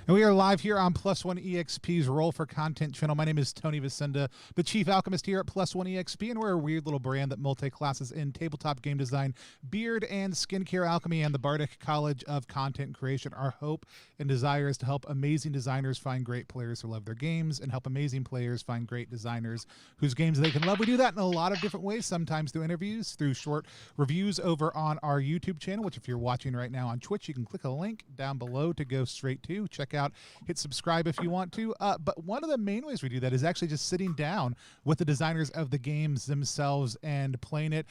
And we are live here on Plus One EXP's Roll for Content channel. My name is Tony Vicenda, the Chief Alchemist here at Plus One EXP, and we're a weird little brand that multi-classes in tabletop game design, beard and skincare alchemy, and the Bardic College of Content Creation. Our hope and desire is to help amazing designers find great players who love their games, and help amazing players find great designers whose games they can love. We do that in a lot of different ways, sometimes through interviews, through short reviews over on our YouTube channel, which if you're watching right now on Twitch, you can click a link down below to go straight to. Check out, hit subscribe if you want to. But one of the main ways we do that is actually just sitting down with the designers of the games themselves and playing it.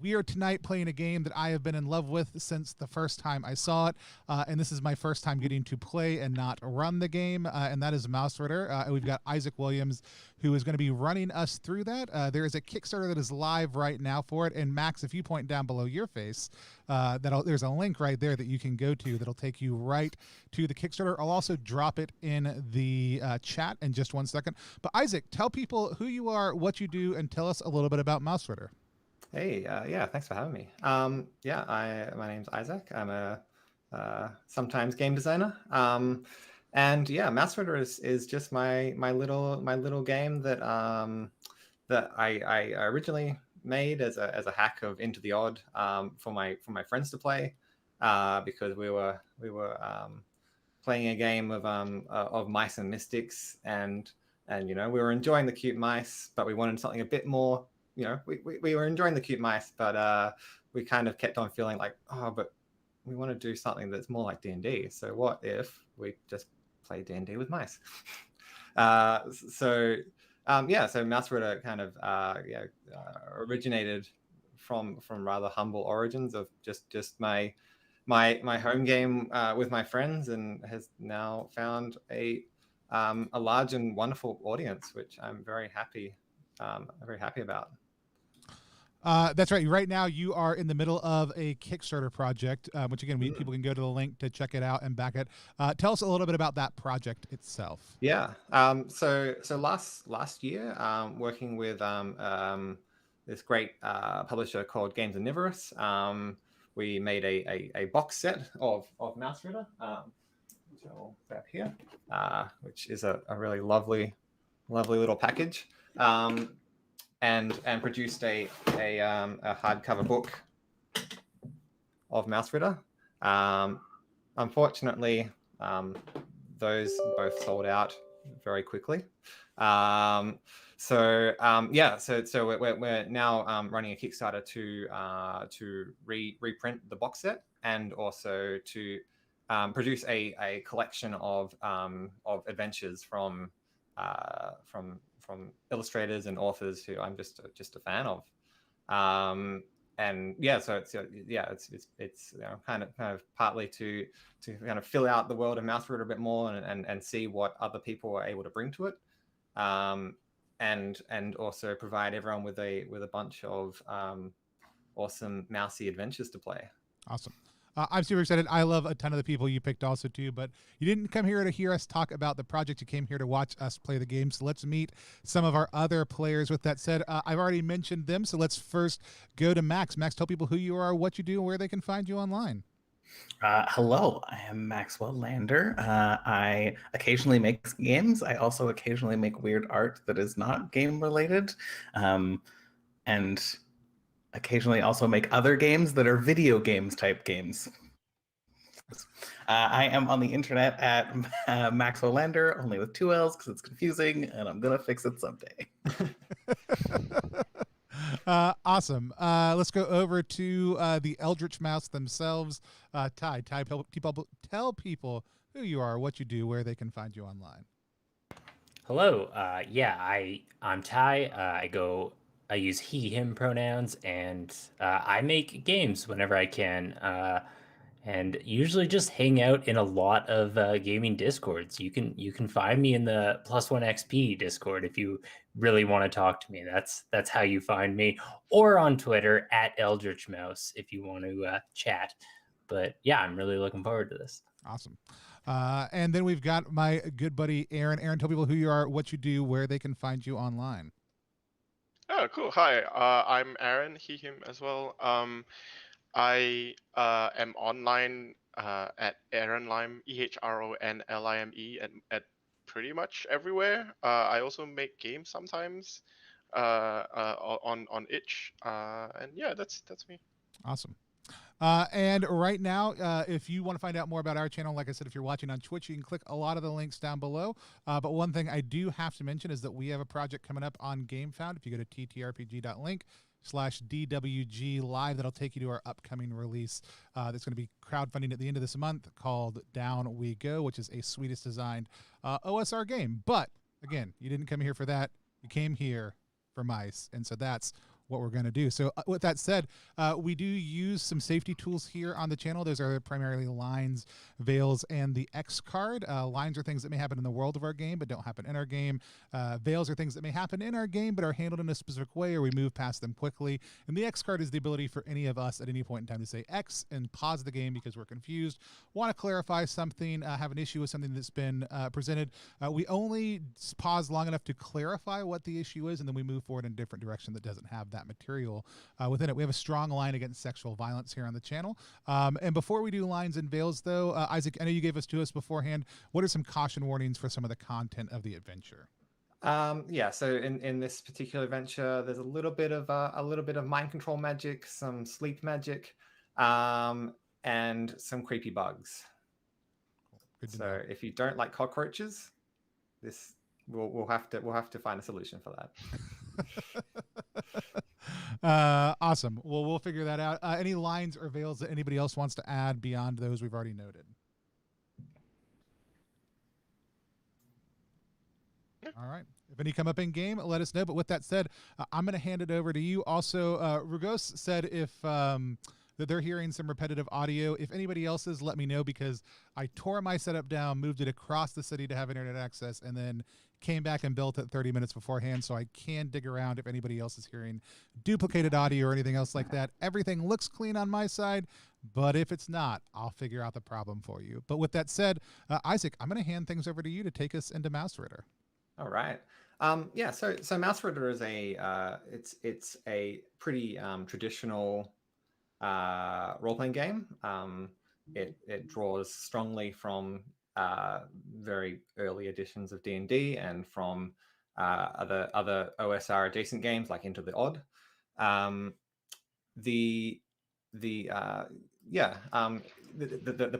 We are tonight playing a game that I have been in love with since the first time I saw it, and this is my first time getting to play and not run the game, and that is Mausritter. We've got Isaac Wiliams, who is going to be running us through that. There is a Kickstarter that is live right now for it, and Max, if you point down below your face, there's a link right there that you can go to that'll take you right to the Kickstarter. I'll also drop it in the chat in just 1 second. But Isaac, tell people who you are, what you do, and tell us a little bit about Mausritter. Hey, yeah, thanks for having me. My name's Isaac. I'm a sometimes game designer. And yeah, Mausritter is just my little game that that I originally made as a hack of Into the Odd for my friends to play because we were playing a game of mice and mystics, and we were enjoying the cute mice, but we wanted something a bit more. We were enjoying the cute mice, but we kind of kept on feeling like, oh, but we want to do something that's more like D&D. So what if we just play D&D with mice? So Mausritter kind of originated from rather humble origins of just my home game with my friends, and has now found a large and wonderful audience, which I'm very happy about. That's right. Right now, you are in the middle of a Kickstarter project, which again, people can go to the link to check it out and back it. Tell us a little bit about that project itself. Yeah. So last year, working with this great publisher called Games Omnivorous, we made a box set of Mausritter, which I'll grab here, which is a really lovely little package. And produced a hardcover book of Mausritter. Unfortunately, those both sold out very quickly. So we're now running a Kickstarter to reprint the box set, and also to produce a collection of adventures from illustrators and authors who I'm just a fan of, and yeah, so it's kind of partly to kind of fill out the world of Mausritter a bit more, and see what other people are able to bring to it, and also provide everyone with a bunch of awesome mousy adventures to play. Awesome. I'm super excited. I love a ton of the people you picked also too, but you didn't come here to hear us talk about the project. You came here to watch us play the game. So let's meet some of our other players. With that said, I've already mentioned them. So let's first go to Max. Max, tell people who you are, what you do, and where they can find you online. Hello, I am Maxwell Lander. I occasionally make games. I also occasionally make weird art that is not game related. And occasionally also make other games that are video games type games. I am on the internet at Maxwell Lander, only with 2 L's because it's confusing, and I'm going to fix it someday. Awesome. Let's go over to the Eldritch Mouse themselves. Ty, tell people who you are, what you do, where they can find you online. Hello. I'm Ty. I use he, him pronouns, and I make games whenever I can, and usually just hang out in a lot of gaming discords. You can find me in the Plus One XP Discord if you really want to talk to me. That's how you find me, or on Twitter at Eldritch Mouse if you want to chat. But yeah, I'm really looking forward to this. Awesome. And then we've got my good buddy Aaron. Aaron, tell people who you are, what you do, where they can find you online. Oh, cool. Hi, I'm Aaron, he, him as well. I am online at Ehronlime, EHRONLIME, at pretty much everywhere. I also make games sometimes on itch. And yeah, that's me. Awesome. And right now, if you want to find out more about our channel, like I said, if you're watching on Twitch, you can click a lot of the links down below. But one thing I do have to mention is that we have a project coming up on GameFound. If you go to ttrpg.link/DWG live, that'll take you to our upcoming release that's going to be crowdfunding at the end of this month called Down We Go, which is a Swedish designed OSR game. But again, you didn't come here for that. You came here for mice. And so that's what we're going to do. So with that said, we do use some safety tools here on the channel. Those are primarily lines, veils, and the X card. Lines are things that may happen in the world of our game but don't happen in our game. Veils are things that may happen in our game but are handled in a specific way or we move past them quickly. And the X card is the ability for any of us at any point in time to say X and pause the game because we're confused, want to clarify something, have an issue with something that's been presented. We only pause long enough to clarify what the issue is, and then we move forward in a different direction that doesn't have that material within it. We have a strong line against sexual violence here on the channel. And before we do lines and veils, though, Isaac, I know you gave us to us beforehand. What are some caution warnings for some of the content of the adventure? Yeah, so in this particular adventure, there's a little bit of mind control magic, some sleep magic, and some creepy bugs. Good to So know. if you don't like cockroaches, this we'll have to find a solution for that. Awesome. Well, we'll figure that out. Any lines or veils that anybody else wants to add beyond those we've already noted? All right. If any come up in game, let us know. But with that said, I'm going to hand it over to you. Also, Rugos said if that they're hearing some repetitive audio. If anybody else is, let me know, because I tore my setup down, moved it across the city to have internet access, and then came back and built it 30 minutes beforehand, so I can dig around if anybody else is hearing duplicated audio or anything else like that. Everything looks clean on my side, but if it's not, I'll figure out the problem for you. But with that said, Isaac, I'm going to hand things over to you to take us into Mausritter. All right. Yeah, so Mausritter is it's a pretty traditional role-playing game. It draws strongly from very early editions of D&D and from other OSR adjacent games like Into the Odd. The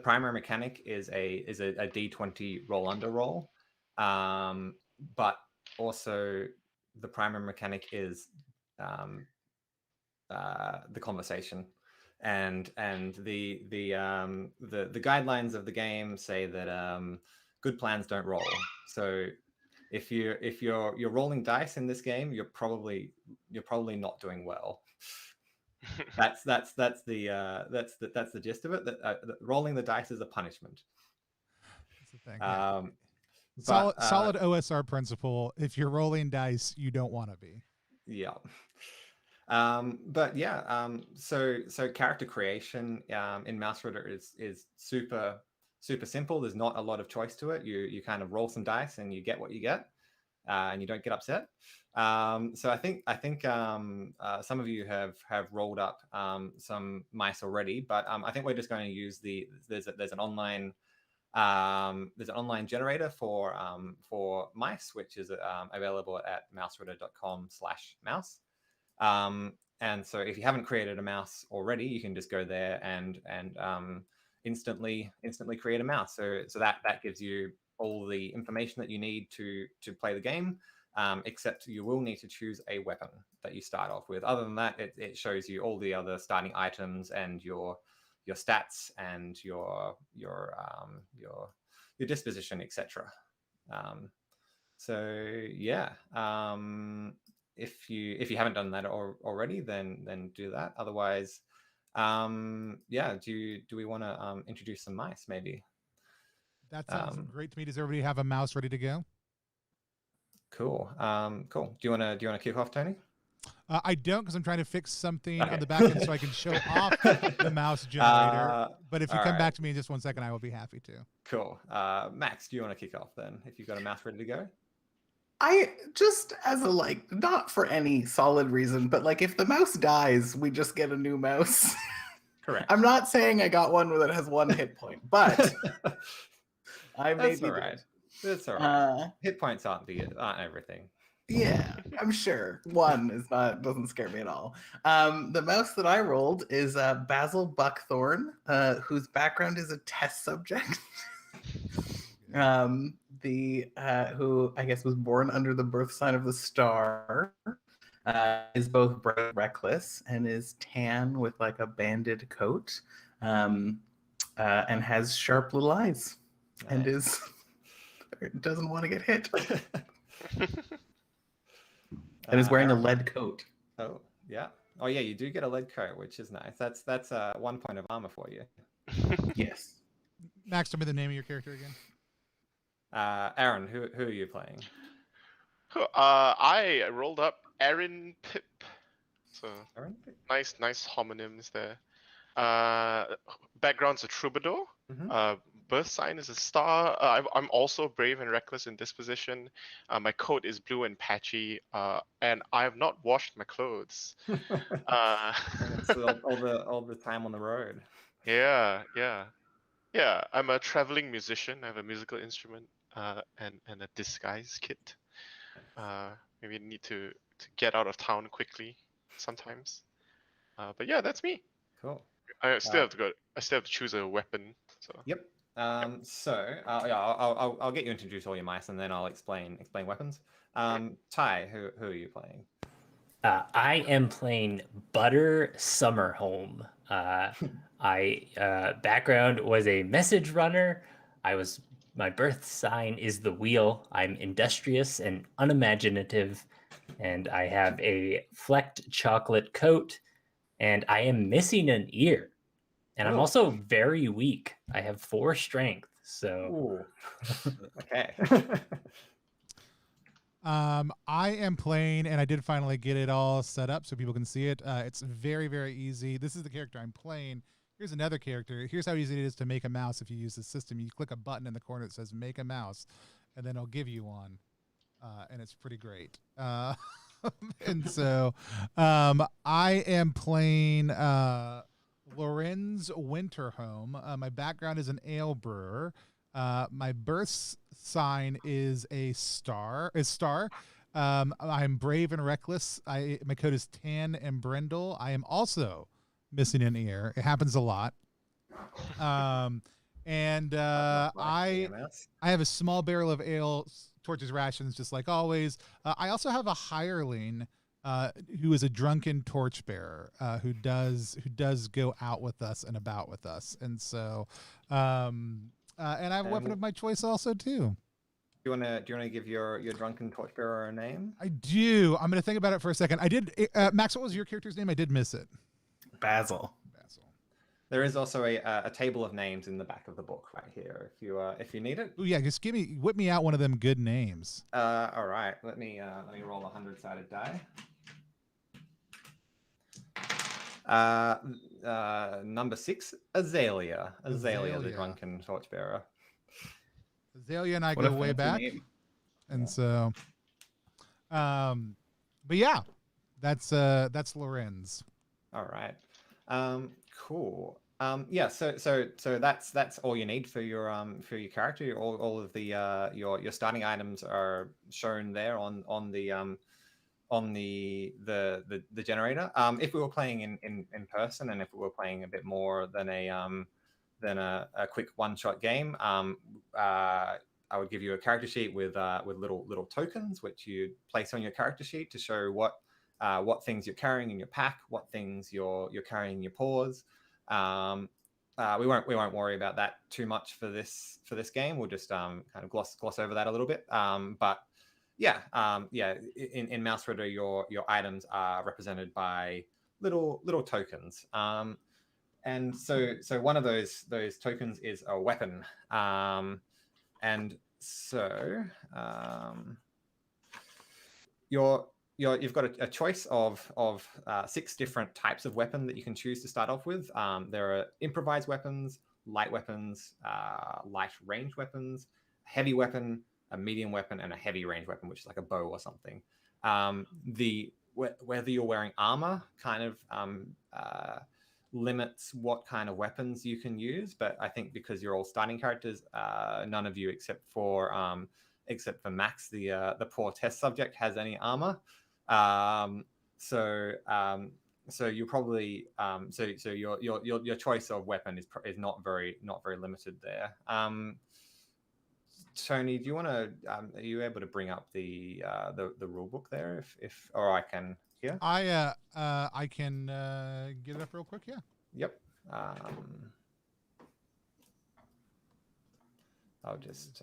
primary mechanic is a D20 roll under roll, but also the primary mechanic is the conversation. And the guidelines of the game say that good plans don't roll. So if you're rolling dice in this game, you're probably not doing well. That's the gist of it. That rolling the dice is a punishment. That's the thing. Yeah. Solid OSR principle. If you're rolling dice, you don't want to be. Yeah. But yeah, so character creation in Mausritter is super simple. There's not a lot of choice to it. You kind of roll some dice and you get what you get, and you don't get upset. So I think some of you have rolled up some mice already, but I think we're just going to use there's an online generator for mice, which is available at mausritter.com/mouse. And so if you haven't created a mouse already, you can just go there and instantly create a mouse. So that gives you all the information that you need to play the game, except you will need to choose a weapon that you start off with. Other than that, it shows you all the other starting items and your stats and your disposition, etc. So yeah. If you haven't done that already, then do that. Otherwise, yeah. Do we want to introduce some mice maybe? That sounds great to me. Does everybody have a mouse ready to go? Cool. Cool. Do you want to kick off, Tony? I don't, because I'm trying to fix something on the back end so I can show off the mouse generator. But if you come back to me in just 1 second, I will be happy to. Cool. Max, do you want to kick off then? If you've got a mouse ready to go. I just, as a not for any solid reason, but if the mouse dies, we just get a new mouse. Correct. I'm not saying I got one that has 1 hit point, but I That's maybe all right. did. That's all right. Hit points aren't everything. Yeah, I'm sure 1 doesn't scare me at all. The mouse that I rolled is Basil Buckthorn, whose background is a test subject. Who I guess was born under the birth sign of the star, is both bright and reckless, and is tan with like a banded coat, and has sharp little eyes, and doesn't want to get hit, and is wearing a lead coat. Oh yeah. Oh yeah, you do get a lead coat, which is nice. That's 1 point of armor for you. Yes. Max, tell me the name of your character again. Aaron, who are you playing? I rolled up Aaron Pip. So Aaron? nice homonyms there. Background's a troubadour. Mhm. Birth sign is a star. I'm also brave and reckless in disposition. My coat is blue and patchy, and I have not washed my clothes. It's all the time on the road. Yeah. I'm a traveling musician. I have a musical instrument and a disguise kit. Maybe need to get out of town quickly sometimes. But yeah, that's me. Cool. I still have to choose a weapon. So. Yep. I'll get you introduce all your mice, and then I'll explain weapons. Ty, who are you playing? I am playing Butter Summerholm. Background was a message runner. My birth sign is the wheel. I'm industrious and unimaginative, and I have a flecked chocolate coat, and I am missing an ear. And I'm also very weak. I have 4 strength. So okay. I am playing, and I did finally get it all set up so people can see it. It's very, very easy. This is the character I'm playing. Here's another character. Here's how easy it is to make a mouse if you use the system. You click a button in the corner that says "Make a Mouse," and then it'll give you one, and it's pretty great. And so, I am playing Lorenz Winterhome. My background is an ale brewer. My birth sign is a star. I'm brave and reckless. My coat is tan and brindle. I am also missing an ear. It happens a lot. I have a small barrel of ale, torches, rations, just like always. I also have a hireling who is a drunken torchbearer who does go out with us and about with us, and so and I have a weapon of my choice also too. Do you wanna give your drunken torchbearer a name? I do. I'm gonna think about it for a second. I did. Max, what was your character's name? I did miss it. Basil. There is also a table of names in the back of the book right here if you need it. Oh yeah, just whip me out one of them good names. All right. Let me roll a 100-sided die. Number 6, Azalea, the drunken torchbearer. Azalea and I go way back, and so, but yeah, that's Lorenz. All right, cool. Yeah, so that's all you need for your character. All of the your starting items are shown there on the generator. If we were playing in person, and if we were playing a bit more than a quick one-shot game, I would give you a character sheet with little tokens which you place on your character sheet to show what things you're carrying in your pack, what things you're carrying in your paws. We won't worry about that too much for this game. We'll just kind of gloss over that a little bit. But yeah, in Mausritter, your items are represented by little tokens. And so one of those tokens is a weapon. And so you've got a choice of 6 different types of weapon that you can choose to start off with. There are improvised weapons, light weapons, light range weapons, heavy weapon, a medium weapon, and a heavy range weapon, which is like a bow or something. Whether you're wearing armor kind of limits what kind of weapons you can use, but I think because you're all starting characters, none of you except for Max, the poor test subject, has any armor. So you probably so your choice of weapon is not very limited there. Tony, do you want to? Are you able to bring up the rule book there, if or I can here? I can get it up real quick. Yeah. Yep. I'll just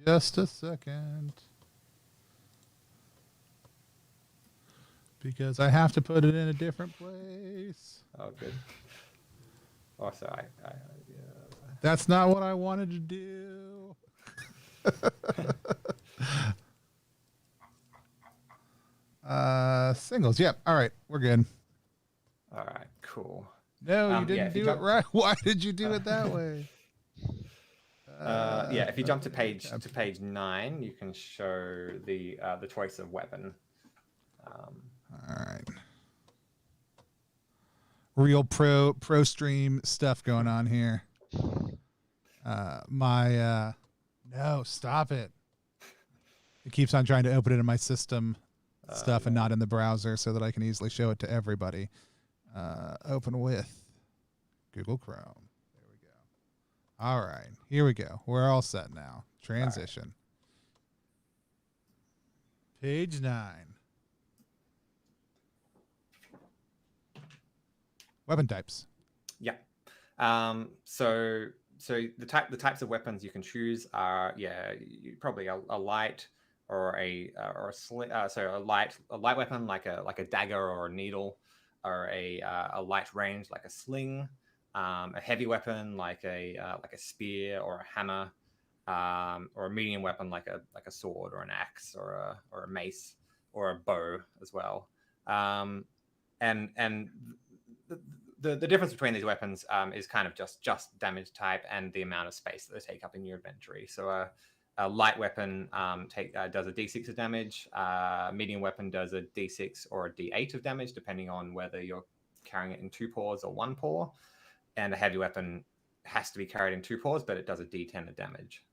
a second, because I have to put it in a different place. Oh, good. Also, That's not what I wanted to do. Singles. Yep. All right. We're good. All right. Cool. No, you didn't do it right. Why did you do it that way? Yeah. If you jump to page 9, you can show the choice of weapon. All right. Real pro stream stuff going on here. No, stop it. It keeps on trying to open it in my system stuff and not in the browser so that I can easily show it to everybody. Open with Google Chrome. There we go. All right, here we go. We're all set now. Transition. Right. Page 9. Weapon types. Yeah. So the types of weapons you can choose are probably a light or a light weapon like a dagger or a needle, or a light range like a sling, a heavy weapon like a spear or a hammer, or a medium weapon like a sword or an axe or a mace or a bow as well. And the difference between these weapons is kind of just damage type and the amount of space that they take up in your inventory. So a light weapon does a d6 of damage. Medium weapon does a d6 or a d8 of damage, depending on whether you're carrying it in 2 paws or 1 paw. And a heavy weapon has to be carried in 2 paws, but it does a d10 of damage.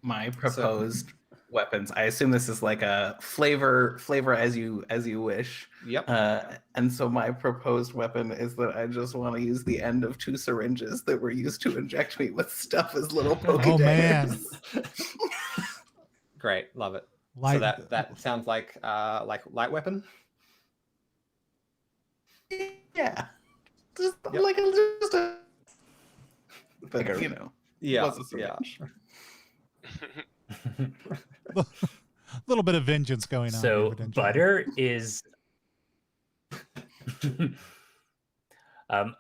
My proposed weapons. I assume this is like a flavor as you wish. Yep. And so my proposed weapon is that I just want to use the end of 2 syringes that were used to inject me with stuff as little pokey Oh man. Great, love it. So that sounds like light weapon. Yeah. Just Yep. like a but you know. Yeah. Was a syringe. A little bit of vengeance going on. So butter is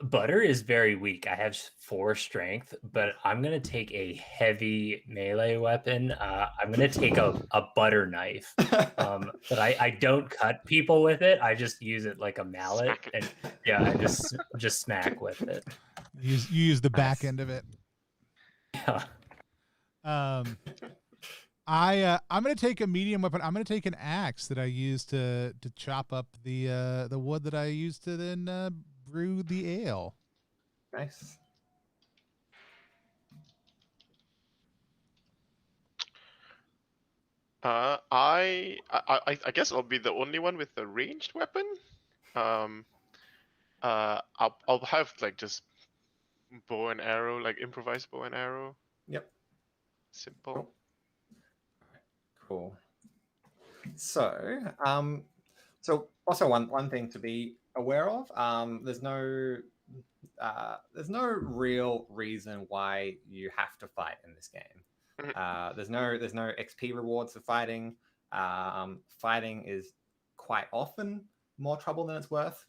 butter is very weak. I have 4 strength, but I'm gonna take a heavy melee weapon. I'm gonna take a butter knife, but I don't cut people with it. I just use it like a mallet, and I just smack with it. You use the back end of it. Yeah. I'm gonna take a medium weapon. I'm gonna take an axe that I use to chop up the wood that I use to then brew the ale. Nice. I guess I'll be the only one with a ranged weapon. I'll have like just bow and arrow, like improvised bow and arrow. Yep. Simple. Cool. So, also one thing to be aware of. There's no real reason why you have to fight in this game. There's no XP rewards for fighting. Fighting is quite often more trouble than it's worth.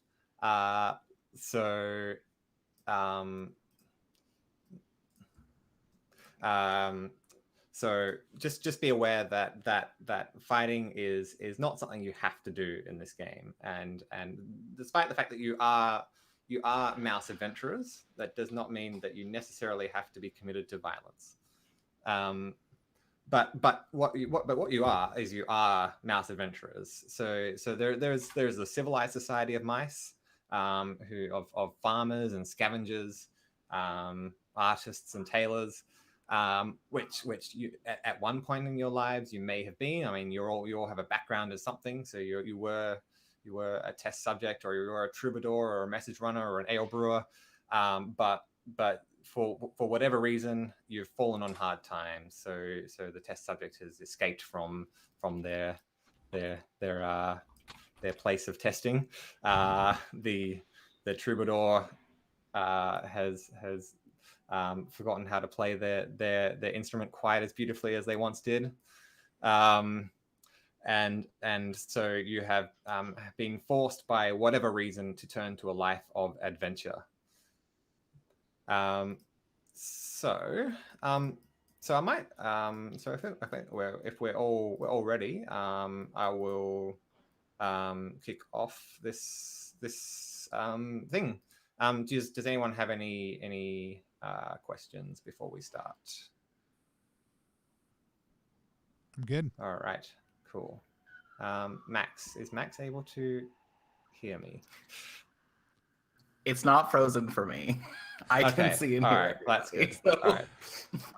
So just be aware that fighting is not something you have to do in this game, and despite the fact that you are mouse adventurers, that does not mean that you necessarily have to be committed to violence. but what you are is you are mouse adventurers. So there's a civilized society of mice, who of farmers and scavengers, artists and tailors, which you at one point in your lives you may have been. I mean, you all have a background as something. So you were a test subject, or you were a troubadour, or a message runner, or an ale brewer, but for whatever reason you've fallen on hard times. So the test subject has escaped from their place of testing. The troubadour has forgotten how to play their instrument quite as beautifully as they once did. And so you have been forced by whatever reason to turn to a life of adventure. So I might so if we're all ready, I will kick off this thing. Does anyone have any questions before we start? I'm good. All right, cool. Max, is Max able to hear me? It's not frozen for me. I can see and hear. All right, that's good. So, all right.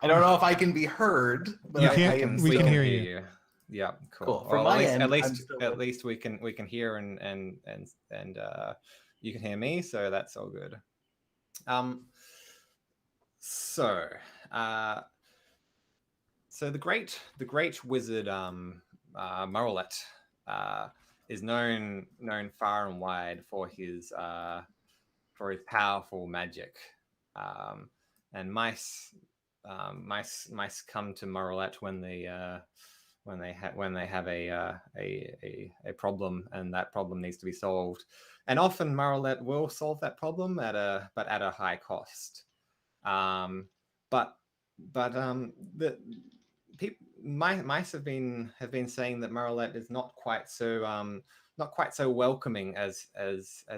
I don't know if I can be heard, but You I can- can we still can hear you. Yeah, cool. Cool. From Well, my at end, least we can hear and you can hear me, so that's all good. So the great wizard Mausritter is known far and wide for his powerful magic, and mice come to Mausritter when they have a problem, and that problem needs to be solved. And often Mausritter will solve that problem at a high cost. Mice have been saying that Mausritter is not quite so welcoming as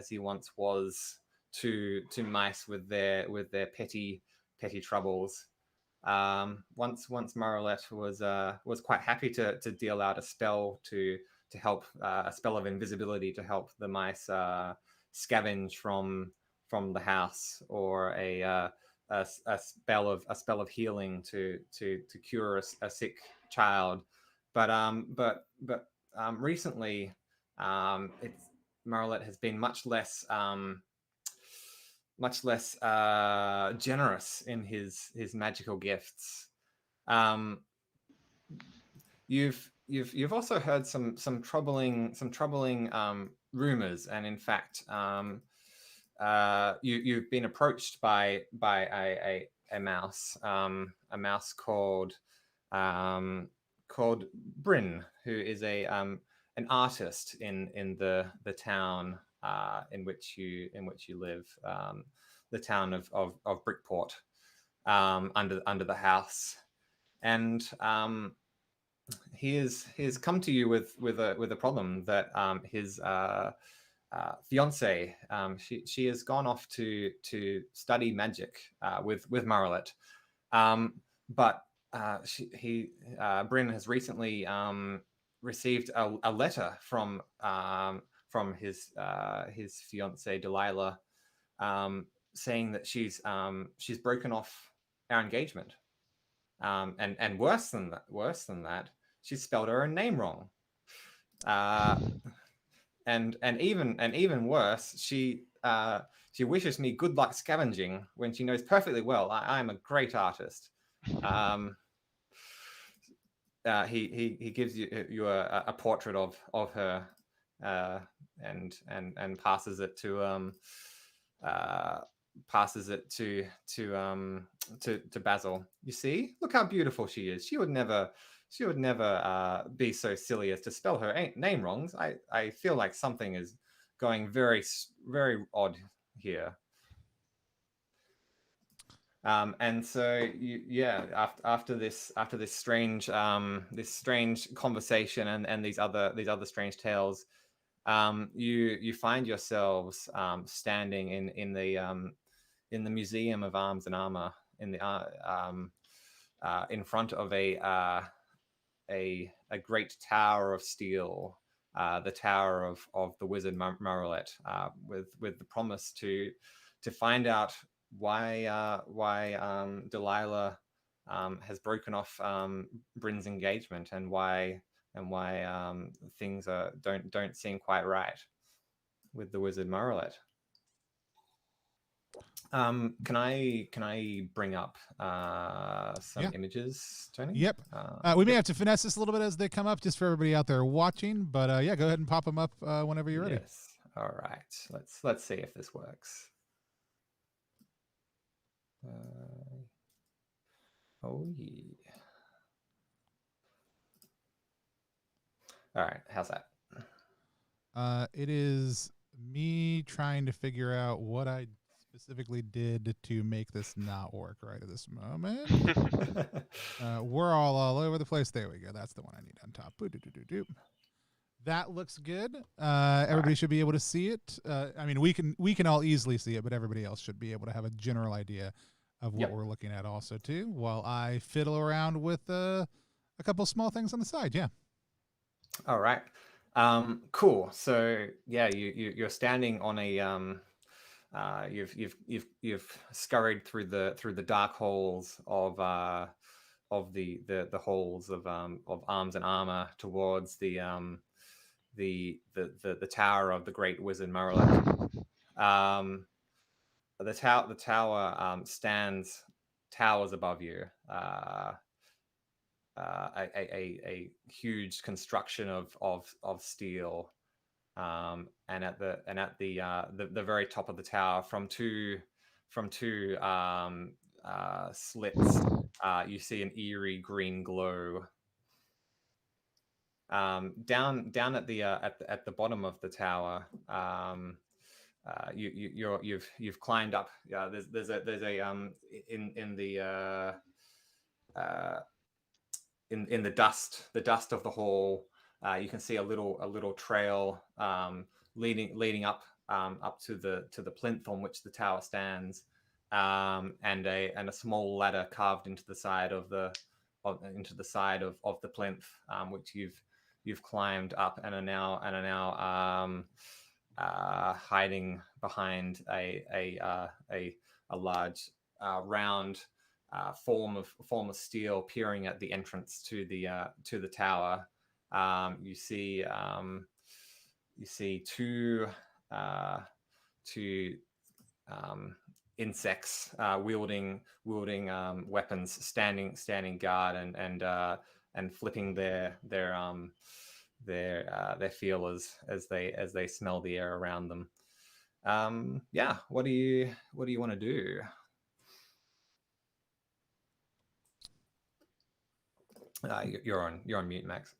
he once was to mice with their petty troubles. Once Mausritter was quite happy to deal out a spell to help, a spell of invisibility to help the mice scavenge from the house, or a spell of healing to cure a sick child. But recently, Mausritter has been much less generous in his magical gifts. You've also heard some troubling rumors, and in fact, you've been approached by a mouse called Bryn, who is an artist in the town in which you live, the town of Brickport, under the house. And he has come to you with a problem, that his fiance, she has gone off to study magic with Mausritter, but Bryn has recently received a letter from his fiance Delilah, saying that she's broken off our engagement, and worse than that, she spelled her own name wrong. And even worse, she wishes me good luck scavenging when she knows perfectly well I'm a great artist. He gives you a portrait of her, and passes it to Basil. You see, look how beautiful she is. She would never be so silly as to spell her name wrong. I feel like something is going very, very odd here. And so after this strange conversation and these other strange tales, you find yourselves standing in the Museum of Arms and Armor, in front of a great tower of steel, the tower of the wizard Mausritter, with the promise to find out why Delilah has broken off Bryn's engagement, and why things don't seem quite right with the wizard Mausritter. Can I bring up some images, Tony? Yep. We may have to finesse this a little bit as they come up, just for everybody out there watching. But yeah, go ahead and pop them up whenever you're ready. Yes. All right. Let's see if this works. Oh yeah. All right. How's that? It is me trying to figure out what I specifically did to make this not work right at this moment. We're all over the place. There we go. That's the one I need on top. That looks good. Everybody should be able to see it. I mean, we can all easily see it, but everybody else should be able to have a general idea of what we're looking at also too, while I fiddle around with a couple small things on the side. Yeah. All right. Cool. So yeah, you're standing on a you've scurried through the dark halls of the halls of arms and armor towards the tower of the great wizard Mausritter. The tower towers above you. A huge construction of steel, and at the very top of the tower, from two slits, you see an eerie green glow. Down at the bottom of the tower, you've climbed up. There's a in the dust of the hall, you can see a little trail leading up to the plinth on which the tower stands, and a small ladder carved into the side of the plinth, which you've climbed up and are now hiding behind a large round form of steel peering at the entrance to the tower. You see two insects wielding weapons, standing guard and flipping their feelers as they smell the air around them. Yeah, what do you want to do? You're on mute, Max.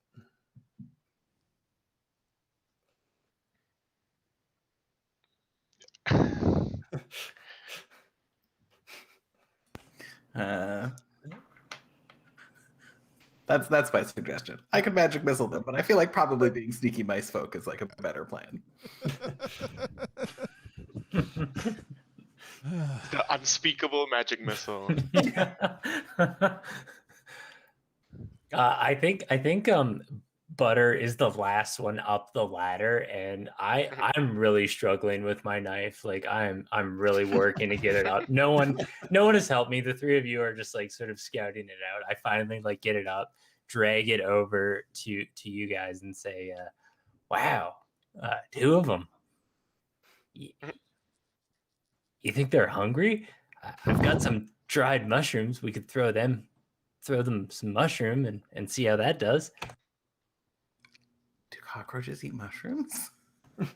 That's my suggestion. I could magic missile them, but I feel like probably being sneaky mice folk is like a better plan. The unspeakable magic missile. I think Butter is the last one up the ladder, and I'm really struggling with my knife. Like I'm really working to get it up. No one has helped me. The three of you are just like sort of scouting it out. I finally like get it up, drag it over to you guys, and say, "Wow, two of them. You think they're hungry? I've got some dried mushrooms. We could throw them some mushroom and see how that does." Do cockroaches eat mushrooms? Well,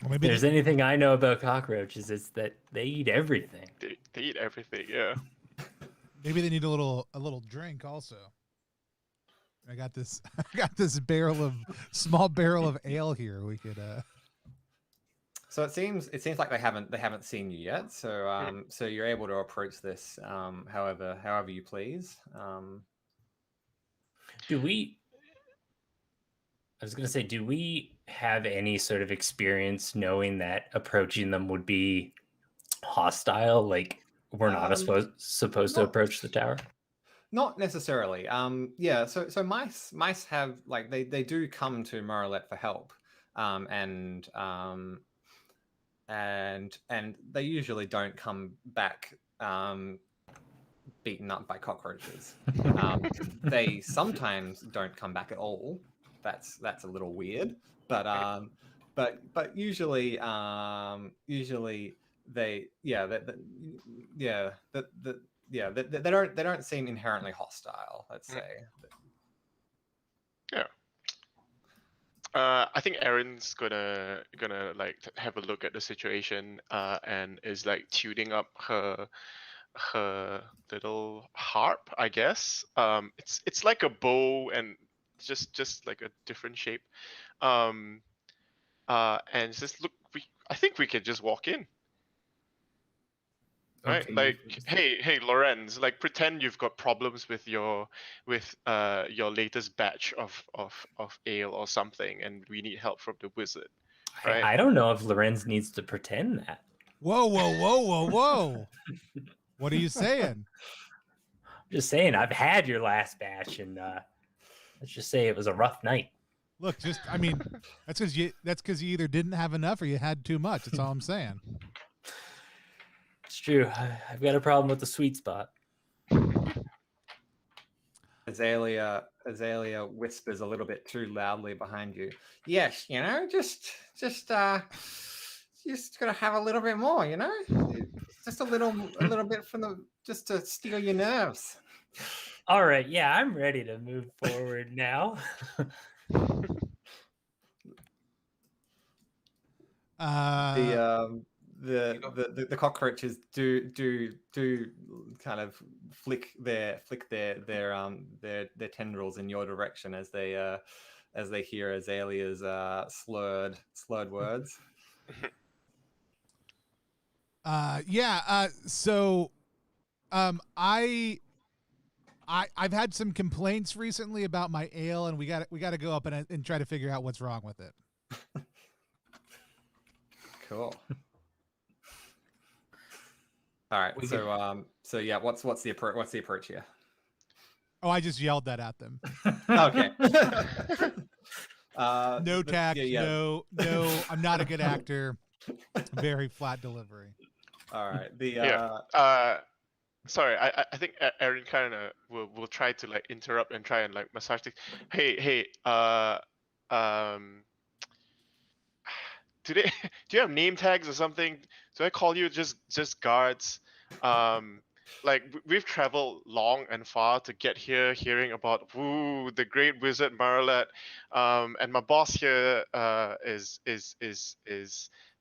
maybe there's anything I know about cockroaches, it's that they eat everything. They eat everything, yeah. Maybe they need a little drink also. I got this small barrel of ale here. We could So it seems like they haven't seen you yet. So so you're able to approach this however you please. Do we have any sort of experience knowing that approaching them would be hostile? Like we're not supposed to approach the tower? Not necessarily. Yeah. So mice have like they do come to Mausritter for help, and they usually don't come back beaten up by cockroaches. They sometimes don't come back at all. That's a little weird, but usually usually they they don't seem inherently hostile. Let's say. Yeah. I think Erin's gonna like have a look at the situation and is like tuning up her little harp, I guess. It's like a bow and just like a different shape. And just look, I think we can just walk in. Right, Okay, like, hey, Lorenz, like, pretend you've got problems with your latest batch of ale or something, and we need help from the wizard. Right? I don't know if Lorenz needs to pretend that. Whoa. What are you saying? I'm just saying, I've had your last batch, and let's just say it was a rough night. Look, I mean, that's because you either didn't have enough or you had too much. That's all I'm saying. It's true. I've got a problem with the sweet spot. Azalea whispers a little bit too loudly behind you. Yes, just gotta have a little bit more, just a little bit just to steal your nerves. All right, yeah, I'm ready to move forward now. The cockroaches do kind of flick their tendrils in your direction as they hear Azalea's slurred words. So I've had some complaints recently about my ale, and we got to go up and try to figure out what's wrong with it. Cool. All right. So yeah, what's the approach here? Oh, I just yelled that at them. Okay. No tact. No. I'm not a good actor. Very flat delivery. All right. Sorry, I think Erin kind of will try to like interrupt and try and like massage things. Hey, do you have name tags or something? Do I call you just guards? Like, we've traveled long and far to get here, hearing about the great wizard Mausritter, and my boss here is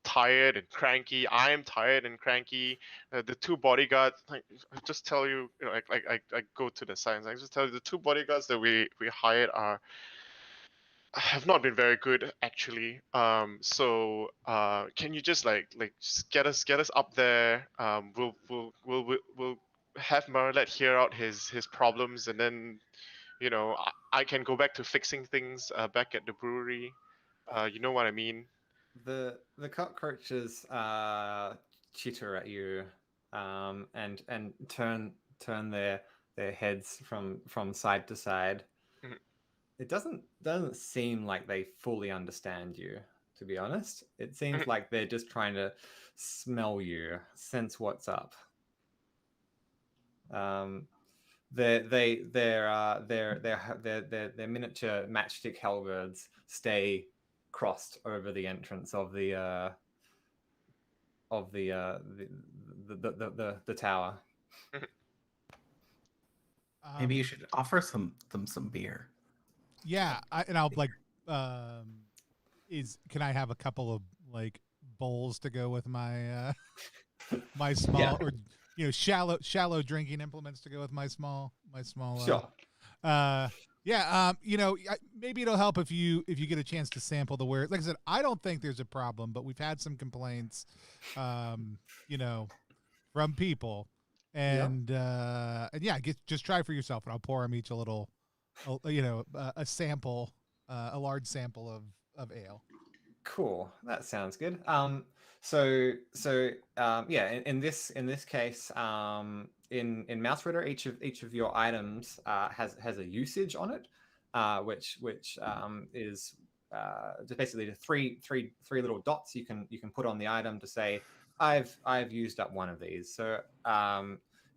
tired and cranky. I'm tired and cranky. The two bodyguards, like, I just tell you, I go to the signs. I just tell you the two bodyguards that we hired have not been very good, actually. So can you just like just get us up there? We'll have Mausritter hear out his problems, and then I can go back to fixing things back at the brewery. You know what I mean? The cockroaches chitter at you, and turn their heads from side to side. Mhm. It doesn't seem like they fully understand you, to be honest. It seems like they're just trying to smell you, sense what's up. Their miniature matchstick halberds stay crossed over the entrance of the tower. Maybe you should offer them some beer. Yeah, I'll like, can I have a couple of like bowls to go with my my small or shallow drinking implements to go with my small Sure. Maybe it'll help if you get a chance to sample the wares. Like I said, I don't think there's a problem, but we've had some complaints from people, and just try for yourself, and I'll pour them each a little, a sample, a large sample of ale. Cool. That sounds good. In this case, in Mausritter, each of your items has a usage on it, which is just basically three little dots you can put on the item to say I've used up one of these. So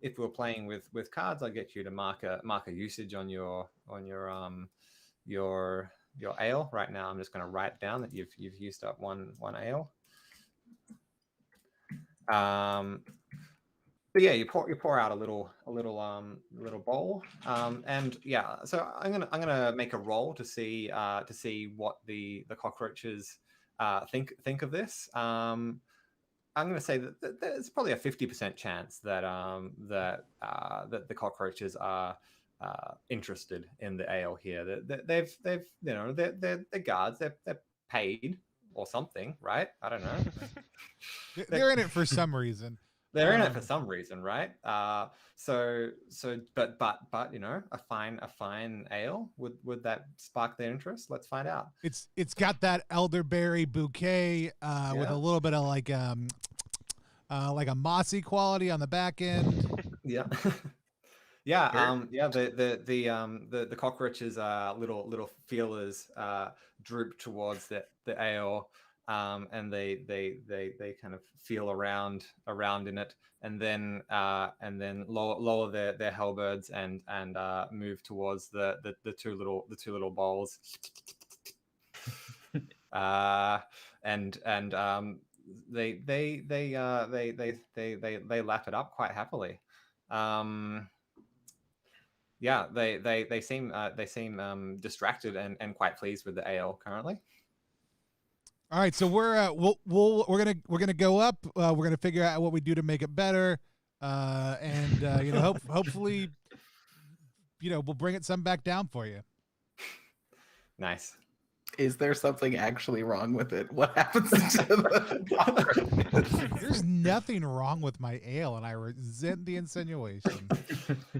if we're playing with cards, I'll get you to mark a usage on your ale. Right now, I'm just going to write down that you've used up one ale. But yeah, you pour out a little bowl, and yeah. So I'm gonna make a roll to see what the cockroaches think of this. I'm going to say that there's probably a 50% chance that that the cockroaches are interested in the ale here. They've you know they're guards. They're paid or something, right? I don't know. They're in it for some reason. They're in it for some reason, right? But you know, a fine ale, would that spark their interest? Let's find out. It's got that elderberry bouquet with a little bit of like a mossy quality on the back end. Yeah. The cockroaches little feelers droop towards the ale, and they kind of feel around in it, and then lower their halberds and move towards the two little bowls. They lap it up quite happily. They seem distracted and quite pleased with the ale currently. All right, so we're gonna go up. We're gonna figure out what we do to make it better, and you know, hopefully, you know, we'll bring some back down for you. Nice. Is there something actually wrong with it? What happens to the There's nothing wrong with my ale, and I resent the insinuation.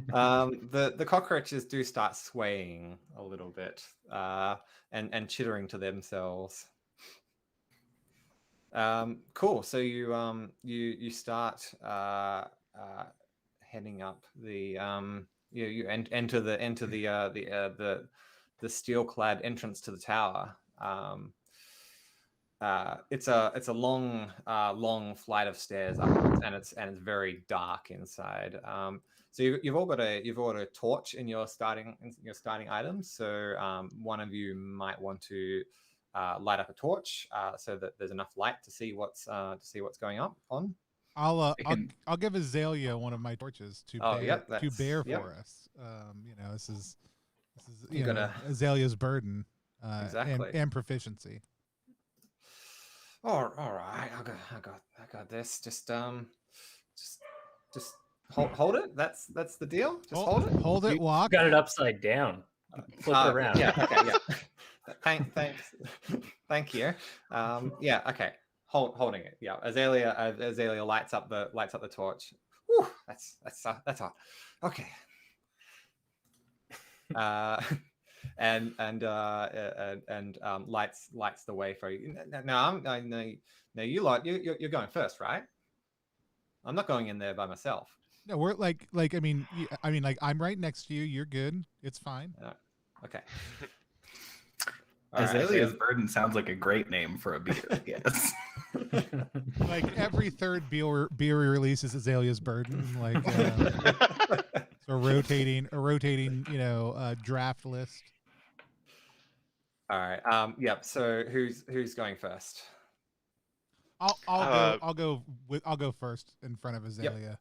The cockroaches do start swaying a little bit, and chittering to themselves. Cool. So you start heading up the you enter the steel-clad entrance to the tower. It's a long flight of stairs upwards, and it's very dark inside. So you've all got a torch in your starting items. So one of you might want to light up a torch so that there's enough light to see what's going on. I'll give Azalea one of my torches to bear for us. You know, this is Azalea's burden, exactly, and proficiency. All right, I got this. Just hold it. That's the deal. Just hold it. Hold it. Walk. Got it upside down. Flip it around. Yeah. Okay. Yeah. Thanks. Thank you. Yeah. Okay. Holding it. Yeah. Azalea lights up the torch. Whew, that's hot. Okay. And lights the way for you. No, you lot, you're going first, right? I'm not going in there by myself. No, we're like I mean like I'm right next to you. You're good. It's fine. Okay. Azalea's burden sounds like a great name for a beer. Yes. Like every third beer release is Azalea's burden. Like it's a rotating draft list. All right. Yep. So who's going first? I'll go first in front of Azalea. Yep.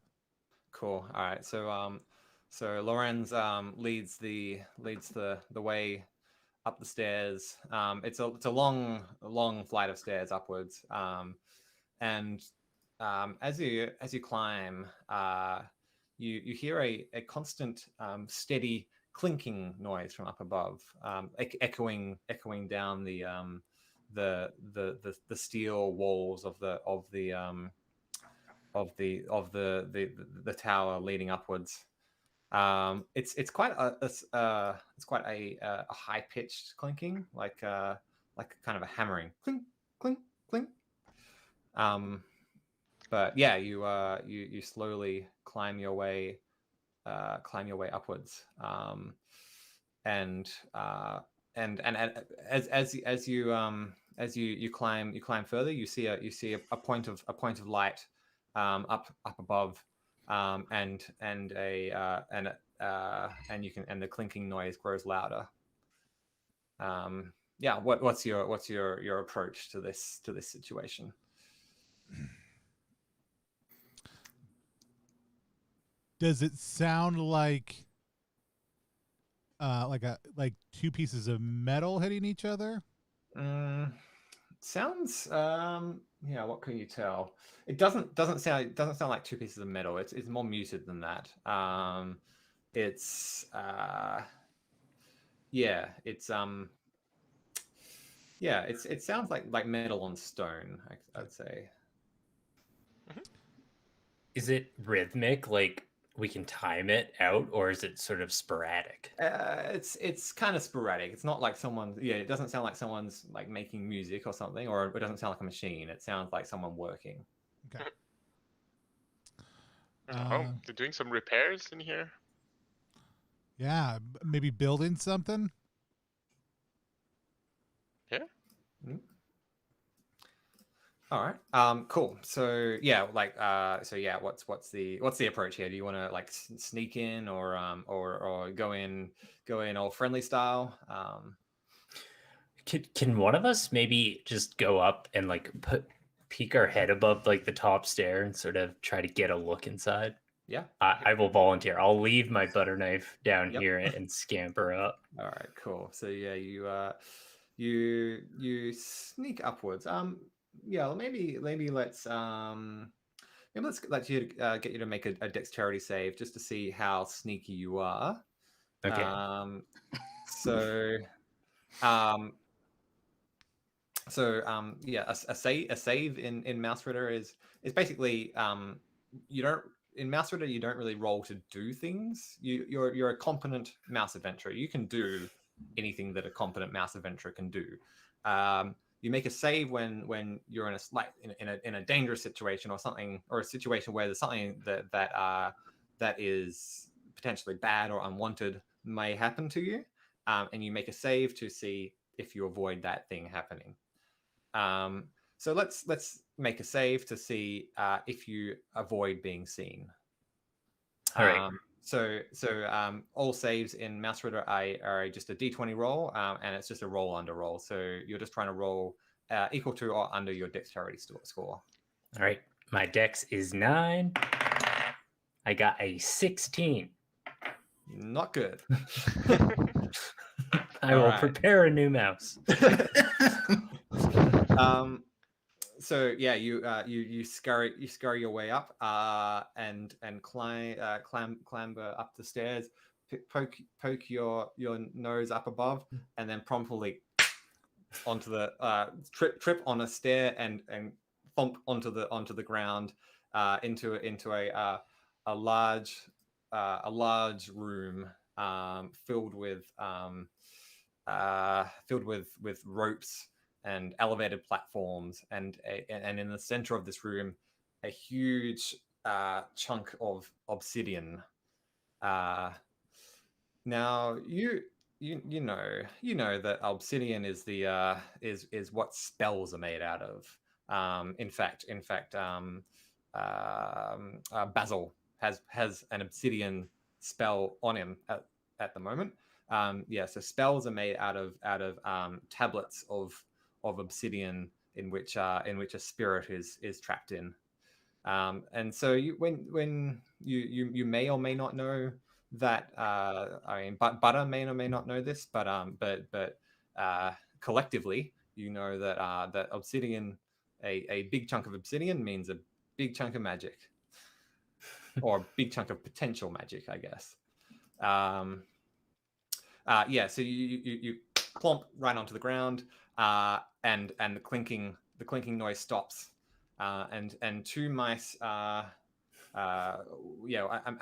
Cool. All right. So Lorenz leads the way up the stairs. It's a long flight of stairs upwards. And as you climb, you hear a constant steady clinking noise from up above, echoing down the steel walls of the tower leading upwards. It's quite a high pitched clinking, like kind of a hammering, clink clink clink. but yeah, you slowly climb your way upwards, and as you climb further, you see a point of light up above, and the clinking noise grows louder. Yeah, what's your approach to this situation? Does it sound like two pieces of metal hitting each other? Sounds yeah, what can you tell? It doesn't sound like two pieces of metal. It's more muted than that. It's yeah, it sounds like metal on stone, I'd say. Is it rhythmic? Like we can time it out, or is it sort of sporadic? It's kind of sporadic. It's not like someone. Yeah, it doesn't sound like someone's like making music or something, or it doesn't sound like a machine. It sounds like someone working. Okay. They're doing some repairs in here. Yeah, maybe building something. Yeah. Mm-hmm. All right. Cool. So yeah, what's the approach here? Do you want to like sneak in or go in all friendly style? Can one of us maybe just go up and like peek our head above like the top stair and sort of try to get a look inside? Yeah. I will volunteer. I'll leave my butter knife down here and scamper up. All right. Cool. So yeah, you sneak upwards. Yeah, maybe let's let you get you to make a dexterity save just to see how sneaky you are. Okay. Yeah, a save in Mausritter is basically you don't in Mausritter you don't really roll to do things. You're a competent mouse adventurer. You can do anything that a competent mouse adventurer can do. You make a save when you're in a dangerous situation or something, or a situation where there's something that is potentially bad or unwanted may happen to you, and you make a save to see if you avoid that thing happening. So let's make a save to see if you avoid being seen. All right. So all saves in Mausritter are just a d20 roll, and it's just a roll under roll. So you're just trying to roll equal to or under your dexterity score. All right. My dex is 9. I got a 16. Not good. I will prepare a new mouse. So yeah, you scurry your way up, and clamber up the stairs, poke your nose up above, and then promptly onto the trip on a stair and thump onto the ground, into a large room, filled with ropes and elevated platforms, and in the center of this room, a huge chunk of obsidian. Now you know that obsidian is what spells are made out of. In fact, Basil has an obsidian spell on him at the moment. So spells are made out of tablets of obsidian in which a spirit is trapped in. And so when you may or may not know that, Butter may or may not know this, but collectively you know that obsidian, a big chunk of obsidian means a big chunk of magic, or a big chunk of potential magic, I guess. So you plump right onto the ground, and the clinking noise stops, and two mice, a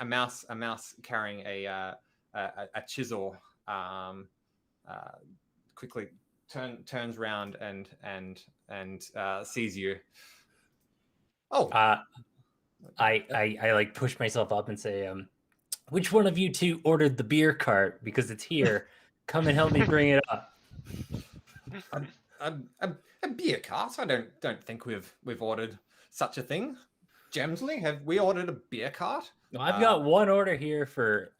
mouse carrying a chisel, quickly turns around and sees you. Oh, I like push myself up and say, which one of you two ordered the beer cart? Because it's here. Come and help me bring it up. a beer cart? I don't think we've ordered such a thing. Gemsley, have we ordered a beer cart? No, I've got one order here for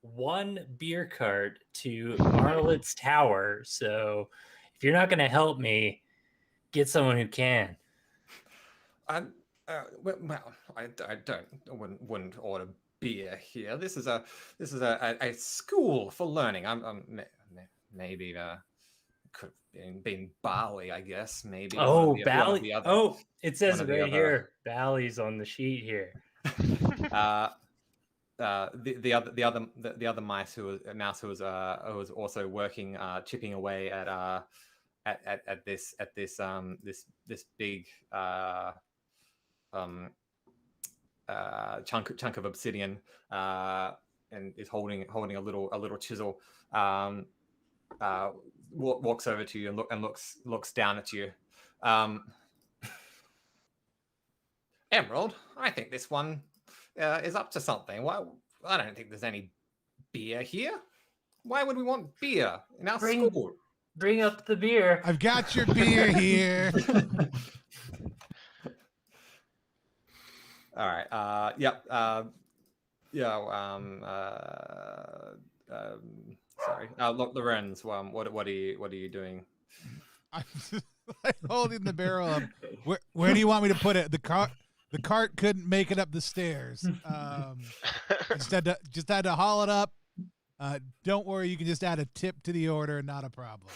one beer cart to Marlit's Tower. So if you're not going to help me, get someone who can. Well, I wouldn't order beer here. This is a school for learning. Maybe could have been barley, I guess. Maybe. Oh, barley. Oh, it says it right here. Barley's on the sheet here. The other mouse who was also working, chipping away at this big chunk of obsidian, and is holding a little chisel. Walks over to you and looks down at you. Emerald, I think this one is up to something. Why? I don't think there's any beer here. Why would we want beer in our school? Bring up the beer. I've got your beer here. All right. Yep. Sorry. Look, Lorenz. What are you doing? I'm holding the barrel up. Where do you want me to put it? The cart couldn't make it up the stairs. Just had to haul it up. Don't worry, you can just add a tip to the order, not a problem.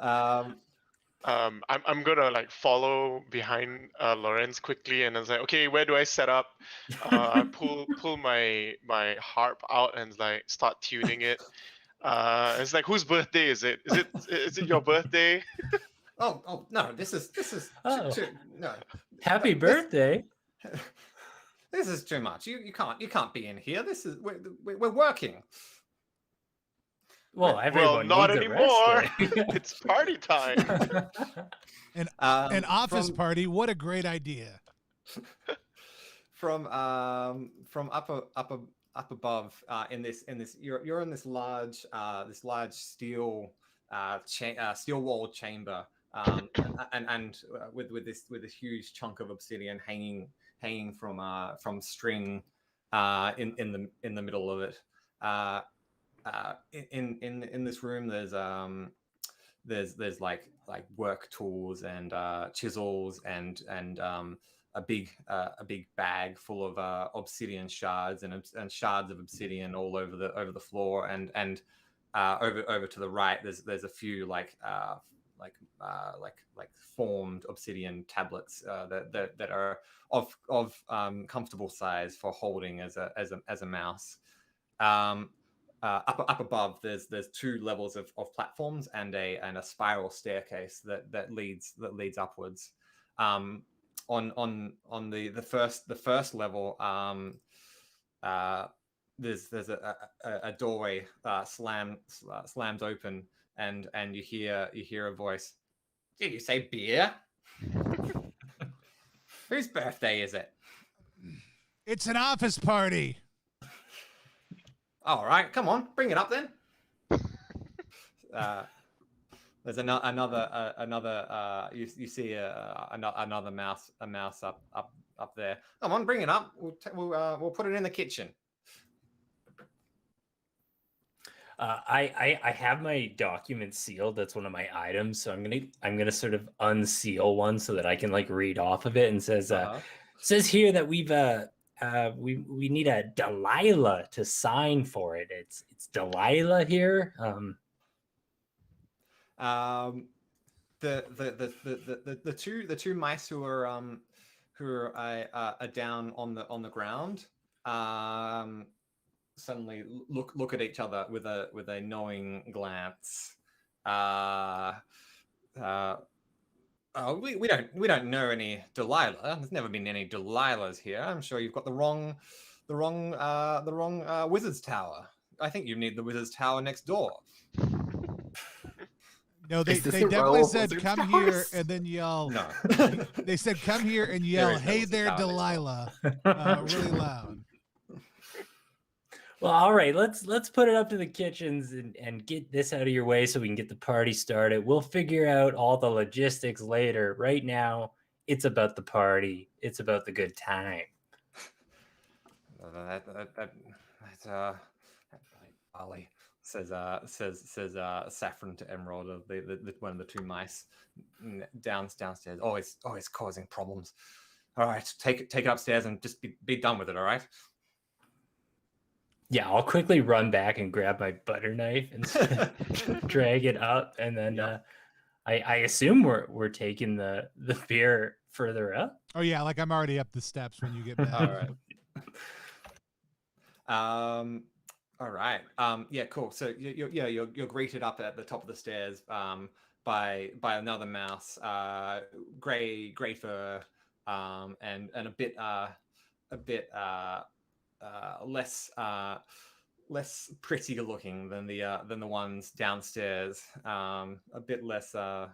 I'm gonna like follow behind Lorenz quickly, and I was like, okay, where do I set up? I pull my harp out and like start tuning it. It's like, whose birthday is it? Is it your birthday? Oh no, this is no. Happy birthday. This is too much. You can't be in here. This is we're working. Well, everyone not needs anymore. A rest day. It's party time. An office party. What a great idea. From up above in this you're in this large steel walled chamber, and with this huge chunk of obsidian hanging from string in the middle of it. In this room there's like work tools and chisels and a big bag full of obsidian shards and shards of obsidian all over the floor, and over to the right there's a few like formed obsidian tablets that are of comfortable size for holding as a mouse. Up above there's two levels of platforms and a spiral staircase that leads upwards. On the first level, there's a doorway slams open, and you hear a voice. Did you say beer? Whose birthday is it? It's an office party. All right, come on, bring it up then. There's another. You see another mouse up there. Come on, bring it up. We'll put it in the kitchen. I have my document sealed. That's one of my items. So I'm gonna sort of unseal one so that I can like read off of it, and says here that we need a Delilah to sign for it. It's Delilah here. The two mice who are down on the ground suddenly look at each other with a knowing glance. We don't know any Delilah. There's never been any Delilahs here. I'm sure you've got the wrong wizard's tower. I think you need the wizard's tower next door. No, they Is this a definitely row said Wizard come Stars? here and then yell. No. They said come here and There yell, is no "Hey Wizard there, Star in this Delilah!" Really loud. Well, all right, let's put it up to the kitchens and get this out of your way so we can get the party started. We'll figure out all the logistics later. Right now, it's about the party. It's about the good time. Ollie says Saffron to Emerald, the one of the two mice downstairs. Always causing problems. All right, take it upstairs and just be done with it. All right. Yeah, I'll quickly run back and grab my butter knife and drag it up, and then Yep. I assume we're taking the beer further up. Oh yeah, like I'm already up the steps when you get back. All right. All right. Yeah. Cool. So you're greeted up at the top of the stairs by another mouse, gray fur, and a bit less pretty looking than the ones downstairs. A bit less of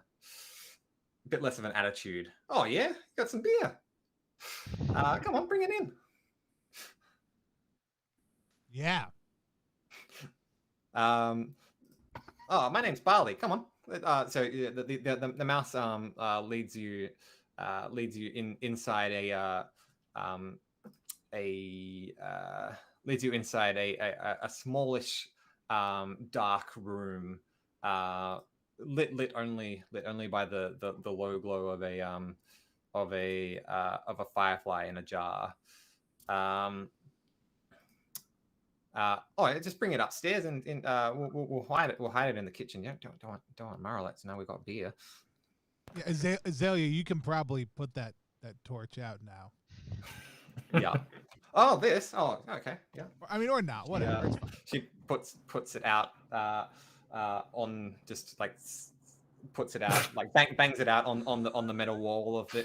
an attitude. Oh yeah, got some beer. Come on, bring it in. Yeah. Oh, my name's Barley. Come on. So the mouse leads you inside a smallish dark room, lit only by the low glow of a firefly in a jar. Just bring it upstairs and we'll hide it. We'll hide it in the kitchen. Yeah, don't want Mausritter to know we got beer. Yeah, Azalea, you can probably put that torch out now. Yeah. Oh, this. Oh, okay. Yeah. I mean, or not. Whatever. Yeah. It's fine. She puts it out on just like puts it out like bangs it out on the metal wall of the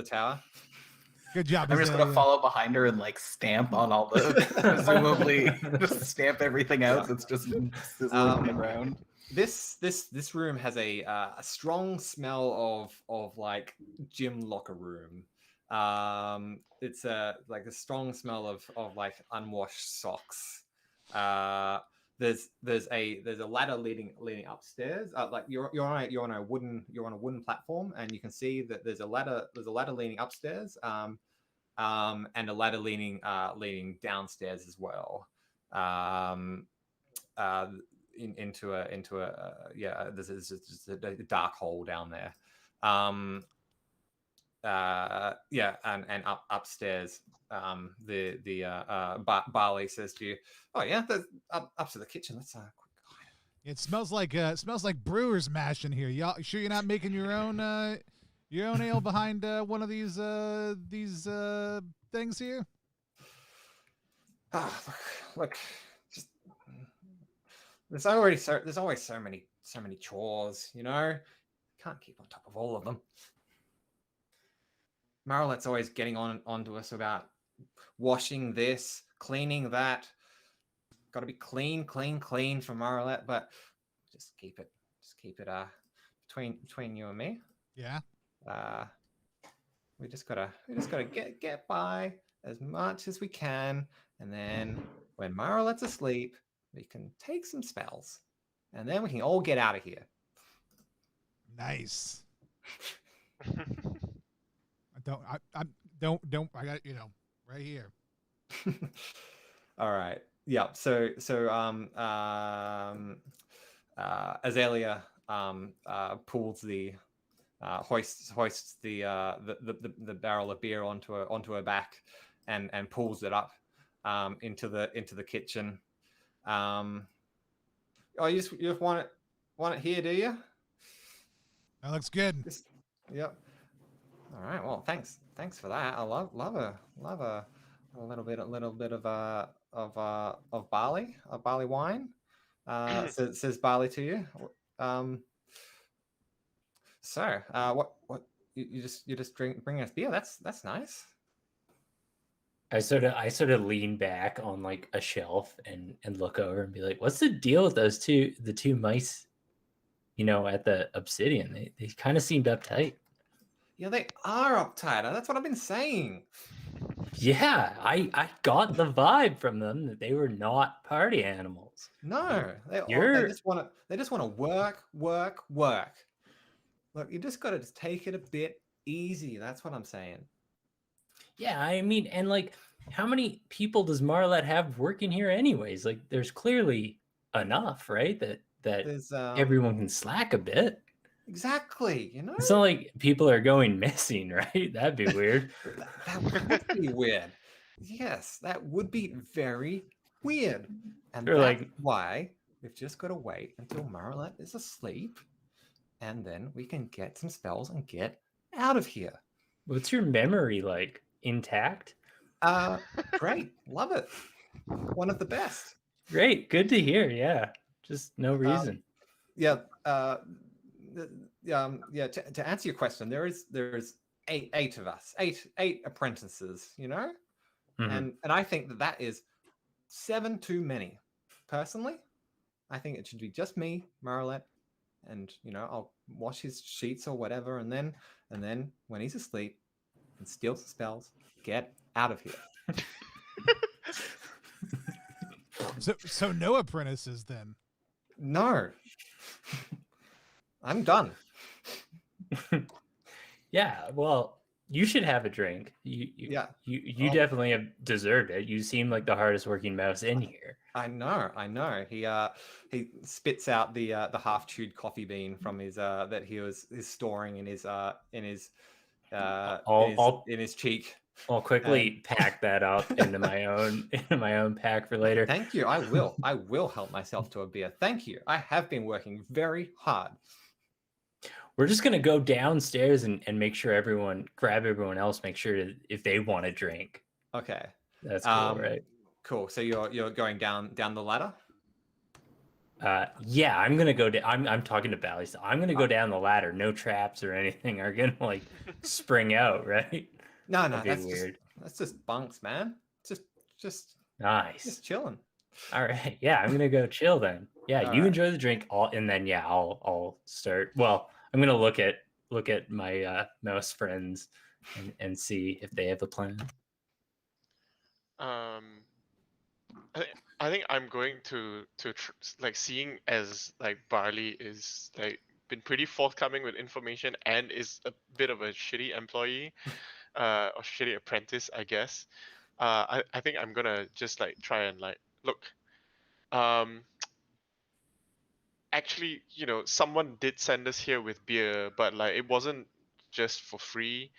tower. Good job. I'm just gonna follow behind her and like stamp on all the presumably just stamp everything out that's just sizzling on the ground. This room has a strong smell of like gym locker room. It's like a strong smell of like unwashed socks. There's a ladder leading upstairs. Like you're on a wooden platform, and you can see that there's a ladder leading upstairs. And a ladder leading downstairs as well. Into a there's just a dark hole down there. And upstairs, Barley says to you, "Oh yeah, up to the kitchen. Let's quick." It smells like brewer's mash in here. Y'all sure you're not making your own ale behind one of these things here? Look, just there's always so many chores, you know. Can't keep on top of all of them. Mausritter's always getting onto us about washing this, cleaning that. Got to be clean for Mausritter, but just keep it between you and me. Yeah. We just gotta get by as much as we can, and then when Mausritter's asleep, we can take some spells, and then we can all get out of here. Nice. I got right here. All right. Yeah. So Azalea pulls the hoists the barrel of beer onto her back and pulls it up into the kitchen. You just want it here, do you? That looks good. Yep. All right. Well, thanks for that. I love a little bit of barley wine. Says Barley to you. So, what you just bring us beer? That's nice. I sort of lean back on like a shelf and look over and be like, "What's the deal with the two mice at the obsidian. They kind of seemed uptight. Yeah, they are uptight. That's what I've been saying. Yeah, I got the vibe from them that they were not party animals. No, they You're just want to work, work, work. Look, you just got to take it a bit easy. That's what I'm saying. yeah, I mean, and like, how many people does Marlet have working here anyways? Like, there's clearly enough, right? That There's everyone can slack a bit. exactly, It's not like people are going missing, right? That'd be weird. that would be weird. Yes, that would be very weird. And Or that's like, why we've just got to wait until Marlet is asleep, and then we can get some spells and get out of here. what's your memory like? Intact? Great, love it. One of the best. Great, good to hear. Yeah, just no reason. Yeah. To answer your question, there's eight of us, eight apprentices, Mhm. and I think that is 7 too many. Personally, I think it should be just me, Marlet, and I'll wash his sheets or whatever, and then when he's asleep, and steal some spells, get out of here. So no apprentices then. No, I'm done. Yeah, well, you should have a drink. You definitely have deserved it. You seem like the hardest working mouse in here. I know. He spits out the half-chewed coffee bean from his that he is storing in his cheek. I'll quickly pack that up into my own pack for later. Thank you. I will help myself to a beer. Thank you. I have been working very hard. We're just gonna go downstairs and make sure grab everyone else, make sure if they want to drink. Okay. That's cool, right? Cool. So you're going down the ladder? Yeah, I'm gonna go down. I'm talking to Bally, so I'm gonna go down the ladder. No traps or anything are gonna like spring out, right? No, that's weird. That's just bunks, man. Just nice. Just chilling. All right. Yeah, I'm gonna go chill then. Yeah, All you right. enjoy the drink, and then I'll start. Well, I'm gonna look at my mouse friends and see if they have a plan. I think I'm going to like, seeing as like Barley is like been pretty forthcoming with information and is a bit of a shitty employee, or shitty apprentice, I guess. I think I'm gonna just like try and like look. Actually, someone did send us here with beer, but like it wasn't just for free.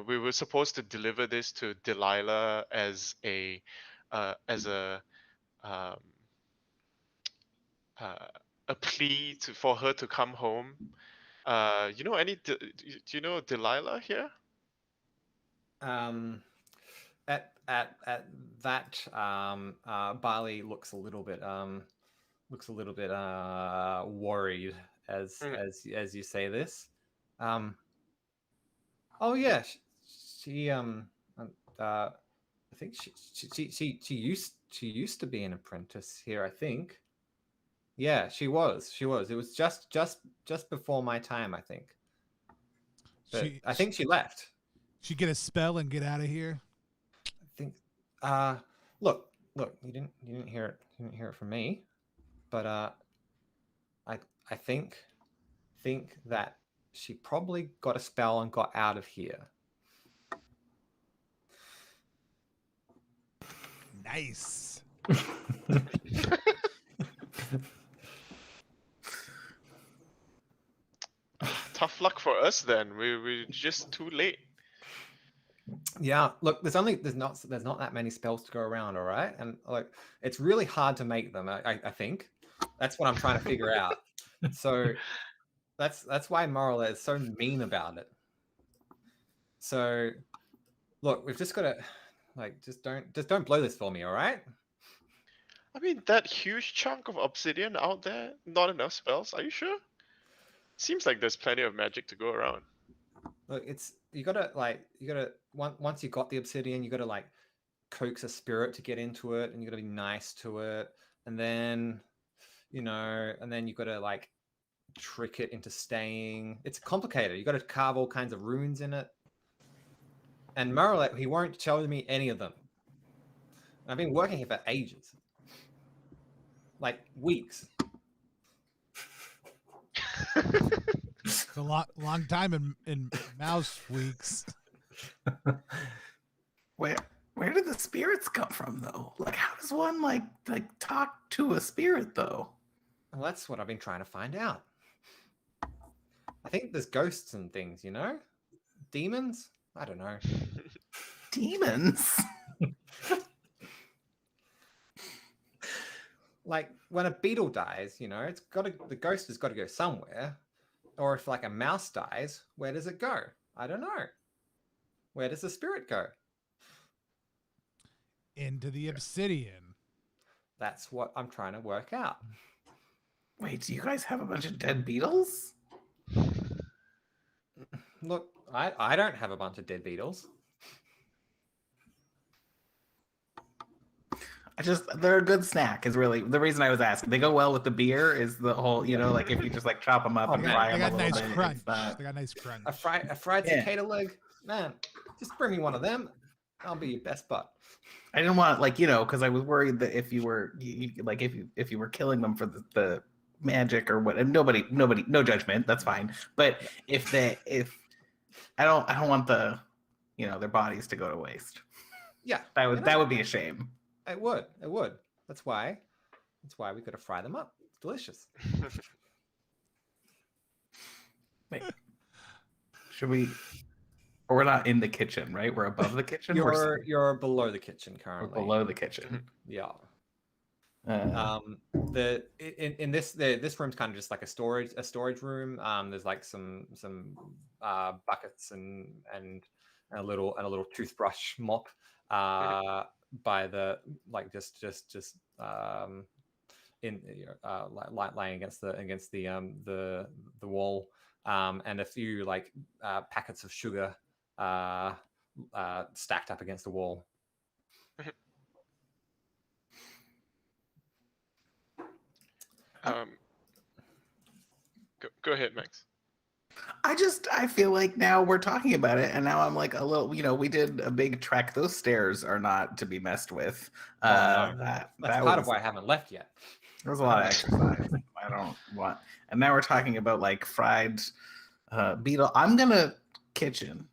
We were supposed to deliver this to Delilah as a plea for her to come home. Do you know Delilah here? At that, Barley looks a little bit worried as you say this. Oh yeah, she I think she used to be an apprentice here, I think. Yeah, she was. It was just before my time, I think. But I think she left. She get a spell and get out of here. I think. Look. You didn't hear it. You didn't hear it from me. But I think that she probably got a spell and got out of here. Nice. Tough luck for us then. We're just too late. Yeah, look, there's not that many spells to go around, all right? And like it's really hard to make them, I think. That's what I'm trying to figure out. So that's why Marla is so mean about it. So look, we've just got to like just don't blow this for me, all right? I mean, that huge chunk of obsidian out there, not enough spells. Are you sure? Seems like there's plenty of magic to go around. Look, you gotta once you got the obsidian, you gotta like coax a spirit to get into it, and you gotta be nice to it, and then you know, and then you've got to like trick it into staying. It's complicated. You got to carve all kinds of runes in it. And Mausritter, he won't tell me any of them. I've been working here for ages, like weeks. It's a long time in mouse weeks. Where did the spirits come from, though? Like, how does one like talk to a spirit, though? Well, that's what I've been trying to find out. I think there's ghosts and things, you know, demons. I don't know. Demons. Like when a beetle dies, you know, the ghost has got to go somewhere. Or if like a mouse dies, where does it go? I don't know. Where does the spirit go? Into the obsidian. That's what I'm trying to work out. Wait, do you guys have a bunch of dead beetles? Look, I don't have a bunch of dead beetles. They're a good snack is really the reason I was asking. They go well with the beer is the whole, you know, like if you just like chop them up and fry They them got a little nice bit. crunch. It's not- They got nice crunch. A fried cicada leg, man. Just bring me one of them. I'll be your best bud. I didn't want like, you know, because I was worried that if you were like if you were killing them for the magic or what, and nobody, no judgment, that's fine. But if I don't want the, you know, their bodies to go to waste. Yeah, That would be a shame. It would. That's why we got to fry them up. It's delicious. Wait, should we? Or we're not in the kitchen, right? We're above the kitchen. You're below the kitchen We're currently. below the kitchen. Yeah. Uh, In this room's kind of just like a storage room. There's like some buckets and a little toothbrush mop by the like just in lying against the wall, and a few like packets of sugar stacked up against the wall. Go ahead, Max. I feel like now we're talking about it, and now I'm like a little, you know, we did a big trek. Those stairs are not to be messed with. No. That's Part of why I haven't left yet. There was a lot of exercise. I don't want. And now we're talking about like fried beetle. I'm gonna kitchen.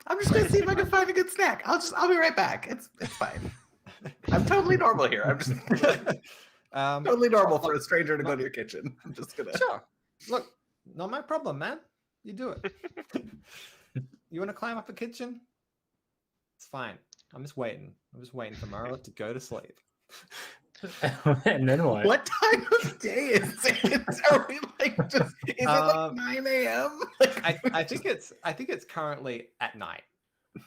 I'm just gonna see if I can find a good snack. I'll be right back. It's fine. I'm totally normal here. I'm just totally normal for a stranger to go to your kitchen. I'm just gonna. Sure. Look, not my problem, man. You do it. You want to climb up a kitchen? It's fine. I'm just waiting. For Mausritter to go to sleep. And then what? What time of day is it? Are we like just? Is it like 9 a.m.? Like, I think it's currently at night.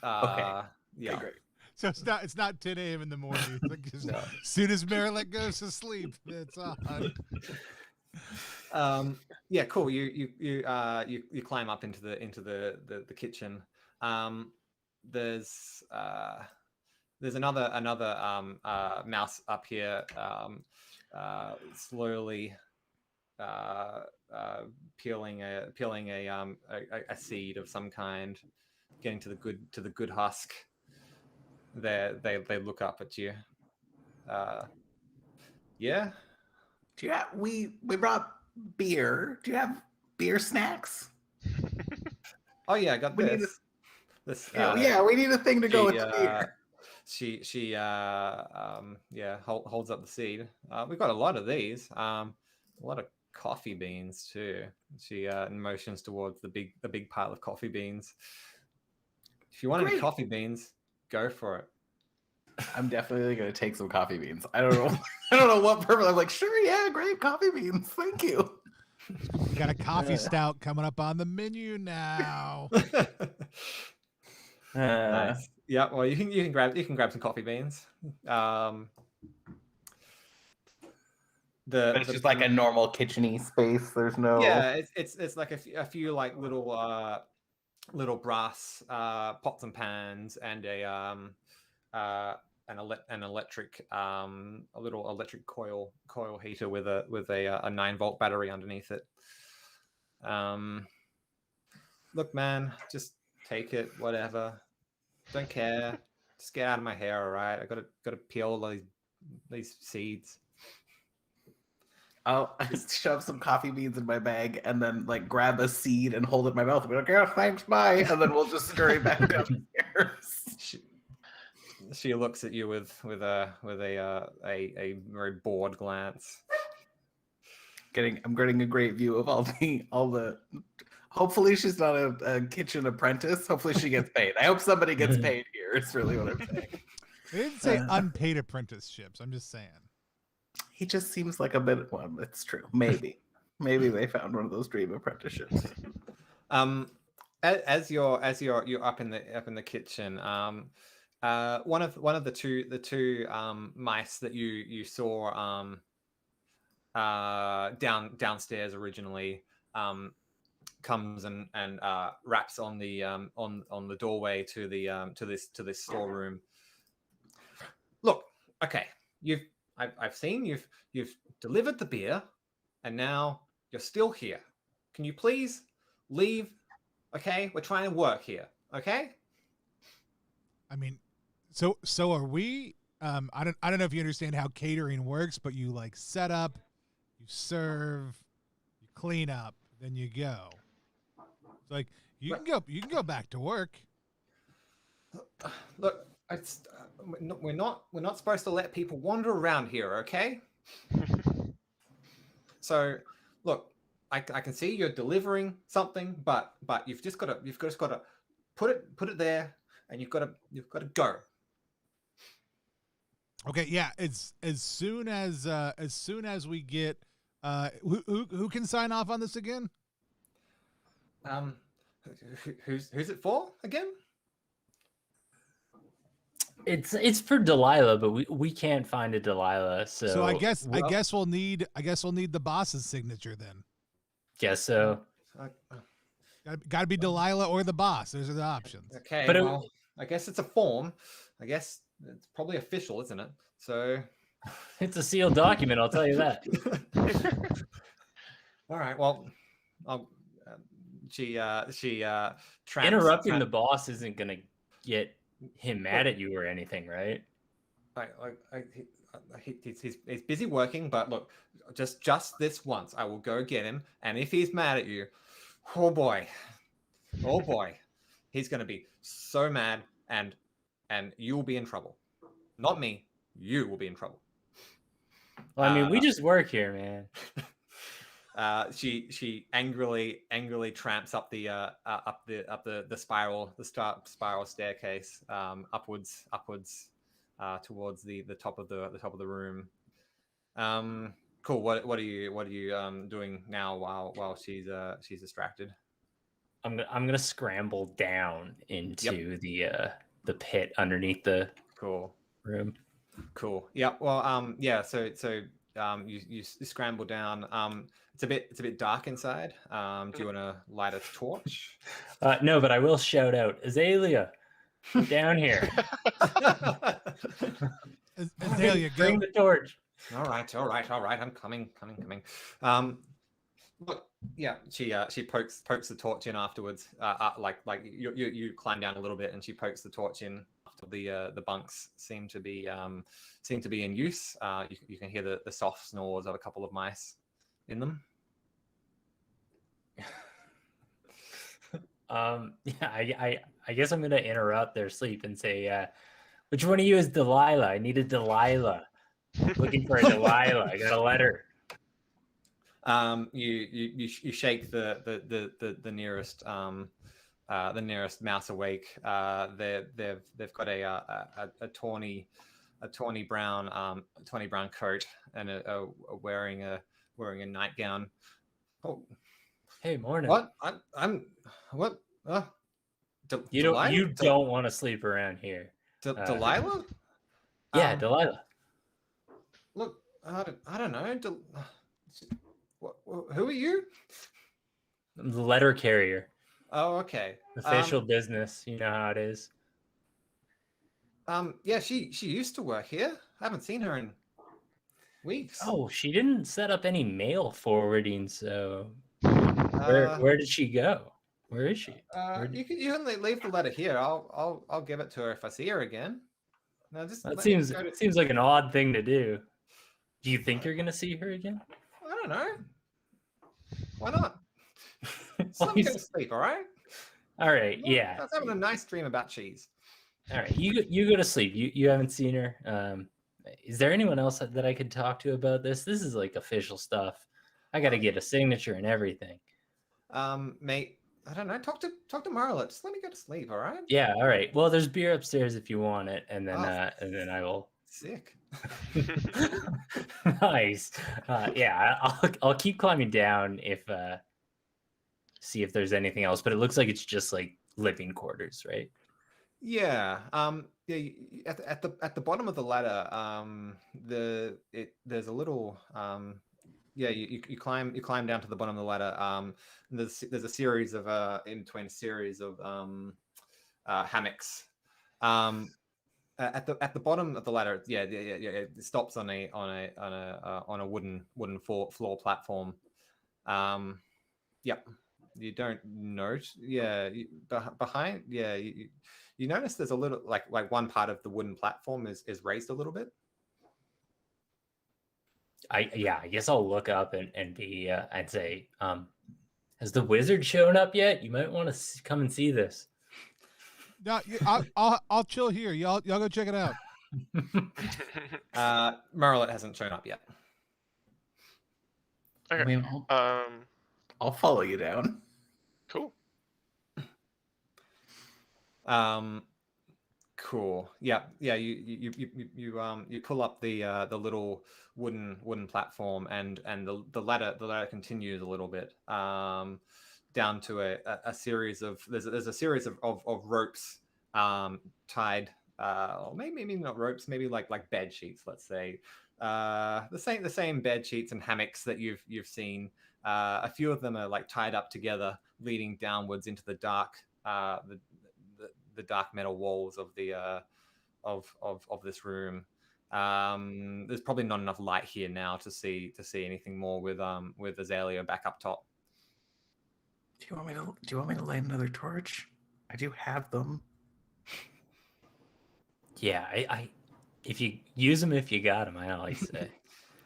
Okay. Yeah. Okay, great. So it's not 10 a.m. in the morning. It's like just, No. as soon as Marilyn goes to sleep, it's on. Yeah, cool. You climb up into the kitchen. There's another mouse up here, slowly peeling a seed of some kind, getting to the good husk. They look up at you. Yeah. Do you have we brought beer? Do you have beer snacks? Oh yeah, I got We need this. This. Yeah, we need a thing to go with the beer. She holds up the seed. We've got a lot of these. A lot of coffee beans too. She motions towards the big pile of coffee beans. If you want any coffee beans, go for it. I'm definitely gonna take some coffee beans. I don't know. I don't know what purpose. I'm like, sure, yeah, great coffee beans. Thank you. We got a coffee stout coming up on the menu now. Nice. Yeah. Well, you can grab some coffee beans. It's just like a normal kitchen-y space. There's no. Yeah, it's like a few like little brass pots and pans and an electric a little electric coil heater with a 9-volt battery underneath it. Look, man, just take it, whatever. Don't care. Just get out of my hair, all right? I gotta peel all these seeds. I'll shove some coffee beans in my bag and then like grab a seed and hold it in my mouth and be like, "Yeah, thanks, bye," and then we'll just scurry back downstairs. She looks at you with a very bored glance. I'm getting a great view of all the. Hopefully, she's not a kitchen apprentice. Hopefully, she gets paid. I hope somebody gets paid here. It's really what I'm saying. I didn't say unpaid apprenticeships. I'm just saying. He just seems like a bit. Well, it's true. Maybe they found one of those dream apprenticeships. As you're up in the kitchen, one of the two mice that you saw downstairs originally comes and raps on the doorway to this storeroom. Look, okay, I've seen you've delivered the beer, and now you're still here. Can you please leave? Okay, we're trying to work here. Okay. I mean, so are we? I don't know if you understand how catering works, but you like set up, you serve, you clean up, then you go. It's like you can go back to work. Look, we're not supposed to let people wander around here, okay? So, look, I can see you're delivering something, but you've just got to put it there, and you've got to go. Okay, yeah. It's as soon as we get who can sign off on this again? Who's it for again? It's for Delilah, but we can't find a Delilah. So I guess we'll need the boss's signature then. Guess so. Got to be Delilah or the boss. Those are the options. Okay, but well, I guess it's a form. I guess it's probably official, isn't it? So it's a sealed document. I'll tell you that. All right. Well, she interrupting the boss isn't gonna get him mad at you or anything, right? He's busy working, but look, just this once, I will go get him, and if he's mad at you, oh boy, he's gonna be so mad, and you will be in trouble. Not me, you will be in trouble. Well, I mean, we just work here, man. She angrily tramps up the spiral staircase upwards towards the top of the room. Cool. What are you doing now while she's distracted? I'm gonna scramble down into the pit underneath the room. Cool. Yeah. Well. Yeah. So you scramble down. It's a bit dark inside. Do you want to light a torch? No, but I will shout out, Azalea, down here. Azalea, bring the torch. All right. I'm coming. Look, yeah. She pokes the torch in afterwards. Like you climb down a little bit, and she pokes the torch in. After the bunks seem to be in use. You can hear the soft snores of a couple of mice in them. I guess I'm gonna interrupt their sleep and say, which one of you is Delilah? I need a Delilah. Looking for a Delilah. I got a letter. You shake the nearest mouse awake. They've got a tawny brown coat and wearing a nightgown. Oh, hey, morning. What? I'm what? You don't want to sleep around here. Delilah? Yeah, Delilah. Look, I don't know. Who are you? I'm the letter carrier. Oh, okay. Official business. You know how it is. Yeah, she used to work here. I haven't seen her in weeks. Oh, she didn't set up any mail forwarding, so Uh, where did she go? Where is she? you can leave the letter here. I'll give it to her if I see her again. No, just That let me go to... seems like an odd thing to do. Do you think you're gonna see her again? I don't know. Why not? Just Well, let me go to sleep, all right? All right, I yeah. was having a nice dream about cheese. All right, you go to sleep. You haven't seen her. Is there anyone else that I could talk to about this? This is like official stuff. I got to get a signature and everything. Mate, I don't know. Talk to Marla. Just let me go to sleep, all right? Yeah, all right. Well, there's beer upstairs if you want it, and then I will. Sick. Nice. Yeah, I'll keep climbing down if see if there's anything else. But it looks like it's just like living quarters, right? Yeah. Yeah. At the bottom of the ladder, there's a little yeah. You climb down to the bottom of the ladder. There's a series of in between a series of hammocks. At the bottom of the ladder, yeah, it stops on a wooden floor platform. Yep. You don't note, yeah. Behind, yeah. You notice there's a little like one part of the wooden platform is raised a little bit. I guess I'll look up and be I'd say, has the wizard shown up yet? You might want to come and see this. No, I'll chill here. Y'all go check it out. Merlet hasn't shown up yet. Okay. I mean, I'll follow you down. Cool. Cool. Yeah. You pull up the little wooden platform, and the ladder continues a little bit down to a series of there's a series of ropes tied, or maybe not ropes, maybe like bed sheets, let's say. The same bed sheets and hammocks that you've seen. A few of them are like tied up together, leading downwards into the dark the dark metal walls of the of this room. There's probably not enough light here now to see anything more with Azalea back up top. Do you want me to light another torch? I do have them. Yeah, I if you use them, if you got them, I always say.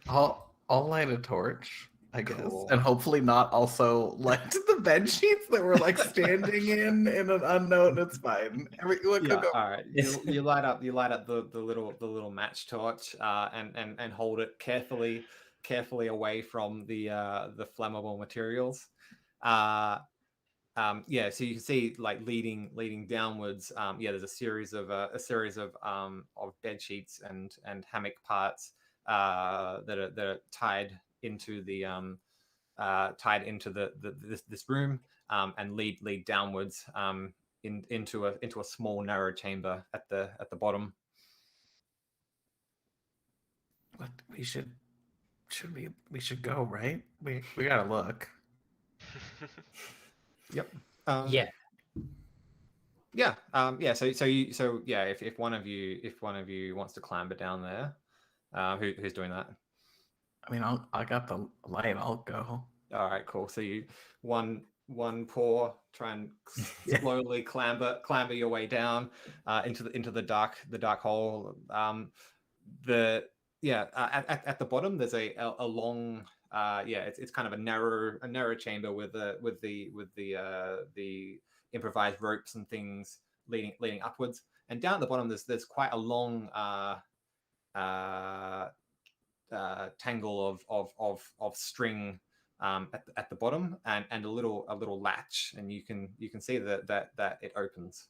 I'll light a torch, I guess, Cool. and hopefully not also light the bed sheets that we're like standing in an unknown. It's fine. Yeah, all right. You light up the little match torch and hold it carefully away from the flammable materials. Yeah, so you can see like leading downwards. Yeah, there's a series of bed sheets and hammock parts that are tied into this room and lead downwards into a small narrow chamber at the bottom. What we should go, right? We gotta look. Yep. Yeah. Yeah. Yeah. So yeah. If one of you wants to clamber down there, who's doing that? I mean, I got the light. I'll go. All right. Cool. So you one paw try and slowly clamber your way down into the dark hole. At the bottom there's a long it's kind of a narrow chamber with the improvised ropes and things leading upwards, and down at the bottom there's quite a long tangle of string at the bottom, and a little latch, and you can see that it opens.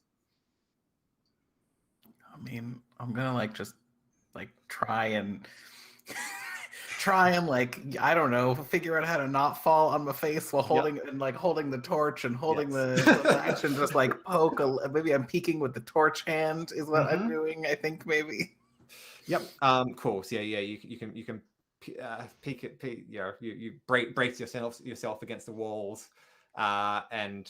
I mean, I'm gonna just try and like, I don't know, figure out how to not fall on my face while holding the torch and holding the latch, and just like poke maybe I'm peeking with the torch hand is what I'm doing, I think, maybe. Yep. Cool. So yeah. You can peek. You brace yourself against the walls, and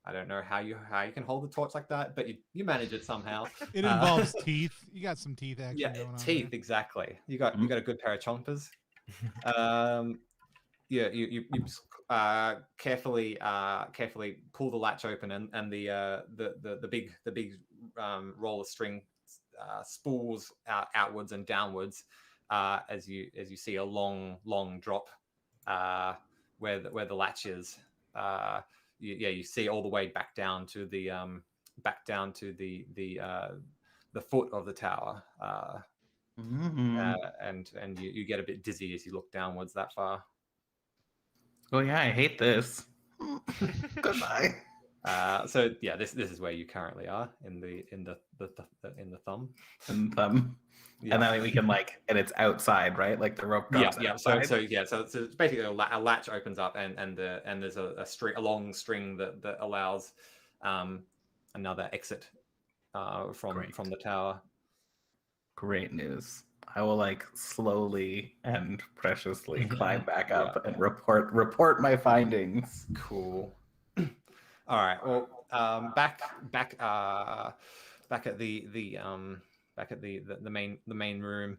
I don't know how you can hold the torch like that, but you manage it somehow. It involves teeth. You got some teeth action Yeah, going on. teeth, There. exactly. You got a good pair of chompers. Yeah, you carefully pull the latch open, and the big roll of string spools outwards and downwards as you see a long drop where the latch is. You see all the way back down to the foot of the tower. And you get a bit dizzy as you look downwards that far. Oh yeah, I hate this. Goodbye. So yeah, this is where you currently are in the thumb. And then we can and it's outside, right? Like the rope drops outside. So it's basically a latch opens up, and there's a long string that allows another exit from the tower. Great news. I will slowly and preciously climb back up and report my findings. Cool. All right. Well, back at the main room.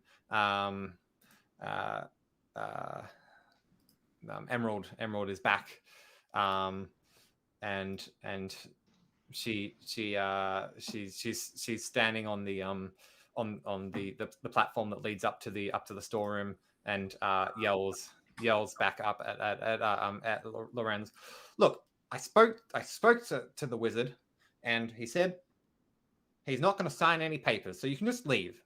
Emerald is back, and she's standing on the the platform that leads up to the storeroom, and yells back up at Lorenz. Look, I spoke to the wizard, and he said he's not going to sign any papers, so you can just leave.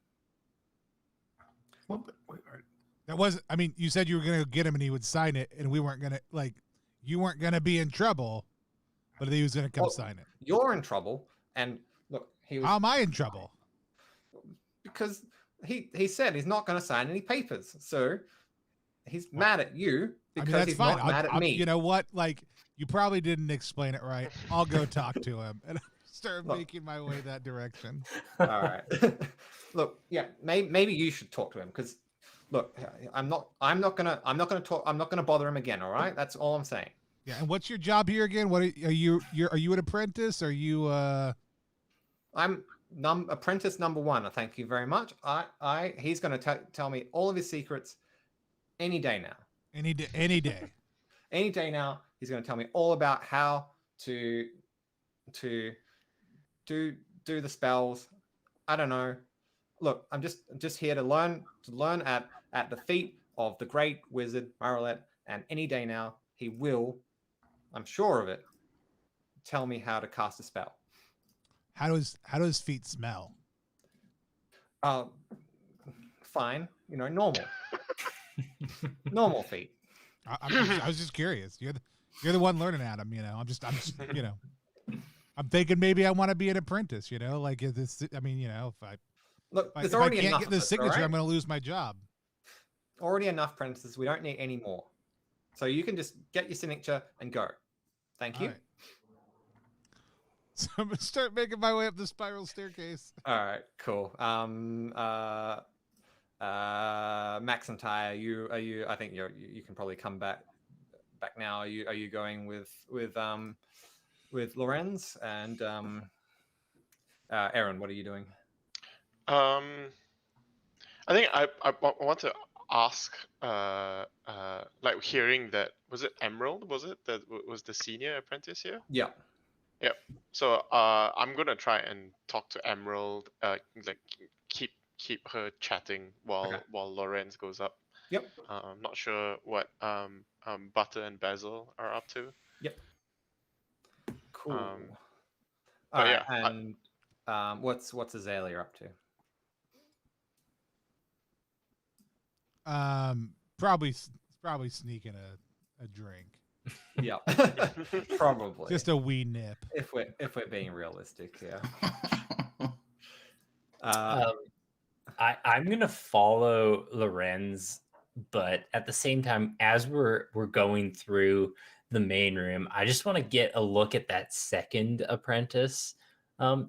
That wasn't. I mean, you said you were going to get him, and he would sign it, and we weren't going to you weren't going to be in trouble, but he was going to come sign it. You're in trouble, and look, he was. How am I in trouble? Because he said he's not going to sign any papers, so he's mad at you because he's not mad at me. You know what? You probably didn't explain it right. I'll go talk to him and start making my way that direction. All right. Look, yeah, maybe you should talk to him, because look, I'm not gonna bother him again. All right, that's all I'm saying. Yeah, and what's your job here again? What are you an apprentice? Are you I'm apprentice number 1. Thank you very much. He's going to tell me all of his secrets any day now. Any day. Any day now. He's going to tell me all about how to do the spells. I don't know. Look, I'm just here to learn at the feet of the great wizard Mausritter, and any day now he will, I'm sure of it, tell me how to cast a spell. How does feet smell? Fine. Normal. Normal feet. I was just curious. You're the one learning at them. I'm just I'm thinking maybe I want to be an apprentice. If I look, if I can't get the signature, I'm going to lose my job. Already enough apprentices. We don't need any more. So you can just get your signature and go. Thank you. Right. So I'm gonna start making my way up the spiral staircase. All right, cool. Max and Ty, are you? I think you can probably come back now. Are you going with Lorenz and Aaron? What are you doing? I think I want to ask, hearing that, was it Emerald? Was it that was the senior apprentice here? Yeah. Yep. So I'm gonna try and talk to Emerald, keep her chatting while Lorenz goes up. Yep. I'm not sure what Butter and Basil are up to. Yep. Cool. But right, yeah. And what's Azalea up to? Probably sneaking a drink. Yeah, probably. Just a wee nip. If we're being realistic, yeah. I'm gonna follow Lorenz, but at the same time, as we're going through the main room, I just want to get a look at that second apprentice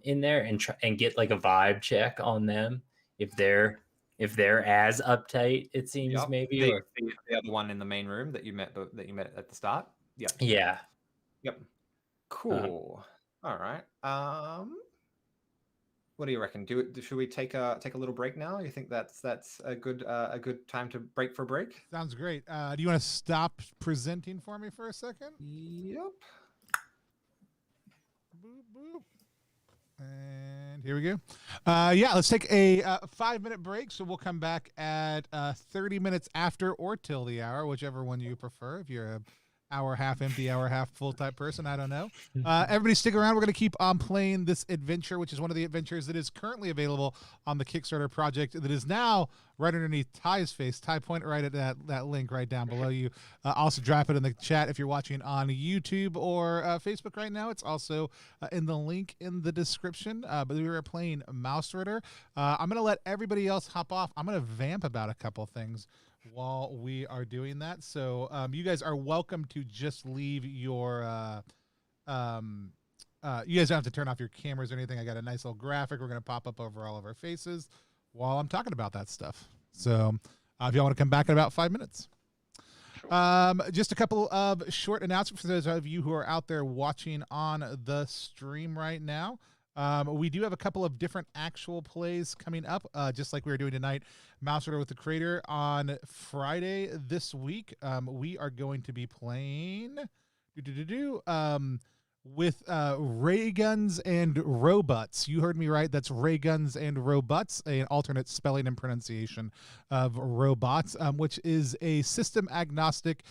in there and get a vibe check on them if they're as uptight, it seems. Yep. Maybe the other one in the main room that you met at the start. Yeah. Yeah. Yep. Cool. All right. What do you reckon? Should we take a little break now? You think that's a good time to break for a break? Sounds great. Do you want to stop presenting for me for a second? Yep. Boop, boop. And here we go. Yeah, let's take a 5-minute break. So we'll come back at 30 minutes after or till the hour, whichever one you prefer. If you're a hour half empty, hour half full type person, I don't know. Everybody stick around. We're going to keep on playing this adventure, which is one of the adventures that is currently available on the Kickstarter project that is now right underneath Ty's face. Ty, point right at that link right down below you. Also drop it in the chat if you're watching on YouTube or Facebook right now. It's also in the link in the description. But we were playing Mausritter. I'm going to let everybody else hop off. I'm going to vamp about a couple things while we are doing that. So you guys are welcome to just leave your you guys don't have to turn off your cameras or anything. I got a nice little graphic we're going to pop up over all of our faces while I'm talking about that stuff. So if y'all want to come back in about 5 minutes. Just a couple of short announcements for those of you who are out there watching on the stream right now. We do have a couple of different actual plays coming up, just like we were doing tonight. Mausritter with the Creator on Friday this week. We are going to be playing with ray guns and robots. You heard me right. That's ray guns and robots, an alternate spelling and pronunciation of robots, which is a system agnostic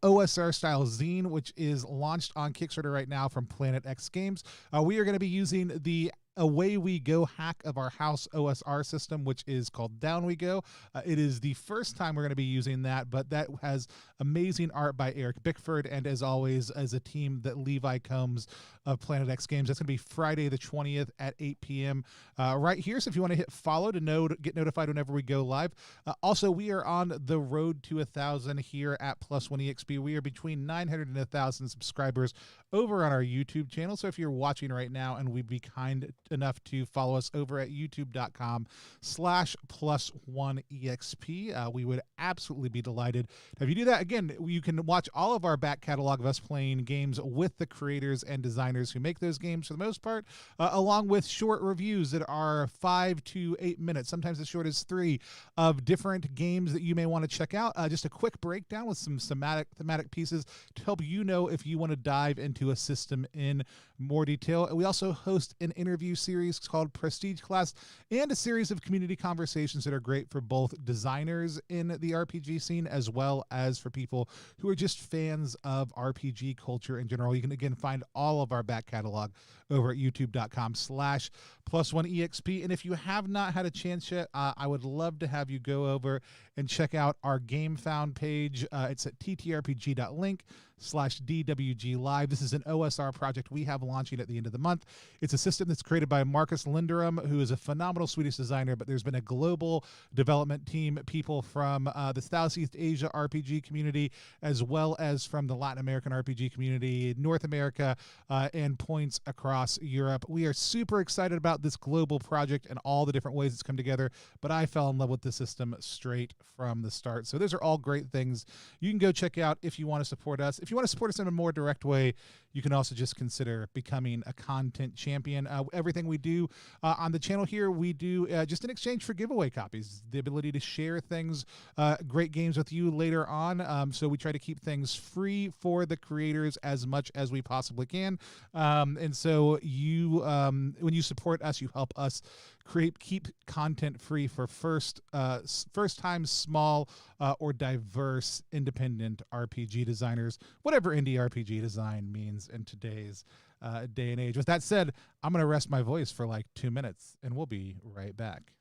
OSR style zine, which is launched on Kickstarter right now from Planet X Games. We are going to be using the Away We Go hack of our house OSR system, which is called Down We Go. It is the first time we're going to be using that, but that has amazing art by Eric Bickford, and as always, as a team that Levi Combs of Planet X Games. That's going to be Friday the 20th at 8 p.m. Right here. So if you want to hit follow to get notified whenever we go live. Also, we are on the road to 1,000 here at Plus One EXP. We are between 900 and 1,000 subscribers over on our YouTube channel. So if you're watching right now and we'd be kind enough to follow us over at youtube.com/+1exp, we would absolutely be delighted if you do that. Again, you can watch all of our back catalog of us playing games with the creators and designers who make those games for the most part, along with short reviews that are 5 to 8 minutes, sometimes as short as 3, of different games that you may want to check out. Just a quick breakdown with some thematic pieces to help you know if you want to dive into a system in more detail. We also host an interview series called Prestige Class and a series of community conversations that are great for both designers in the RPG scene as well as for people who are just fans of RPG culture in general. You can again find all of our back catalog over at youtube.com/+1exp. And if you have not had a chance yet, I would love to have you go over and check out our Game Found page. It's at ttrpg.link/DWG Live. This is an OSR project we have launching at the end of the month. It's a system that's created by Marcus Linderum, who is a phenomenal Swedish designer, but there's been a global development team, people from the Southeast Asia RPG community, as well as from the Latin American RPG community, North America, and points across Europe. We are super excited about this global project and all the different ways it's come together, but I fell in love with the system straight from the start. So those are all great things you can go check out if you want to support us. If you want to support us in a more direct way, you can also just consider becoming a content champion. Everything we do on the channel here, we do just in exchange for giveaway copies, the ability to share things, great games with you later on. So we try to keep things free for the creators as much as we possibly can. And so you, when you support us, you help us keep content free for first time small or diverse independent RPG designers, whatever indie RPG design means in today's day and age. With that said, I'm going to rest my voice for like 2 minutes and we'll be right back.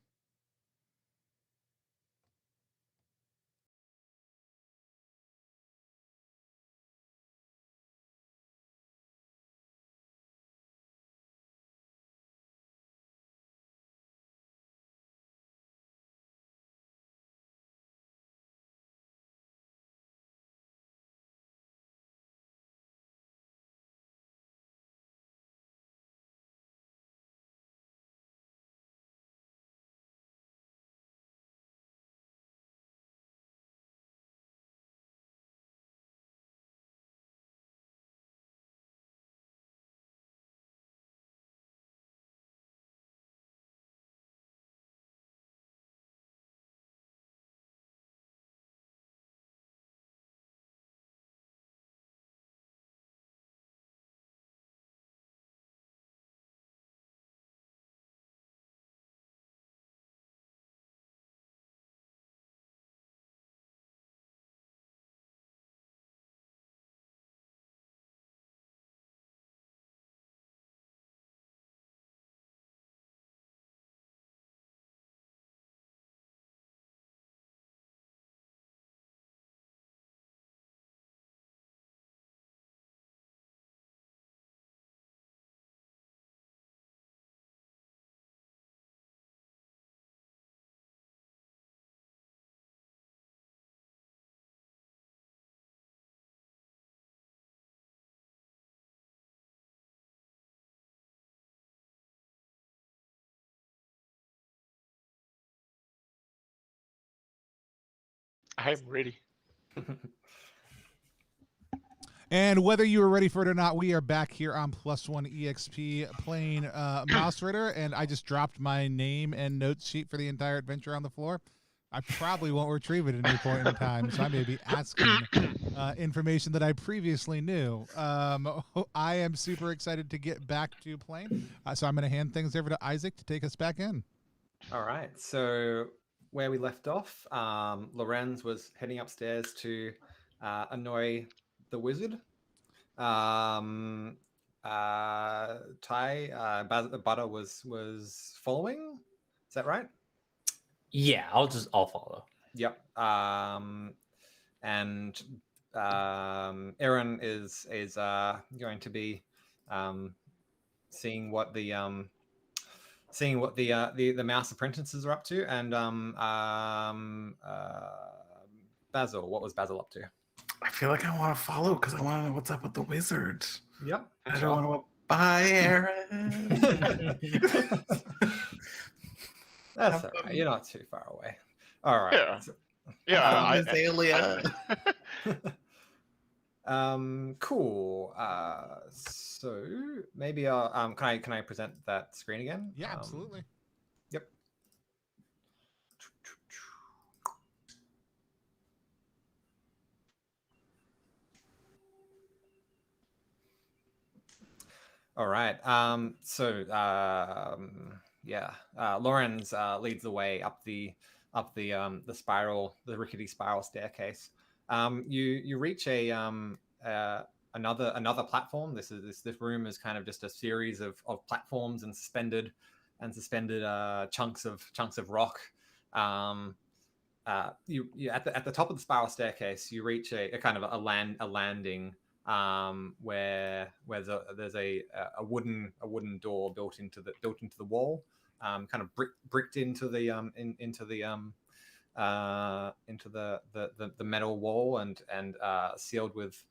I'm ready. And whether you were ready for it or not, we are back here on Plus One EXP playing Mausritter, and I just dropped my name and notes sheet for the entire adventure on the floor. I probably won't retrieve it at any point in time, so I may be asking information that I previously knew. I am super excited to get back to playing, so I'm going to hand things over to Isaac to take us back in. All right. So where we left off, Lorenz was heading upstairs to annoy the wizard. Butter was following. Is that right? Yeah, I'll follow. Yep. And Aaron is going to be seeing what the mouse apprentices are up to, and Basil. What was Basil up to? I feel like I want to follow because I want to know what's up with the wizard. Yep. I don't want to. Bye, Aaron. That's all right. You're not too far away. All right. Yeah. Yeah. Azalea. Cool. So maybe can I present that screen again? Yeah, absolutely. Yep. All right. Lorenz leads the way up the spiral, the rickety spiral staircase. You reach another platform. This room is kind of just a series of platforms and suspended chunks of rock. You at the top of the spiral staircase, you reach a kind of a landing. Where there's a wooden door built into the wall, kind of bricked into the metal wall, and sealed with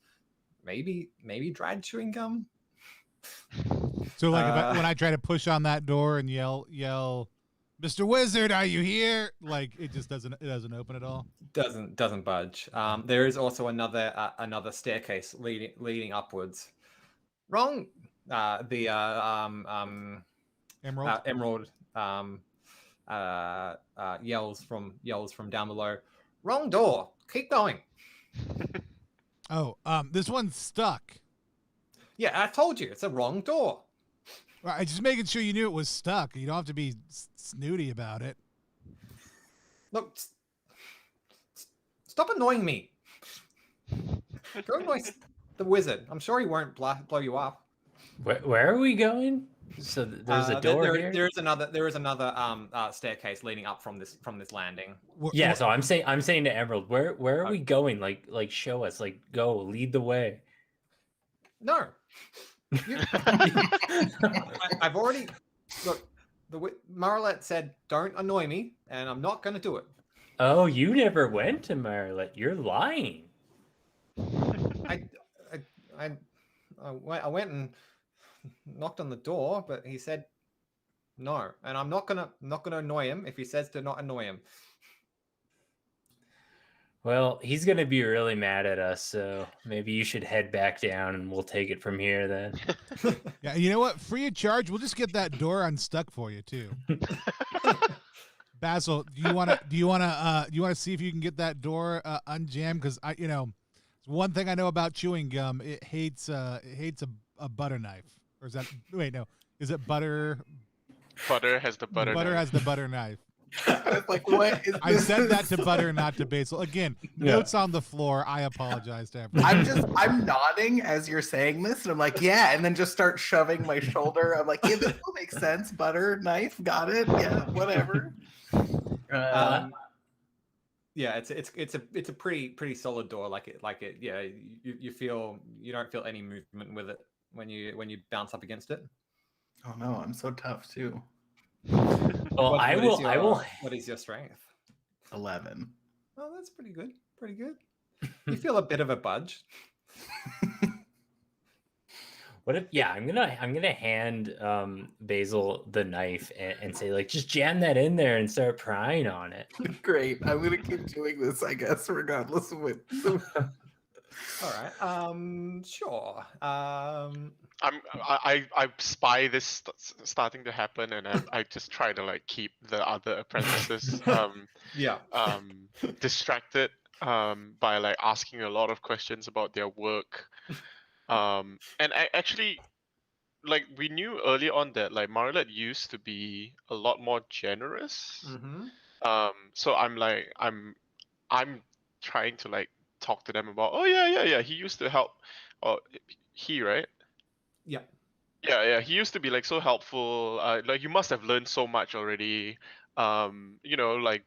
maybe dried chewing gum. So like when I try to push on that door and yell, Mr. Wizard, are you here? Like it just doesn't open at all. Doesn't budge. There is also another staircase leading upwards. Wrong. Emerald. Emerald yells from down below. Wrong door. Keep going. Oh, this one's stuck. Yeah, I told you it's a wrong door. Well, I just making sure you knew it was stuck. You don't have to be snooty about it. Look, stop annoying me. Go annoy the wizard. I'm sure he won't blow you up. Where are we going? So there's a door here. There is another staircase leading up from this landing. Yeah, so I'm saying to Emerald, where are we going? Like show us. Like go lead the way. No. I've already look. Marilette said, "Don't annoy me," and I'm not going to do it. Oh, you never went to Marilette. You're lying. I went and knocked on the door, but he said no, and I'm not gonna annoy him if he says to not annoy him. Well, he's gonna be really mad at us, so maybe you should head back down, and we'll take it from here then. Yeah, you know what? Free of charge, we'll just get that door unstuck for you too. Basil, do you want to see if you can get that door unjammed? Because one thing I know about chewing gum, it hates a butter knife. Or is that is it butter? Butter has the butter. Butter knife. has the butter knife. I was like, what is I this? said that to Butter, not to Basil. Again, notes on the floor. I apologize to everyone. I'm nodding as you're saying this, and I'm like, yeah, and then just start shoving my shoulder. I'm like, yeah, this will make sense. Butter knife, got it. Yeah, whatever. Yeah, it's a pretty solid door. Like it. Yeah, you don't feel any movement with it when you bounce up against it. Oh no, I'm so tough too. Well, I will. What is your strength? 11. Oh, that's pretty good. Pretty good. You feel a bit of a budge. What if? Yeah, I'm gonna hand Basil the knife and say like, just jam that in there and start prying on it. Great. I'm gonna keep doing this, I guess, regardless of what. All right. Sure. I spy this starting to happen, and I just try to like keep the other apprentices Yeah. distracted by like asking a lot of questions about their work. And I actually like we knew early on that like Marlet used to be a lot more generous. Mm-hmm. So I'm trying to like talk to them about, oh yeah, he used to help, or he, right? Yeah. Yeah, he used to be like so helpful. Like you must have learned so much already. Like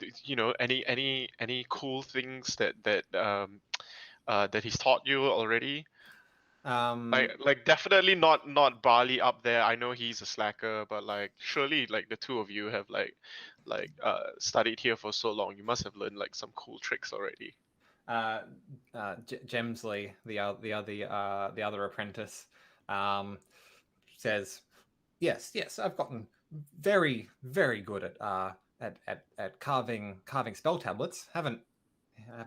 any cool things that he's taught you already. Like definitely not Barley up there. I know he's a slacker, but like surely like the two of you have studied here for so long. You must have learned like some cool tricks already. Gemsley, the other apprentice, says, "Yes, I've gotten very, very good at carving spell tablets. Haven't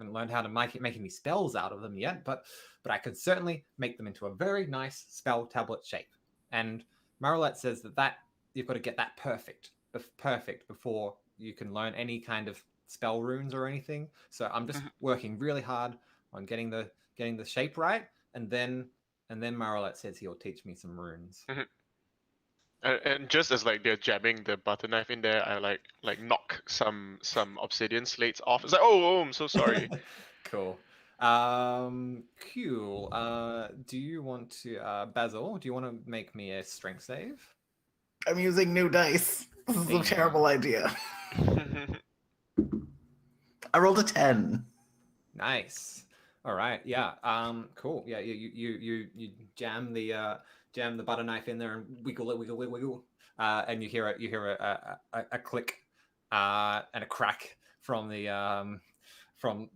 learned how to make any spells out of them yet, but I could certainly make them into a very nice spell tablet shape." And Marilette says that you've got to get that perfect before you can learn any kind of spell runes or anything. So I'm just working really hard on getting the shape right, and then Marilette says he'll teach me some runes. And just as like they're jamming the butter knife in there, I like knock some obsidian slates off. It's like, oh, I'm so sorry. Cool. Cool. Do you want to, Basil? Do you want to make me a strength save? I'm using new dice. This is a terrible idea. I rolled a 10. Nice. All right. Yeah. Cool. Yeah. You jam the butter knife in there and wiggle. And you hear a click, and a crack from the from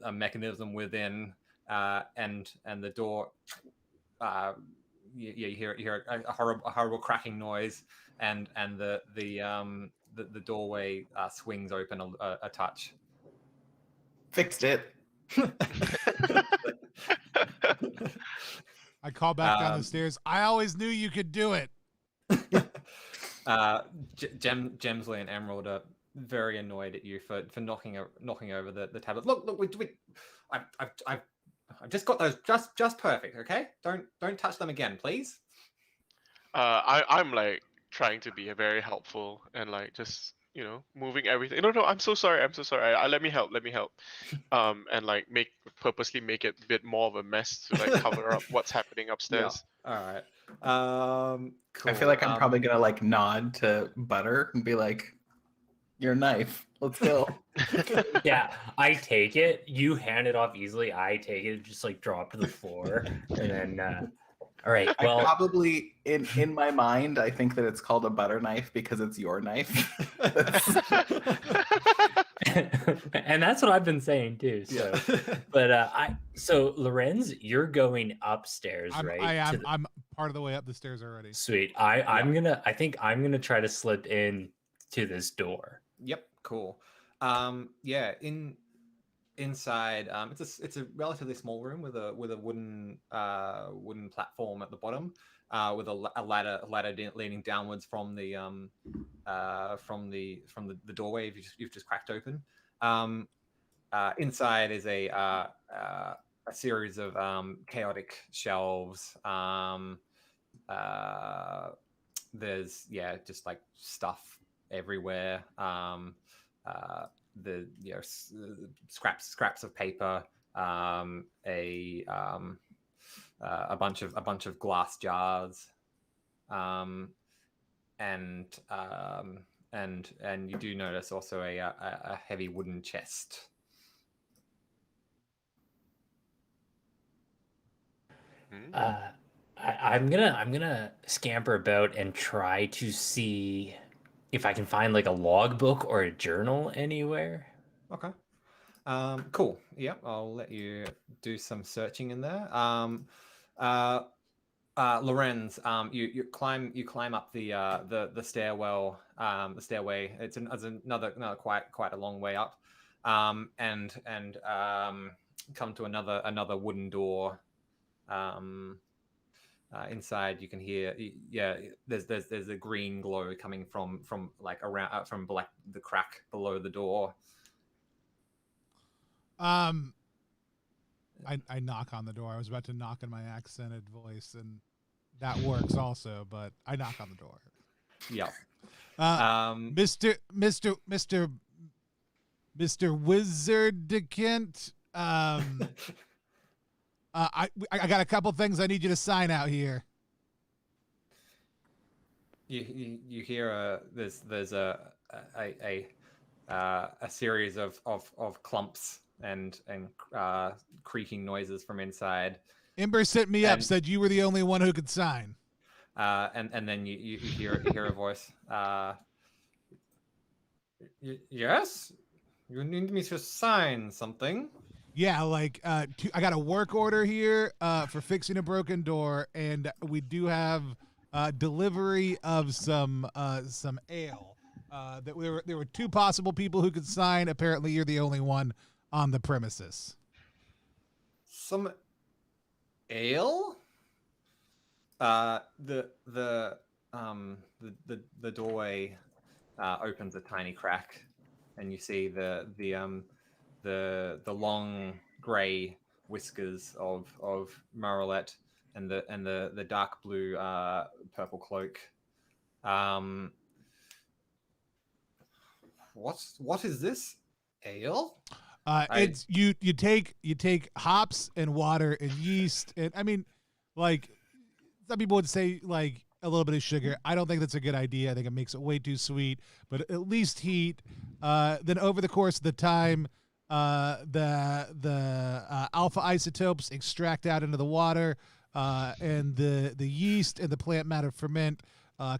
a mechanism within, and the door. You hear a horrible cracking noise, and the doorway swings open a touch. Fixed it. I call back down the stairs. I always knew you could do it. Gemsley and Emerald are very annoyed at you for knocking over the tablet. Look, I've just got those just perfect. Okay, don't touch them again, please. I'm like trying to be very helpful and like just moving everything. No, I'm so sorry. Let me help. And like purposely make it a bit more of a mess to like cover up what's happening upstairs. Yeah. All right. Cool. I feel like I'm probably gonna like nod to Butter and be like, "Your knife. Let's go." Yeah, I take it. You hand it off easily. I take it, just like drop to the floor, and then. All right. Well, I probably in my mind, I think that it's called a butter knife because it's your knife. And that's what I've been saying too. So, Yeah. but so Lorenz, you're going upstairs, right? I'm part of the way up the stairs already. Sweet. I think I'm gonna try to slip in to this door. Yep. Cool. Yeah. Inside, it's a relatively small room with a wooden platform at the bottom, with a ladder leaning downwards from the doorway you've just cracked open. Inside is a series of chaotic shelves. There's just like stuff everywhere. The scraps of paper, a bunch of glass jars, and you do notice also a heavy wooden chest. I'm gonna scamper about and try to see if I can find like a logbook or a journal anywhere. Okay. Cool. Yep, I'll let you do some searching in there. Lorenz, you climb up the stairwell, the stairway. It's another quite a long way up, and come to another wooden door. Inside, you can hear, there's a green glow coming from like around from like the crack below the door. I knock on the door. I was about to knock in my accented voice, and that works also. But I knock on the door. Yeah. Mr. Wizard Kent. I got a couple things I need you to sign out here. You hear there's a series of clumps and creaking noises from inside. Ember sent me up, said you were the only one who could sign. And then you hear a voice. Yes, you need me to sign something. Yeah, like I got a work order here for fixing a broken door, and we do have delivery of some ale. That there were two possible people who could sign. Apparently, you're the only one on the premises. Some ale. The doorway opens a tiny crack, and you see the long grey whiskers of Mausritter and the dark blue purple cloak. What is this? Ale? It's you take hops and water and yeast, and I mean, like, some people would say like a little bit of sugar. I don't think that's a good idea. I think it makes it way too sweet, but at least heat. Then over the course of the time, the alpha isotopes extract out into the water, and the yeast and the plant matter ferment,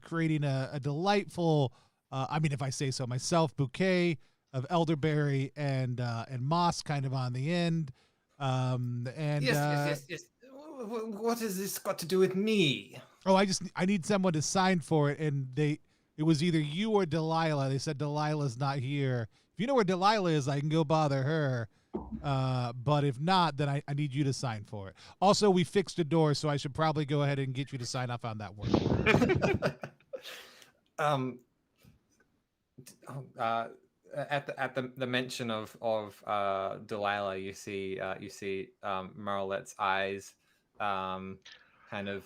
creating a delightful, I mean, if I say so myself, bouquet of elderberry and moss kind of on the end. Yes. What has this got to do with me? Oh, I need someone to sign for it, and it was either you or Delilah. They said Delilah's not here. If you know where Delilah is, I can go bother her. But if not, then I need you to sign for it. Also, we fixed a door, so I should probably go ahead and get you to sign off on that work. At the mention of Delilah, you see Mausritter's eyes kind of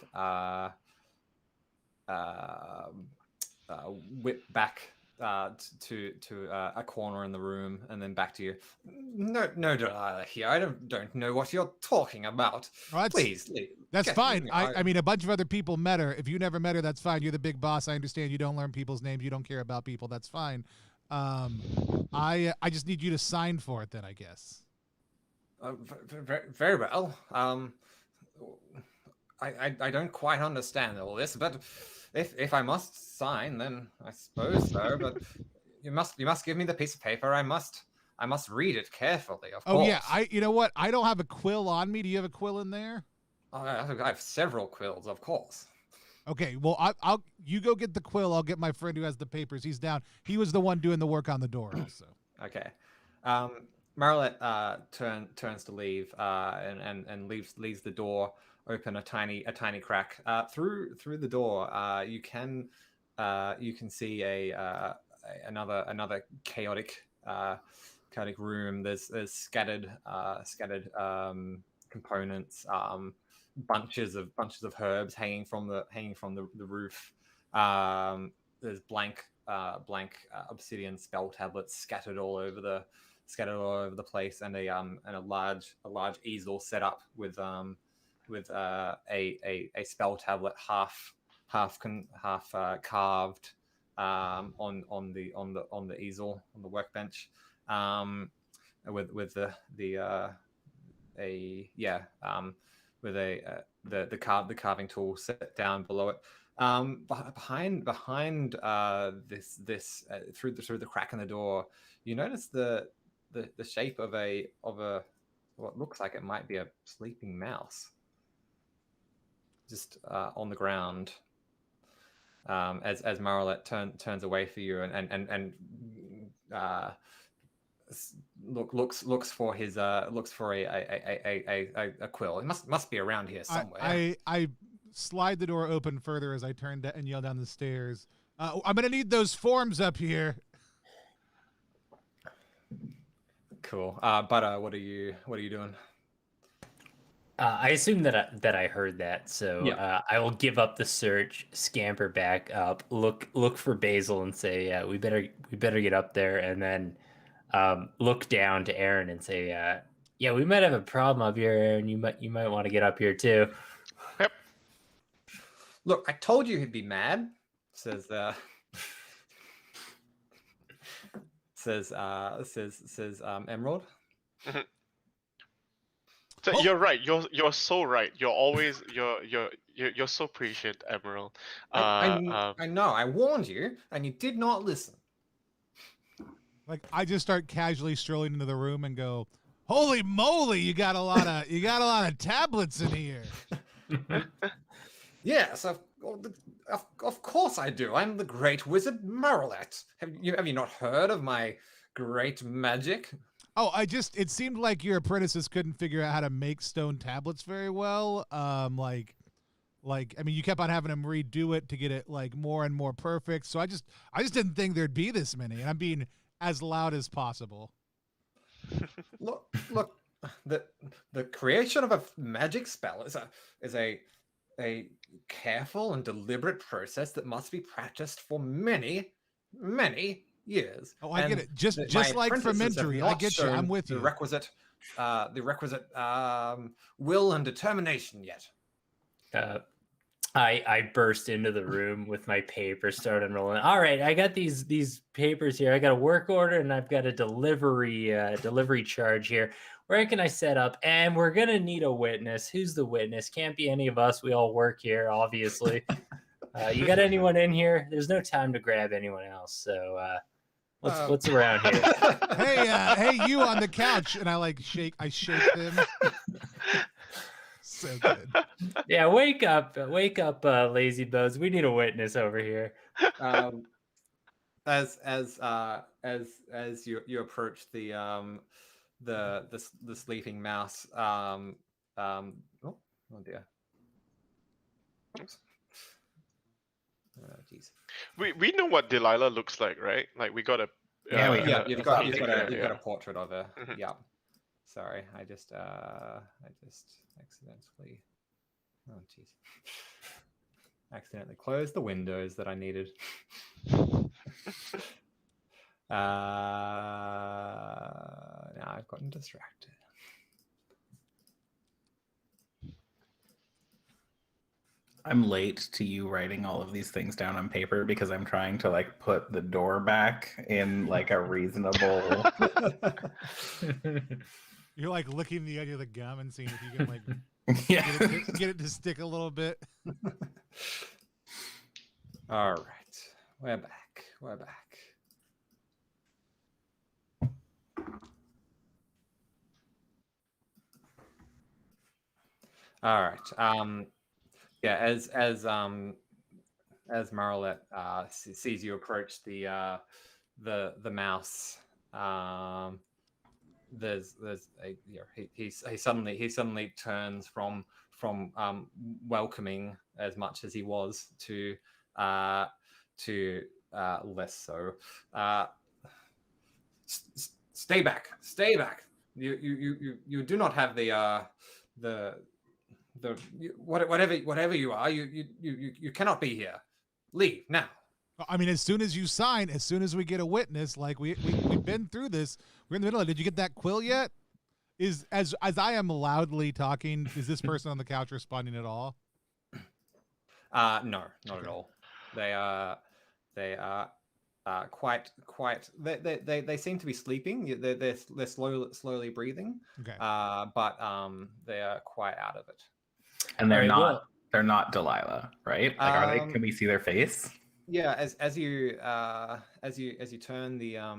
whip back to a corner in the room, and then back to you. No, Delilah here. I don't know what you're talking about. Oh, Please. That's fine. I mean, a bunch of other people met her. If you never met her, that's fine. You're the big boss. I understand you don't learn people's names. You don't care about people. That's fine. I just need you to sign for it then, I guess. Very well. I don't quite understand all this, but if I must sign, then I suppose so. But you must give me the piece of paper. I must read it carefully, of course. Oh yeah, you know what? I don't have a quill on me. Do you have a quill in there? I have several quills, of course. Okay, well, you go get the quill. I'll get my friend who has the papers. He's down. He was the one doing the work on the door. So okay. Mausritter turns to leave and leaves the door open a tiny crack. Through the door, you can see another chaotic room. There's scattered components, bunches of herbs hanging from the roof. There's blank obsidian spell tablets scattered all over the place, and a large easel set up with a spell tablet half carved on the easel on the workbench, with the carving tool set down below it. Behind this through the crack in the door, you notice the shape of what looks like it might be a sleeping mouse. on the ground. As Mausritter turns away for you and looks for his a quill. It must be around here somewhere. I slide the door open further as I turn and yell down the stairs. I'm gonna need those forms up here. Cool. But what are you doing? I assume that I heard that, so Yeah. I will give up the search, scamper back up, look for Basil, and say, "Yeah, we better get up there," and then look down to Aaron and say, "Yeah, we might have a problem up here, Aaron. You might want to get up here too." Yep. Look, I told you he'd be mad. Says Emerald. So you're right. You're so right. You're always you're so prescient, Emerald. I know. I warned you, and you did not listen. Like I just start casually strolling into the room and go, "Holy moly! You got a lot of tablets in here." Yes, of course I do. I'm the great wizard Mausritter. Have you not heard of my great magic? Oh, it seemed like your apprentices couldn't figure out how to make stone tablets very well. I mean, you kept on having them redo it to get it like more and more perfect. So I just didn't think there'd be this many, and I'm being as loud as possible. Look, the creation of a magic spell is a careful and deliberate process that must be practiced for many years. Oh, I get it. Just like for mentoring, I get you. I'm with you. The requisite will and determination yet. I burst into the room with my papers, start unrolling. All right, I got these papers here. I got a work order and I've got a delivery charge here. Where can I set up? And we're gonna need a witness. Who's the witness? Can't be any of us. We all work here, obviously. You got anyone in here? There's no time to grab anyone else. So what's around here? Hey, you on the couch, and I shake him. So good. Yeah, wake up, lazy bones. We need a witness over here. As you approach the sleeping mouse, oh dear. Oops. Oh, jeez. We know what Delilah looks like, right? Like we got a you've got a portrait of her. Mhm. Yeah. Sorry, I just accidentally. Oh jeez. Accidentally closed the windows that I needed. Now I've gotten distracted. I'm late to you writing all of these things down on paper because I'm trying to like put the door back in like a reasonable. You're like licking the edge of the gum and seeing if you can like Yeah. get it to stick a little bit. All right, we're back. All right. Yeah. As Mausritter sees you approach the mouse, there's a he suddenly turns from welcoming as much as he was to less so. Stay back. You do not have whatever you are, you cannot be here. Leave now. I mean, as soon as you sign, as soon as we get a witness, like we've been through this. We're in the middle of it. Did you get that quill yet? As I am loudly talking, is this person on the couch responding at all? No, not at all. They are quite. They seem to be sleeping. They're slowly breathing. Okay. But they are quite out of it. And they're not Delilah, right? Like, are they? Can we see their face? Yeah, as you turn you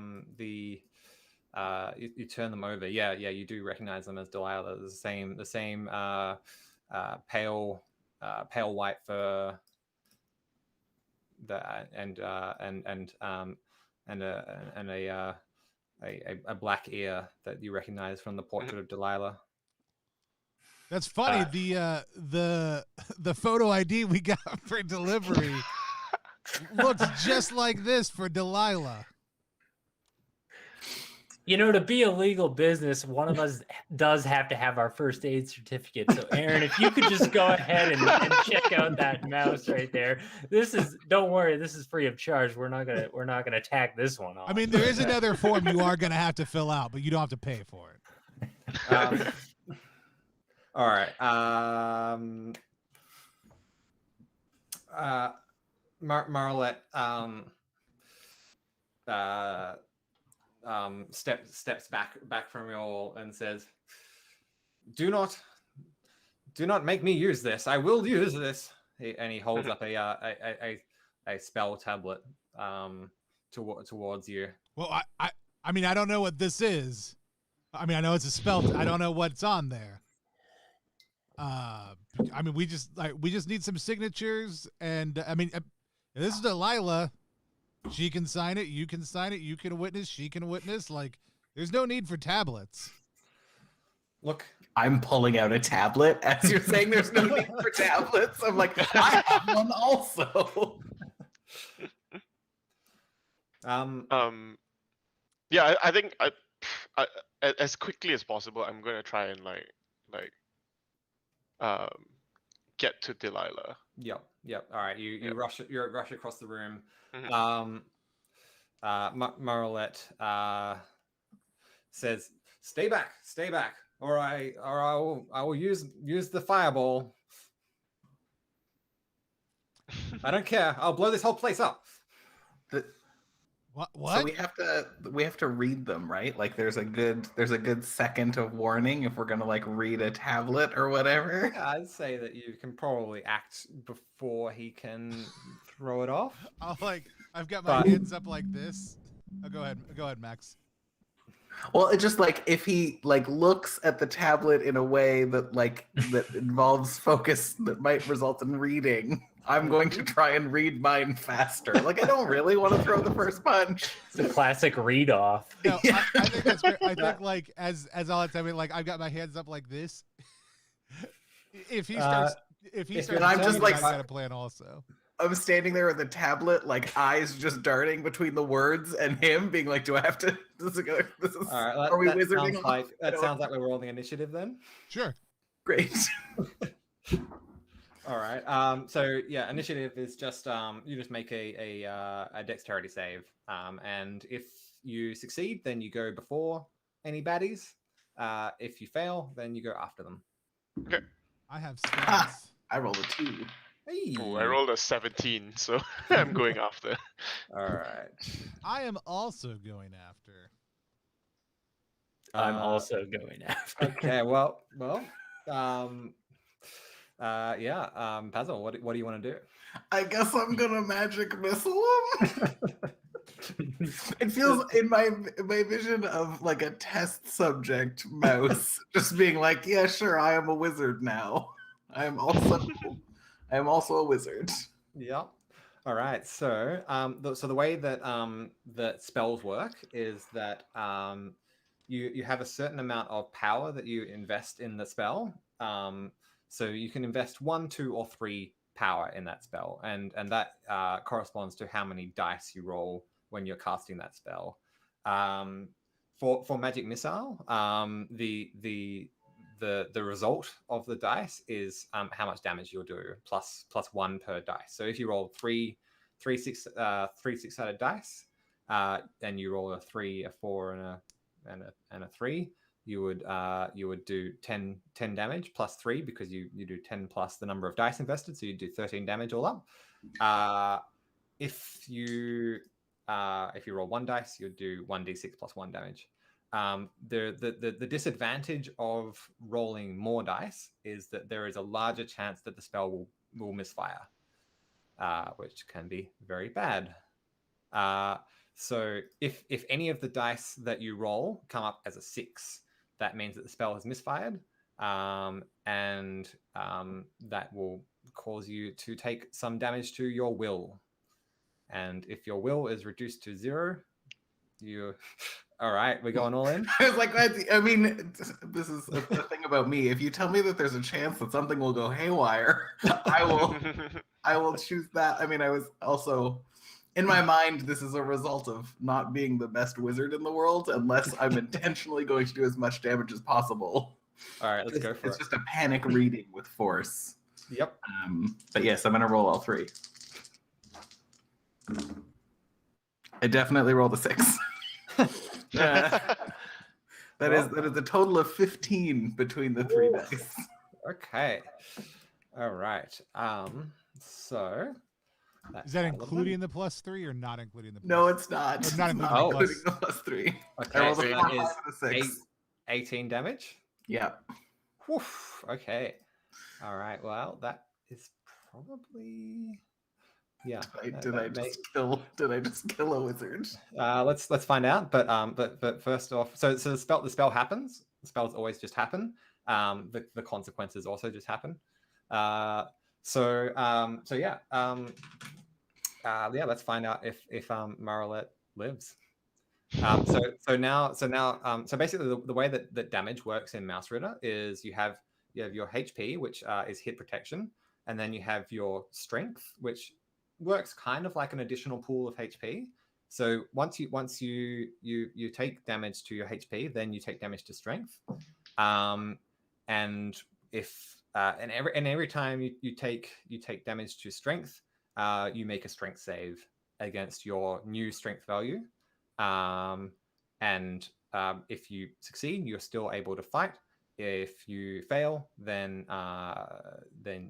turn them over. Yeah, you do recognize them as Delilah. The same pale pale white fur, and a black ear that you recognize from the portrait of Delilah. That's funny. The photo ID we got for delivery looks just like this for Delilah. You know, to be a legal business, one of us does have to have our first aid certificate. So, Aaron, if you could just go ahead and check out that mouse right there. Don't worry, this is free of charge. We're not gonna tack this one off. I mean, there is another form you are gonna have to fill out, but you don't have to pay for it. All right. Marlette steps back from you all and says, "Do not make me use this. I will use this." And he holds up a spell tablet towards you. Well, I mean, I don't know what this is. I mean, I know it's a spell. I don't know what's on there. I mean, we just need some signatures, and I mean, this is Delilah. She can sign it. You can sign it. You can witness. She can witness. Like, there's no need for tablets. Look, I'm pulling out a tablet as you're saying there's no need for tablets. I'm like, I have one also. Yeah, I think I as quickly as possible, I'm going to try and get to Delilah. Yep. All right, you rush across the room. Mhm. Marlette says, "Stay back, or I will use the fireball. I don't care. I'll blow this whole place up." What? So we have to read them, right? Like there's a good second of warning if we're gonna like read a tablet or whatever. Yeah, I'd say that you can probably act before he can throw it off. I've got my hands up like this. Oh, go ahead, Max. Well, it's just like if he like looks at the tablet in a way that involves focus that might result in reading, I'm going to try and read mine faster. Like I don't really want to throw the first punch. It's a classic read off. No, I think that's great. I think like as all the time, like I've got my hands up like this. If he starts, I'm just like I got a plan also. I'm standing there with a tablet, like eyes just darting between the words, and him being like, "Do I have to? This is all right, are we wizarding off?" Sounds like we're rolling initiative then. Sure. Great. All right. So yeah, initiative is just you just make a dexterity save, and if you succeed, then you go before any baddies. If you fail, then you go after them. Okay. I have stats. I rolled a 2. Hey. Oh, I rolled a 17, so I'm going after. All right. I am also going after. I'm also going after. Okay. Well. Basil, what do you want to do? I guess I'm gonna magic missile him. It feels in my vision of like a test subject mouse just being like, yeah, sure, I am a wizard now. I am also a wizard. Yeah. All right. So the way that that spells work is that you have a certain amount of power that you invest in the spell. So you can invest 1, 2, or 3 power in that spell, and that corresponds to how many dice you roll when you're casting that spell. For magic missile, the result of the dice is how much damage you'll do plus 1 per dice. So if you roll three six-sided dice, and you roll a 3, a 4, and a 3. You would do 10 damage plus 3 because you do 10 plus the number of dice invested, so you do 13 damage all up. If you roll 1 dice, you'll do 1d6 plus 1 damage. The disadvantage of rolling more dice is that there is a larger chance that the spell will misfire, which can be very bad. So if any of the dice that you roll come up as a 6, that means that the spell has misfired, and that will cause you to take some damage to your will. And if your will is reduced to 0, you... All right, we're going all in? I was like, I mean, this is a thing about me. If you tell me that there's a chance that something will go haywire, I will choose that. I mean, I was also... In my mind, this is a result of not being the best wizard in the world, unless I'm intentionally going to do as much damage as possible. All right, let's go for it. It's just a panic reading with force. Yep. But yes, I'm going to roll all 3. I definitely rolled a 6. That is a total of 15 between the 3 dice. Okay. All right. So... Is that including the +3 or not including the? No, it's not. Or not It's including the including the +3. Okay, I rolled so a 4, that 5, is and a 6. 18 damage. Yeah. Whew, okay. All right. Well, that is probably... Yeah. Did I just kill a wizard? Let's find out. But first off, so the spell happens. The spells always just happen. The consequences also just happen. So yeah. Let's find out if Mausritter lives. So basically the way that damage works in Mausritter is you have your HP, which is hit protection, and then you have your strength, which works kind of like an additional pool of HP. So once you take damage to your HP, then you take damage to strength. And if every time you take damage to strength, you make a strength save against your new strength value. And if you succeed, you're still able to fight. If you fail, then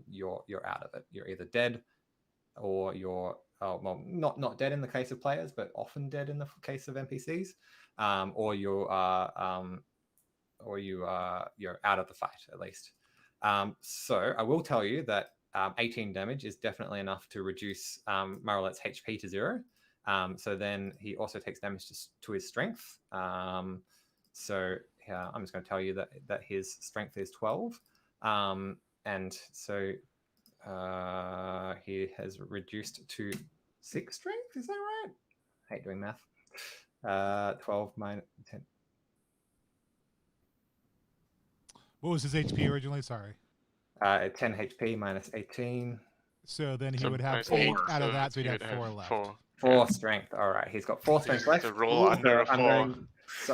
you're out of it. You're either dead, or you're not dead in the case of players, but often dead in the case of NPCs, or you're out of the fight at least. So I will tell you that 18 damage is definitely enough to reduce Mausritter's HP to 0. So then he also takes damage to his strength. So yeah, I'm just going to tell you that his strength is 12, and so he has reduced to 6 strength. Is that right? I hate doing math. 12 minus 10. What was his HP originally? Sorry. 10 HP minus 18. So then he So would have minus 8 8, out of so that, so he'd he have would 4 left. 4. 4 strength. All right, he's got 4 strength left. To roll under a 4.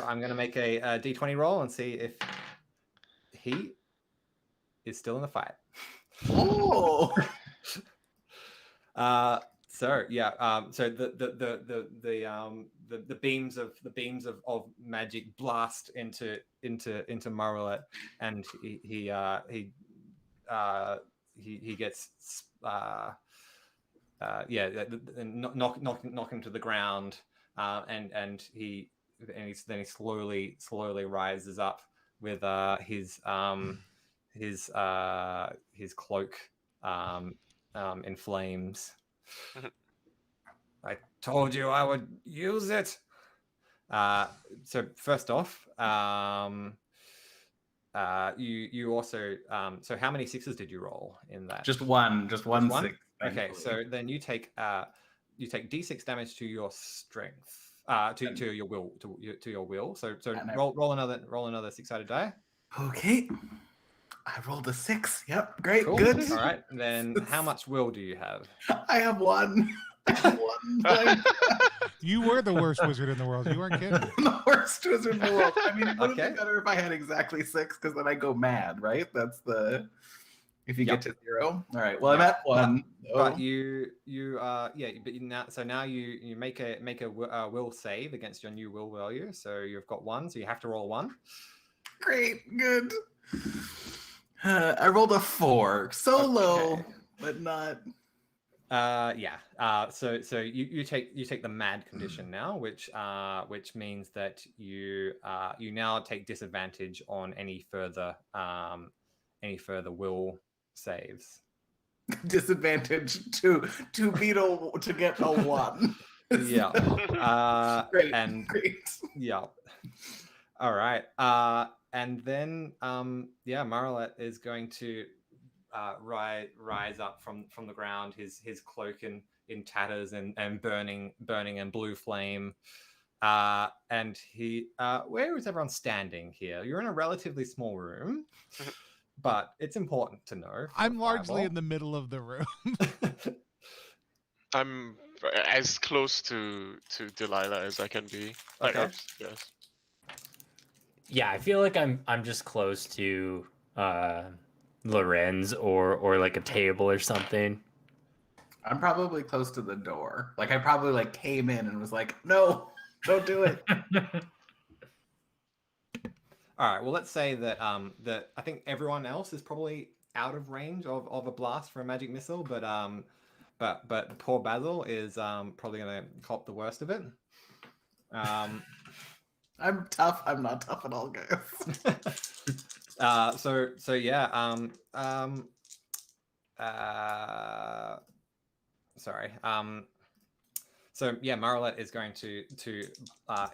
I'm going to make a d20 roll and see if he is still in the fight. Oh. So yeah, so the beams of magic blast into Mausritter, and he gets knock him to the ground, and then he slowly rises up with his cloak in flames. I told you I would use it. So first off, you also so how many 6s did you roll in that? Just one 6. Okay, thankfully. so then you take d6 damage to your strength, to your will, to your will. So roll another 6-sided die. Okay. I rolled a 6. Yep, great, Cool. good. All right. Then how much will do you have? I have 1. I have 1 point. You were the worst wizard in the world. You weren't kidding. I'm the worst wizard in the world. I mean, it would Okay. be better if I had exactly 6, because then I go mad, right? That's the... If you get to 0. All right. Well, I'm at 1. But you now you make a will save against your new will value. So you've got 1. So you have to roll 1. Great, good. I rolled a 4. So low, but not... So you take the mad condition now, which means that you now take disadvantage on any further will saves. Disadvantage to beat to get a 1. Yeah. Great. Great. Yeah. All right. And then Mausritter is going to rise up from the ground, his cloak in tatters and burning and blue flame. And he, where is everyone standing here? You're in a relatively small room, but it's important to know. I'm largely in the middle of the room. I'm as close to Delilah as I can be. Okay. Yes. Yeah, I feel like I'm just close to Lorenz or like a table or something. I'm probably close to the door. Like I probably like came in and was like, no, don't do it. All right. Well, let's say that that I think everyone else is probably out of range of a blast for a magic missile, but poor Basil is probably gonna cop the worst of it. I'm tough. I'm not tough at all, guys. So yeah. Sorry. So yeah, Mausritter is going to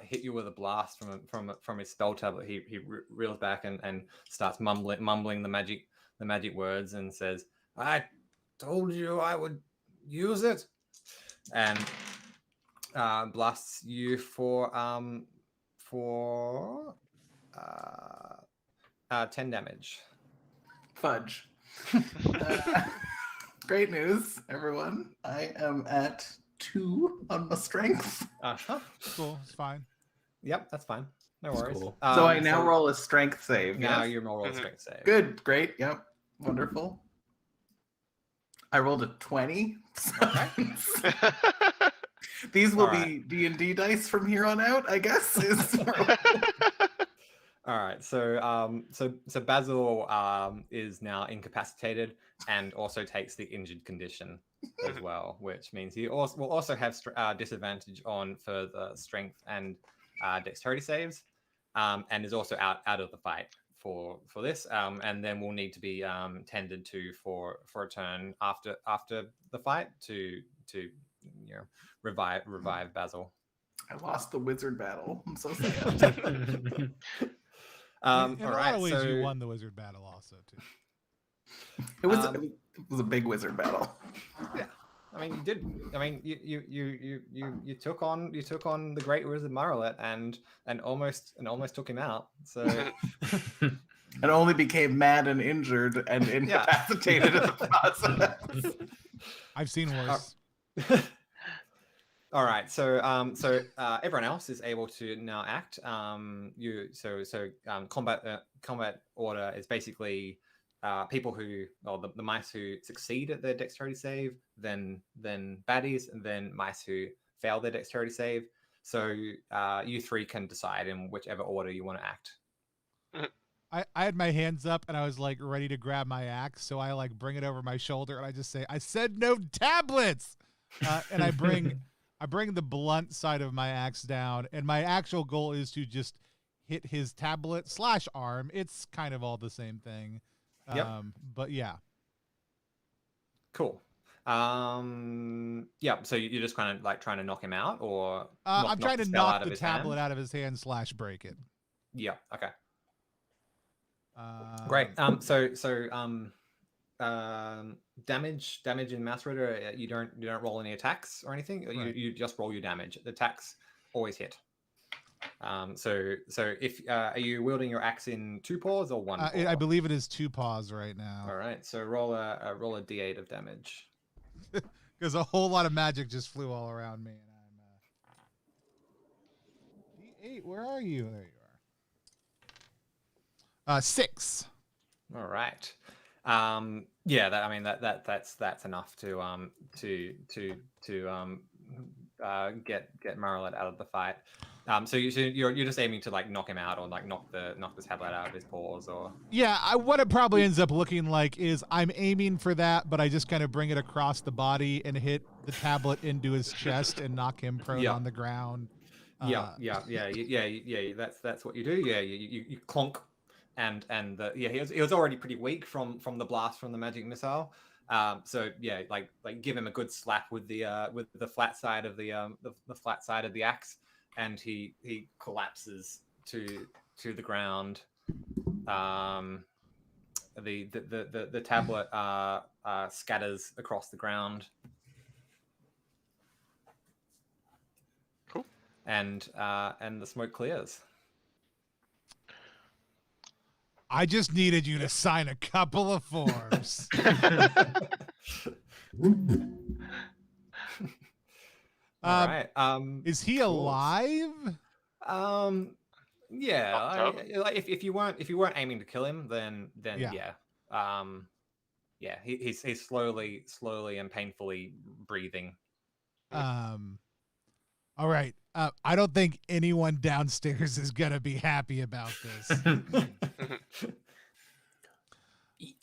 hit you with a blast from his spell tablet. He reels back and starts mumbling the magic words and says, "I told you I would use it," and blasts you for 10 damage. Fudge. Great news, everyone. I am at 2 on my strength. Cool, it's fine. Yep, that's fine. No That's worries. cool. So I now roll a strength save. Now Yes? you roll a strength save. Good, great, yep, wonderful. I rolled a 20. Okay. These will All be D&D dice from here on out, I guess. All right. So Basil is now incapacitated and also takes the injured condition as well, which means he will also have disadvantage on further strength and dexterity saves, and is also out of the fight for this. And then will need to be tended to for a turn after the fight to revive Basil. I lost the wizard battle. I'm so sad. In All a right. lot of ways, So you won the wizard battle also too. It was a big wizard battle. yeah. I mean, you did. I mean, you took on the great wizard Mausritter and almost took him out. So And only became mad and injured and incapacitated in the process. I've seen worse. All right. So everyone else is able to now act. Combat order is basically people who, or the mice who succeed at their dexterity save, then baddies, and then mice who fail their dexterity save. So you three can decide in whichever order you want to act. I had my hands up and I was like ready to grab my axe, so I like bring it over my shoulder and I just say, "I said no tablets," and I bring the blunt side of my axe down, and my actual goal is to just hit his tablet/arm. It's kind of all the same thing. Yep. But yeah. Cool. Yeah. So you're just kind of like trying to knock him out, or I'm trying to the spell knock out of the his tablet hand? out of his hand / break it. Yeah. Okay. Great. Damage in Mausritter, you don't roll any attacks or anything. Right. You just roll your damage. The attacks always hit. So if are you wielding your axe in 2 paws or 1 paw? I believe it is 2 paws right now. All right. So roll a d8 of damage. Because a whole lot of magic just flew all around me, and I'm D8. Where are you? There you are. 6. All right. Yeah. That's enough to get Mausritter out of the fight. So you're just aiming to like knock him out, or like knock the tablet out of his paws, or Yeah, what it probably ends up looking like is I'm aiming for that, but I just kind of bring it across the body and hit the tablet into his chest and knock him prone on the ground. Yeah. That's what you do. Yeah, you clonk, and he was already pretty weak from the blast from the magic missile. So yeah, like give him a good slap with the flat side of the flat side of the axe, and he collapses to the ground. the tablet scatters across the ground. Cool. And the smoke clears. I just needed you to sign a couple of forms. All right. Is he cool. alive? Yeah. Like if you weren't aiming to kill him, then Yeah. yeah. He's slowly and painfully breathing. All right. I don't think anyone downstairs is gonna be happy about this.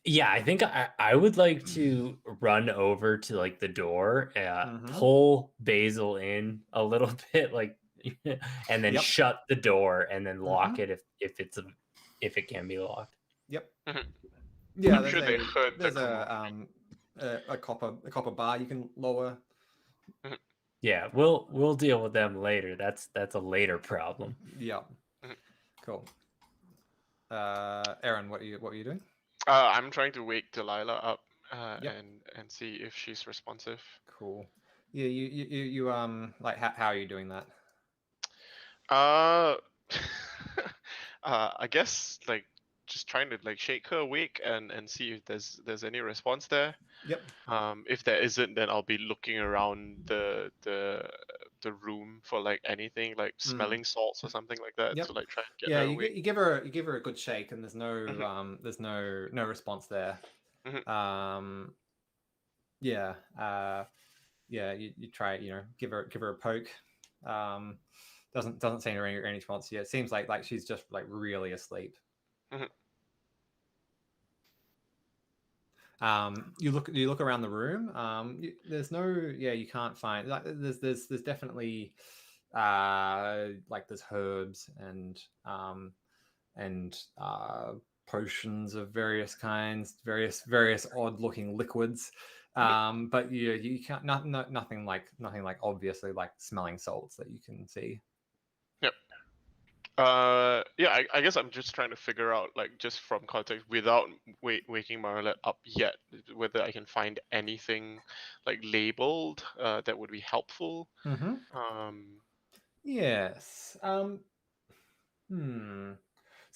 Yeah, I think I would like to run over to like the door, pull Basil in a little bit, like, and then shut the door and then lock it if it can be locked. Yep. Yeah, I'm sure they heard there's a copper bar you can lower. Yeah, we'll deal with them later. That's a later problem. Yeah. Cool. Aaron, what are you doing? I'm trying to wake Delilah up and see if she's responsive. Cool. Yeah, you like how are you doing that? I guess like just trying to like shake her awake and see if there's any response there. Yep. If there isn't, then I'll be looking around the room for like anything like smelling salts or something like that to like try and get her awake. You give her a good shake and there's no response there. You try, give her a poke. Doesn't seem to any response yet. It seems like she's just like really asleep. You look around the room. There's no you can't find like there's definitely like there's herbs and potions of various kinds, various odd looking liquids. But you can't nothing like obviously like smelling salts that you can see. Yep. I guess I'm just trying to figure out, like, just from context, without waking Marlette up yet, whether I can find anything like labeled that would be helpful. Yes. So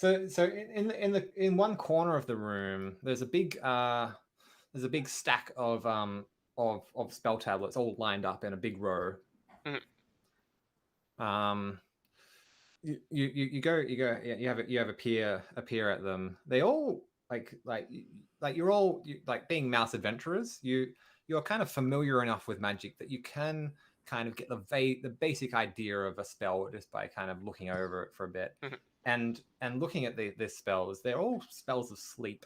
in one corner of the room, there's a big stack of spell tablets all lined up in a big row. You have a peer at them. They all like you're all being mouse adventurers. You're kind of familiar enough with magic that you can kind of get the basic idea of a spell just by kind of looking over it for a bit. And looking at the spells, they're all spells of sleep.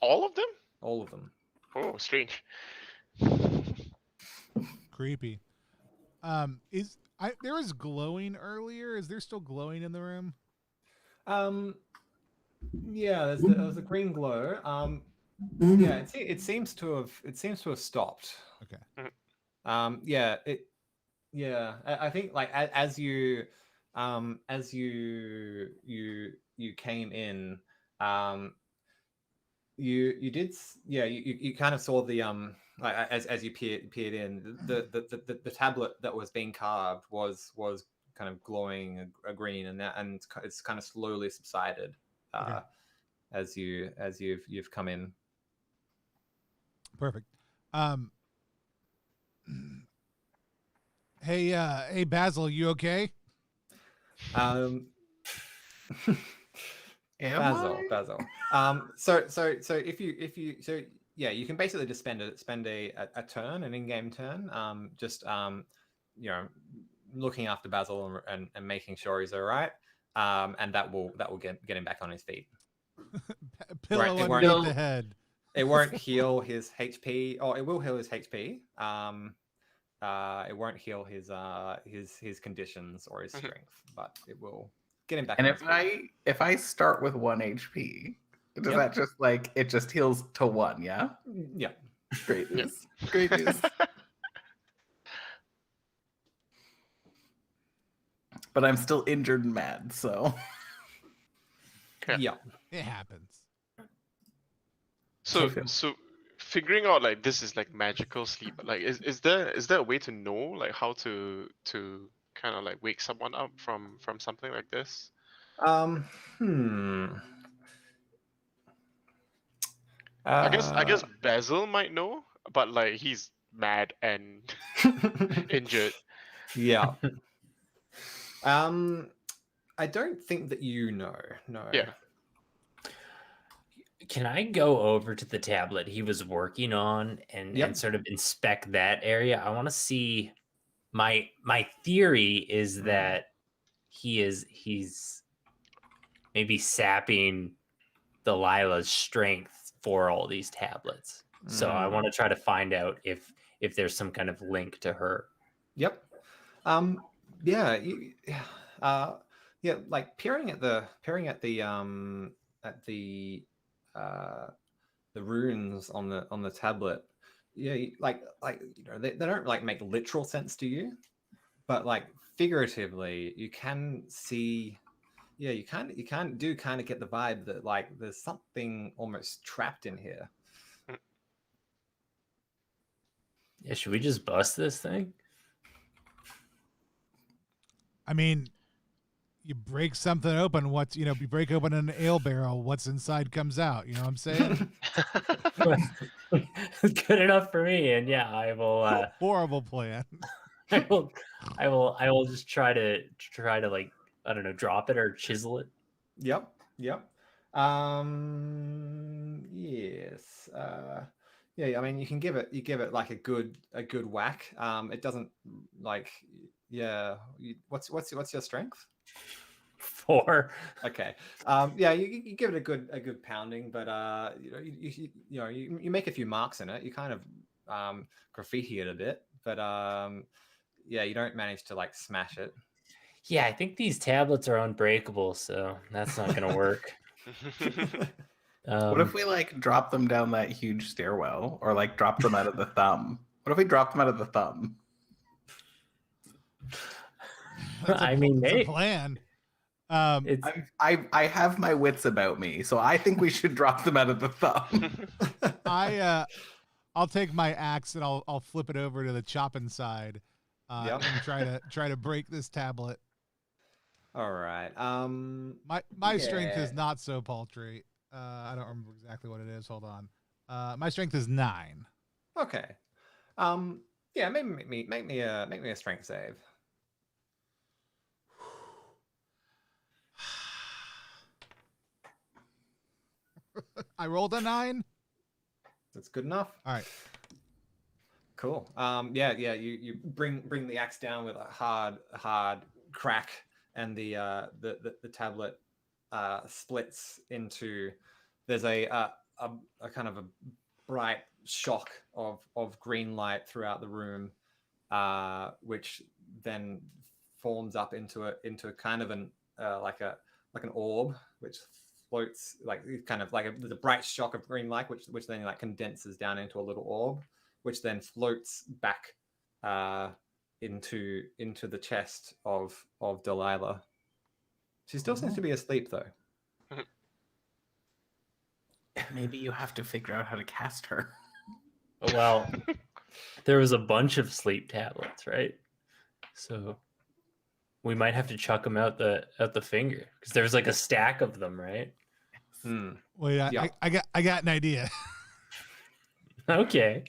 All of them? All of them. Oh, strange. Creepy. There was glowing earlier. Is there still glowing in the room? Yeah, there's a green glow. Yeah, it seems to have stopped. Okay. I think like as you came in, you kind of saw the like as you peered in, the tablet that was being carved was kind of glowing a green, and it's kind of slowly subsided as you've come in. Perfect. Hey Basil, you okay? Basil. So if you you can basically just spend a turn, an in-game turn, looking after Basil and making sure he's all right, and that will get him back on his feet. Pillow underneath the head. It won't heal his HP, or it will heal his HP. It won't heal his conditions or his strength, but it will get him back. And if I start with 1 HP, does that just like it just heals to 1? Yeah. Yeah. Great news. Great news. But I'm still injured and mad, so. Yeah. It happens. So figuring out like this is like magical sleep. Like is there a way to know like how to kind of like wake someone up from something like this? Hmm. I guess Basil might know, but like he's mad and injured. Yeah. I don't think that you know. No. Yeah. Can I go over to the tablet he was working on and sort of inspect that area? I want to see. My theory is that he's maybe sapping Delilah's strength for all these tablets. So I want to try to find out if there's some kind of link to her. Yep. Yeah. Yeah. Like peering at the runes on the tablet. Yeah. Like you know they don't like make literal sense to you, but like figuratively you can see. Yeah, you kind of get the vibe that like there's something almost trapped in here. Yeah, should we just bust this thing? I mean, you break something open, you break open an ale barrel, what's inside comes out. You know what I'm saying? Good enough for me. And yeah, I will. Horrible plan. I will just try to like, I don't know, drop it or chisel it. Yep. Yes. Yeah, I mean you give it like a good whack. It doesn't like what's your strength? 4. Okay. Yeah, you give it a good pounding, but you make a few marks in it. You kind of graffiti it a bit, but yeah, you don't manage to like smash it. Yeah, I think these tablets are unbreakable, so that's not going to work. What if we like drop them down that huge stairwell, or like drop them out of the thumb? What if we drop them out of the thumb? I mean, it's a plan. I have my wits about me, so I think we should drop them out of the thumb. I'll take my axe and I'll flip it over to the chopping side, and try to break this tablet. All right. My strength is not so paltry. I don't remember exactly what it is. Hold on. My strength is 9. Okay. Yeah, make me a strength save. I rolled a 9. That's good enough. All right. Cool. Yeah. You bring the axe down with a hard crack, and the tablet splits into. There's a kind of a bright shock of green light throughout the room, which then forms up into a kind of an like an orb, which floats like kind of like the bright shock of green light, which then like condenses down into a little orb, which then floats back into the chest of Delilah. She still seems to be asleep though. Maybe you have to figure out how to cast her. Well, there was a bunch of sleep tablets, right? So we might have to chuck them out the finger, because there's like a stack of them, right? Wait, Yeah. I got an idea. Okay.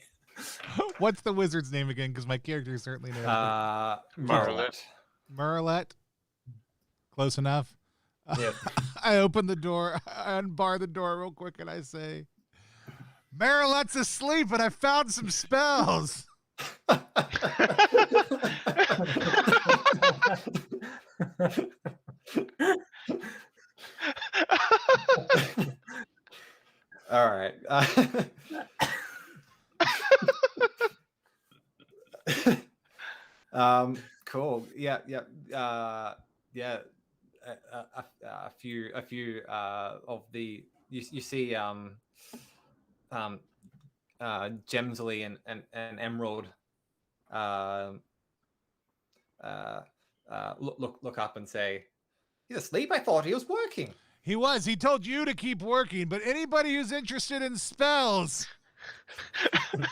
What's the wizard's name again? Because my character certainly knows. Merlet. Close enough. Yep. I open the door, I unbar the door real quick, and I say, Marilette's asleep, and I found some spells. All right. Cool. Yeah. A few of the you see Gemsley and Emerald look up and say, he's asleep? I thought he was working. He was. He told you to keep working, but anybody who's interested in spells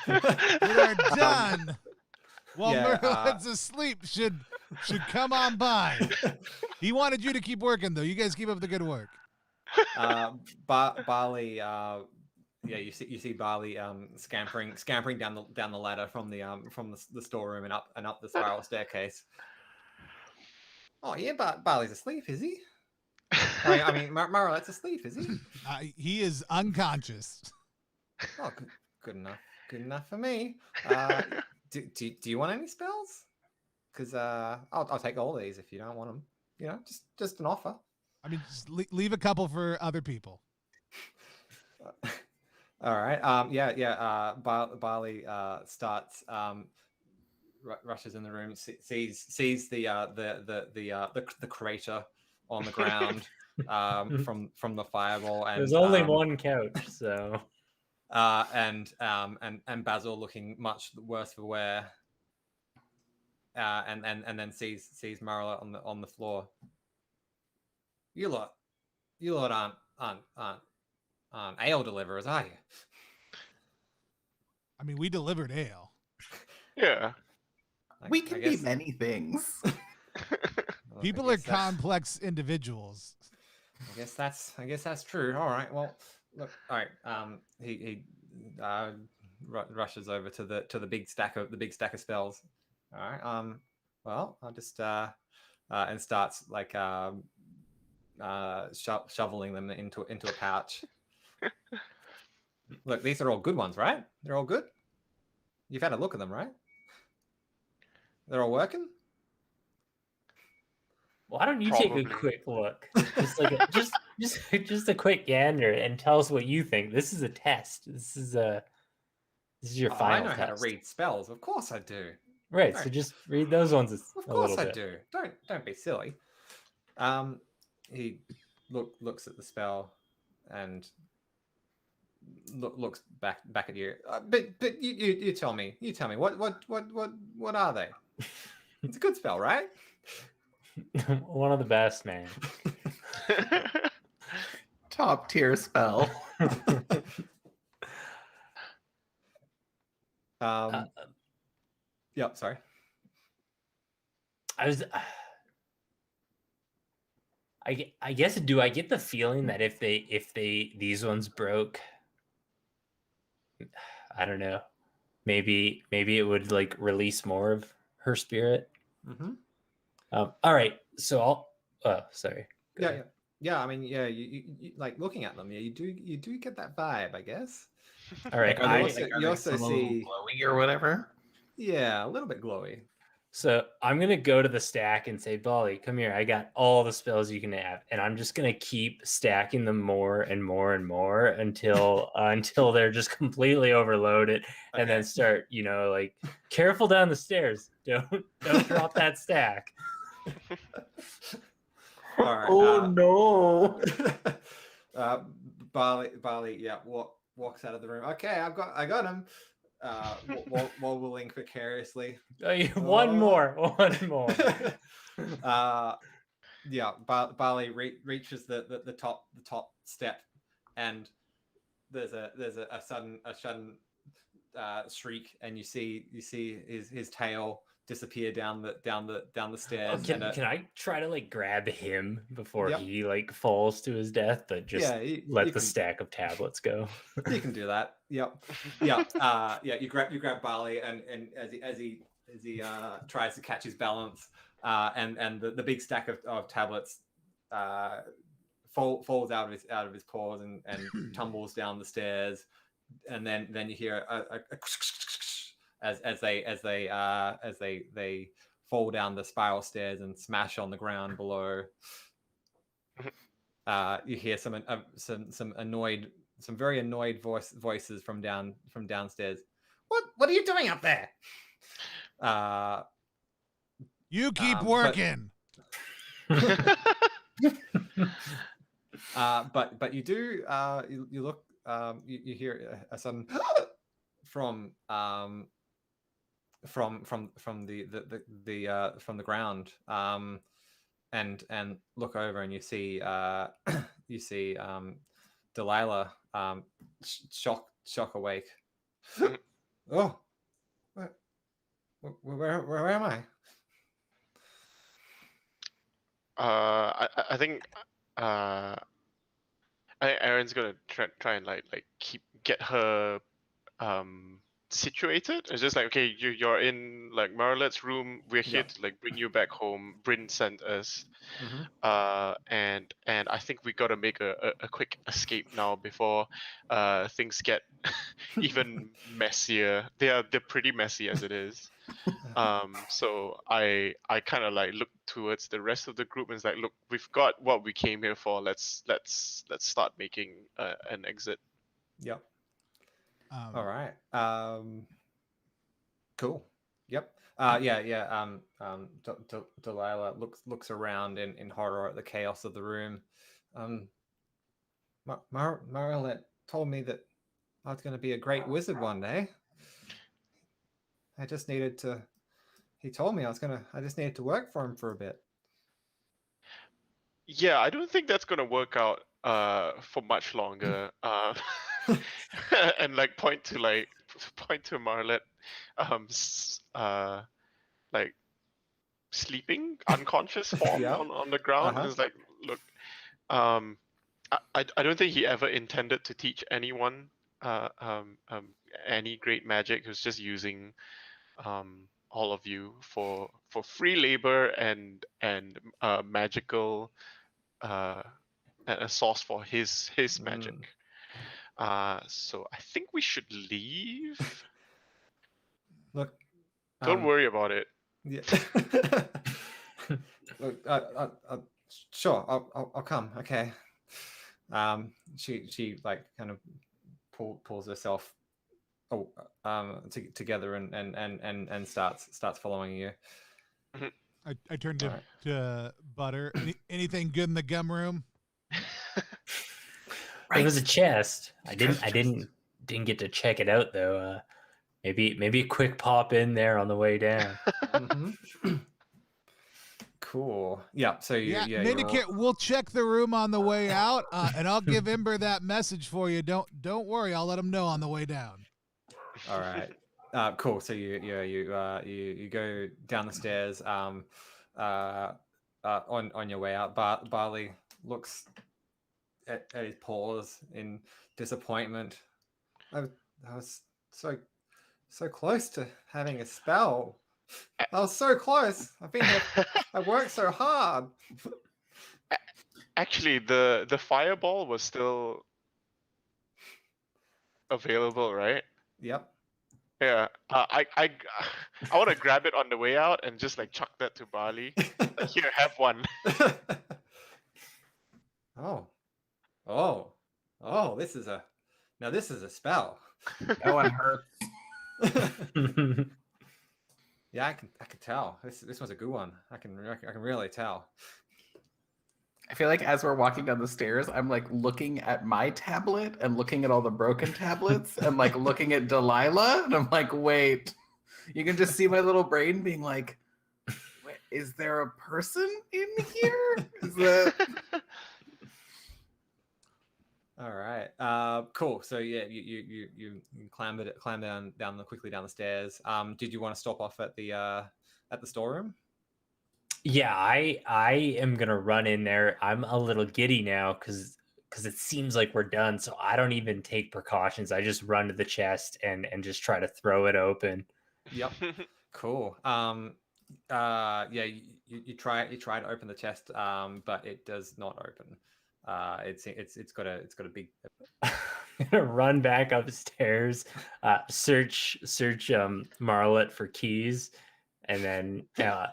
that are done while Merlin's asleep should come on by. He wanted you to keep working, though. You guys keep up the good work. Barley, yeah, you see Barley scampering down the ladder from the storeroom and up the spiral staircase. Oh yeah, Barley's asleep, is he? I mean, Marlette's asleep, is he? He is unconscious. Oh, good enough. Good enough for me. Do you want any spells? Because I'll take all these if you don't want them. You know, just an offer. I mean, just leave a couple for other people. All right. Barley starts rushes in the room, sees the crater on the ground from the fireball, and there's only one couch, so and Basil looking much worse for wear, and then sees Marla on the floor. You lot aren't ale deliverers, are you? I mean, we delivered ale. Yeah. We can be many things. People are complex individuals. I guess that's true. All right. Well, look. All right. He rushes over to the big stack of spells. All right. Well, I'll just and starts like shoveling them into a pouch. Look, these are all good ones, right? They're all good. You've had a look at them, right? They're all working. Why don't you take a quick look? Just like just a quick gander and tell us what you think. This is a test. This is your final test. I know how to read spells. Of course I do. Right. So just read those ones. Of course I do. Don't be silly. He looks at the spell and looks back at you. But you tell me. You tell me. What are they? It's a good spell, right? One of the best, man. Top tier spell. Yep. Sorry. I guess. Do I get the feeling that if these ones broke, I don't know, maybe it would like release more of her spirit. Mm-hmm. All right, so I'll. Oh, sorry. Yeah. I mean, yeah. You like looking at them. Yeah, you do get that vibe, I guess. All right. You also see glowy or whatever. Yeah, a little bit glowy. So I'm gonna go to the stack and say, Bolly, come here. I got all the spells you can have, and I'm just gonna keep stacking them more and more and more until they're just completely overloaded, and then start, like, careful down the stairs. Don't drop that stack. All right, no. Barley, yeah, walks out of the room. Okay, I got him. Wobbling precariously. One more. Yeah, Barley reaches the top step, and there's a sudden shriek, and you see his tail disappear down the stairs. Can I try to like grab him before he like falls to his death, but just let the stack of tablets go? You can do that. Yep. Yeah. You grab Barley, and as he tries to catch his balance, and the big stack of tablets falls out of his paws and tumbles down the stairs, and then you hear a as they fall down the spiral stairs and smash on the ground below. You hear some very annoyed voices from downstairs. What are you doing up there? You keep working. But you do you look you hear a sudden from the ground, and look over, and you see you see Delilah shock awake. Oh, where am I? I think Aaron's gonna try and like get her situated. It's just like, okay, you're in like Marlette's room. We're here to like bring you back home. Bryn sent us. And I think we gotta make a quick escape now before things get even messier. They're pretty messy as it is. So I kind of like look towards the rest of the group and it's like, look, we've got what we came here for. Let's start making an exit. Yep. All right. Cool. Yep. Delilah looks around in horror at the chaos of the room. Marlet told me that I was going to be a great wizard one day. I just needed to. He told me I just needed to work for him for a bit. Yeah, I don't think that's gonna work out for much longer. And like point to Marlet, like sleeping, unconscious form on the ground. And it's like, look, I don't think he ever intended to teach anyone any great magic. He was just using all of you for free labor and magical a source for his magic. So I think we should leave. Look, don't worry about it. Yeah. Look, sure, I'll come. Okay. She like kind of pulls herself together and starts following you. I turned to Butter. Anything good in the gum room? It was a chest. I didn't get to check it out though. Maybe a quick pop in there on the way down. Cool. Yeah. So Mendicant, we'll check the room on the way out, and I'll give Ember that message for you. Don't worry. I'll let him know on the way down. All right. Cool. So you go down the stairs. On your way out, Barley looks at his paws in disappointment. I was so close to having a spell. I was so close. I've been here. I worked so hard. Actually, the fireball was still available, right? Yep. Yeah. I want to grab it on the way out and just like chuck that to Barley. Here, have one. Oh, this is a spell. That one hurts. Yeah, I can tell. This was a good one. I can really tell. I feel like as we're walking down the stairs, I'm like looking at my tablet and looking at all the broken tablets and like looking at Delilah, and I'm like, wait. You can just see my little brain being like, wait, is there a person in here? Is that... All right. Cool. So yeah, you climb down quickly down the stairs. Did you want to stop off at the storeroom? Yeah, I am gonna run in there. I'm a little giddy now because it seems like we're done. So I don't even take precautions. I just run to the chest and just try to throw it open. Yep. Cool. Yeah, you try to open the chest, but it does not open. It's got a big. I'm gonna run back upstairs, search Marlet for keys, and then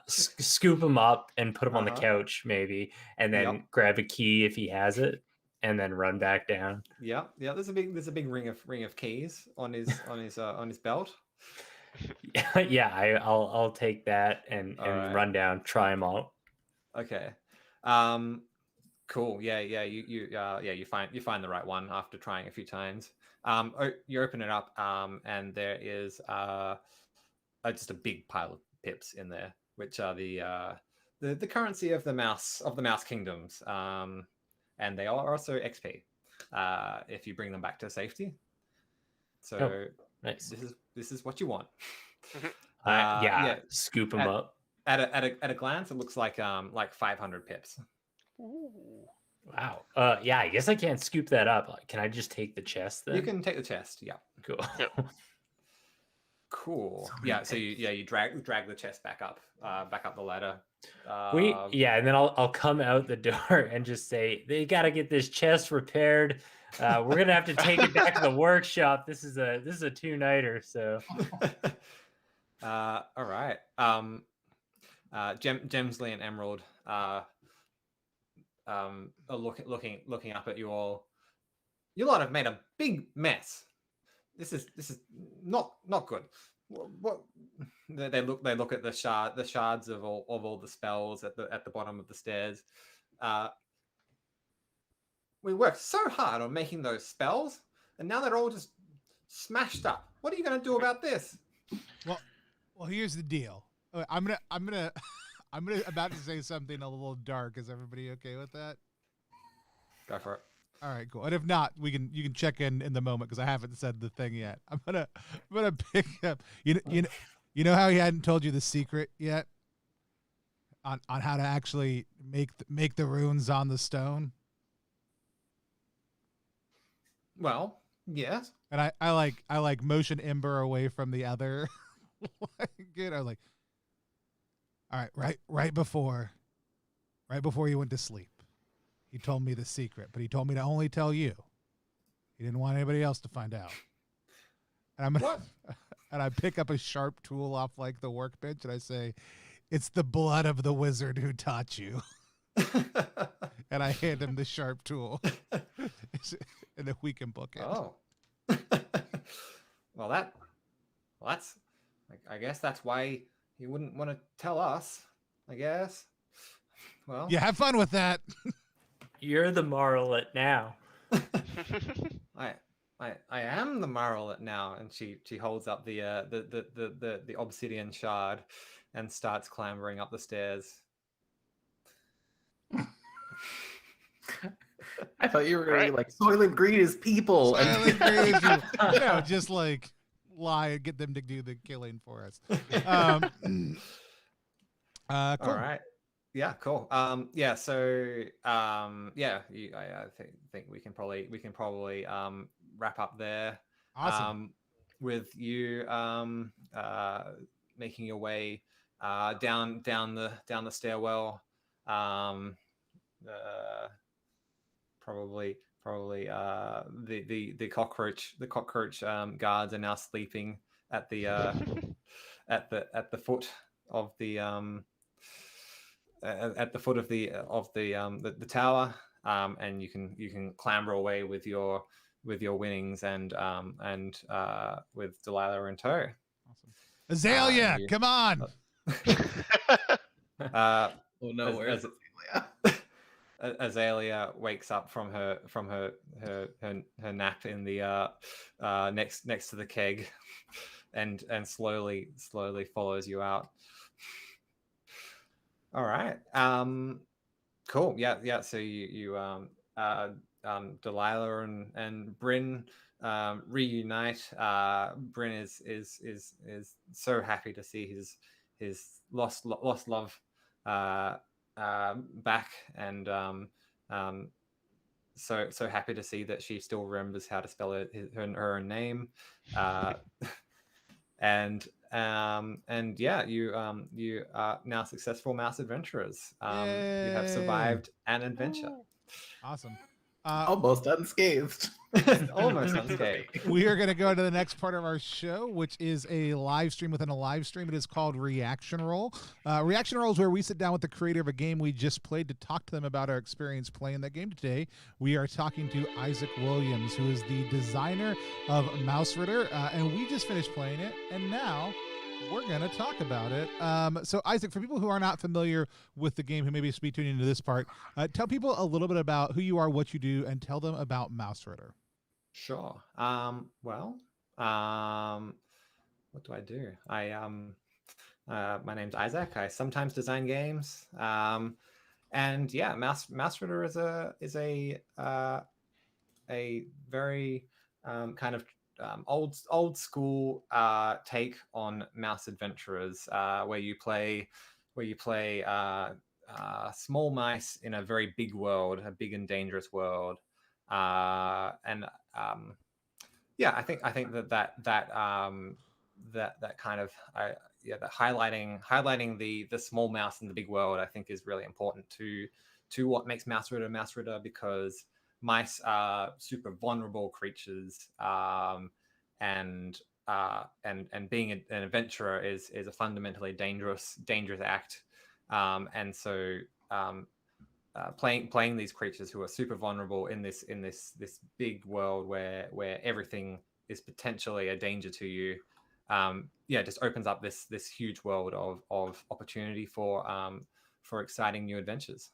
scoop him up and put him on the couch maybe, and then grab a key if he has it, and then run back down. Yeah. There's a big ring of keys on his belt. Yeah, I'll take that and run down, try them out. Okay. Cool. Yeah. You find the right one after trying a few times. You open it up, and there is just a big pile of pips in there, which are the currency of the mouse kingdoms. and they are also XP if you bring them back to safety. So Nice. this is what you want. Scoop them up. At a glance, it looks like 500 pips. Ooh. Wow. Yeah, I guess I can't scoop that up. Can I just take the chest then? You can take the chest. Yeah. Cool. Yep. Cool. So many Yeah. So you drag the chest back up the ladder. And then I'll come out the door and just say, they got to get this chest repaired. We're gonna have to take it back to the workshop. This is a 2-nighter. So. All right. Gemsley and Emerald are looking up at you all. You lot have made a big mess. This is not good. What they look at the shards of all the spells at the bottom of the stairs. We worked so hard on making those spells, and now they're all just smashed up. What are you going to do about this? Well, here's the deal. I'm gonna about to say something a little dark. Is everybody okay with that? Go for it. All right, cool. And if not, you can check in the moment because I haven't said the thing yet. I'm gonna pick up. You know how he hadn't told you the secret yet on how to actually make the runes on the stone. Well, yes. And I like motion Ember away from the other. Good. I was like, all right, right before you went to sleep, he told me the secret, but he told me to only tell you. He didn't want anybody else to find out. And and I pick up a sharp tool off like the workbench and I say, "It's the blood of the wizard who taught you." And I hand him the sharp tool, and then we can book it. Oh. Well, that's. I guess that's why you wouldn't want to tell us. I guess. Well. Yeah, have fun with that. You're the Marlet now. I am the Marlet now, and she holds up the obsidian shard, and starts clambering up the stairs. I thought you were going to be like, Soylent Green is people. Soylent Green is people. Just like lie and get them to do the killing for us. Cool. All right. Yeah, cool. So I think we can probably wrap up there. Awesome. With you making your way down the stairwell. Probably the cockroach guards are now sleeping at the at the foot of the at the foot of the tower, and you can clamber away with your winnings and with Delilah in tow. Awesome. Azalea, come on. Oh no, where's Azalea? Azalea wakes up from her nap in the next to the keg, and slowly follows you out. All right. Cool. Yeah. So you Delilah and Bryn reunite. Bryn is so happy to see his lost love back, and so happy to see that she still remembers how to spell her name. And yeah, you are now successful mouse adventurers. You have survived an adventure. Awesome. Almost unscathed. Almost unscathed. We are going to go to the next part of our show, which is a live stream within a live stream. It is called Reaction Roll. Reaction Roll is where we sit down with the creator of a game we just played to talk to them about our experience playing that game. Today, we are talking to Isaac Wiliams, who is the designer of Mausritter, and we just finished playing it, and now we're going to talk about it. So, Isaac, for people who are not familiar with the game, who maybe be tuning into this part, tell people a little bit about who you are, what you do, and tell them about Mausritter. Sure. What do I do? My name's Isaac. I sometimes design games. And yeah, Mausritter is a very kind of old school take on mouse adventurers, where you play small mice in a very big world, a big and dangerous world, and yeah, I think that kind of that highlighting the small mouse in the big world, I think, is really important to what makes Mausritter, because mice are super vulnerable creatures, and being an adventurer is a fundamentally dangerous act, and so playing these creatures who are super vulnerable in this big world where everything is potentially a danger to you, just opens up this huge world of opportunity for exciting new adventures.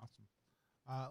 Awesome.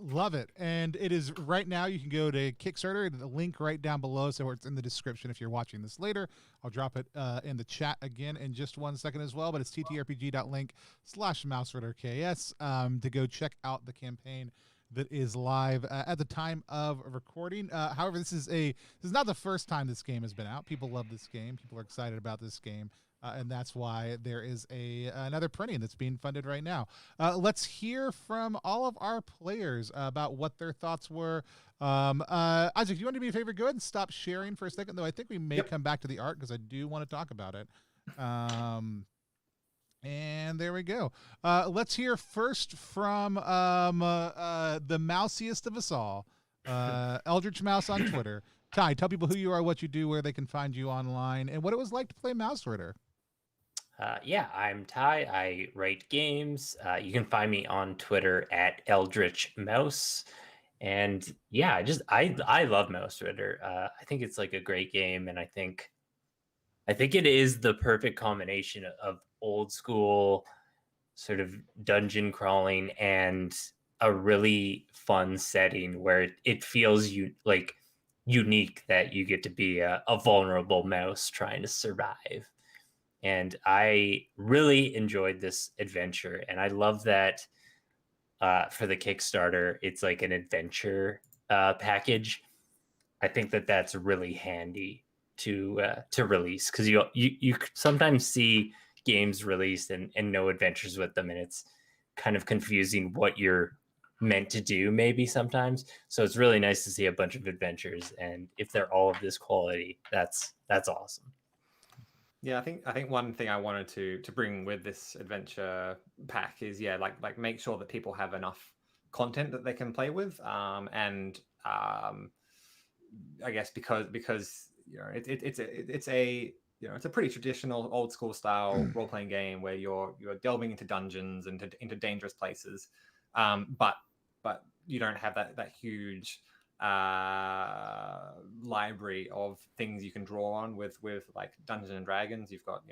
Love it. And it is right now. You can go to Kickstarter, the link right down below. So it's in the description if you're watching this later. I'll drop it in the chat again in just 1 second as well. But it's ttrpg.link /MausritterKS to go check out the campaign that is live at the time of recording. However, this is not the first time this game has been out. People love this game. People are excited about this game. And that's why there is another printing that's being funded right now. Let's hear from all of our players about what their thoughts were. Isaac, do you want to do me a favor? Go ahead and stop sharing for a second, though. I think we may come back to the art because I do want to talk about it. And there we go. Let's hear first from the mousiest of us all, Eldritch Mouse on Twitter. Ty, tell people who you are, what you do, where they can find you online, and what it was like to play Mausritter. Yeah, I'm Ty. I write games. You can find me on Twitter at Eldritch Mouse. And yeah, I love Mausritter. I think it's like a great game, and I think it is the perfect combination of old school sort of dungeon crawling and a really fun setting where it feels unique that you get to be a vulnerable mouse trying to survive. And I really enjoyed this adventure, and I love that for the Kickstarter it's like an adventure package. I think that's really handy to release, because you sometimes see games released and no adventures with them, and it's kind of confusing what you're meant to do maybe sometimes. So it's really nice to see a bunch of adventures, and if they're all of this quality, that's awesome. Yeah, I think one thing I wanted to bring with this adventure pack is like make sure that people have enough content that they can play with, and I guess because it's a pretty traditional old school style role playing game where you're delving into dungeons and into dangerous places, but you don't have that huge library of things you can draw on with like Dungeons and Dragons. You've got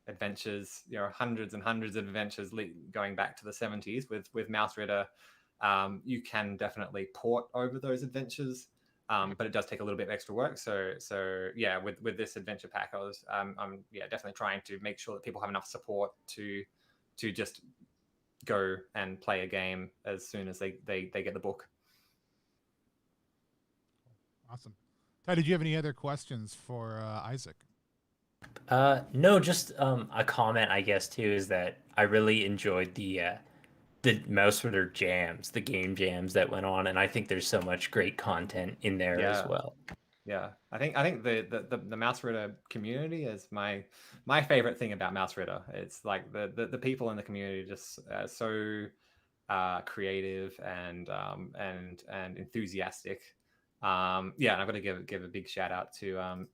adventures, hundreds and hundreds of adventures going back to the 70s. With Mausritter, you can definitely port over those adventures, but it does take a little bit of extra work. So yeah, with this adventure pack, I'm definitely trying to make sure that people have enough support to just go and play a game as soon as they get the book. Awesome. Ty, did you have any other questions for Isaac? No, just a comment, I guess, too, is that I really enjoyed the Mausritter jams, the game jams that went on, and I think there's so much great content in there as well. Yeah, I think the Mausritter community is my favorite thing about Mausritter. It's like the people in the community just so creative and enthusiastic. And I've got to give a big shout out to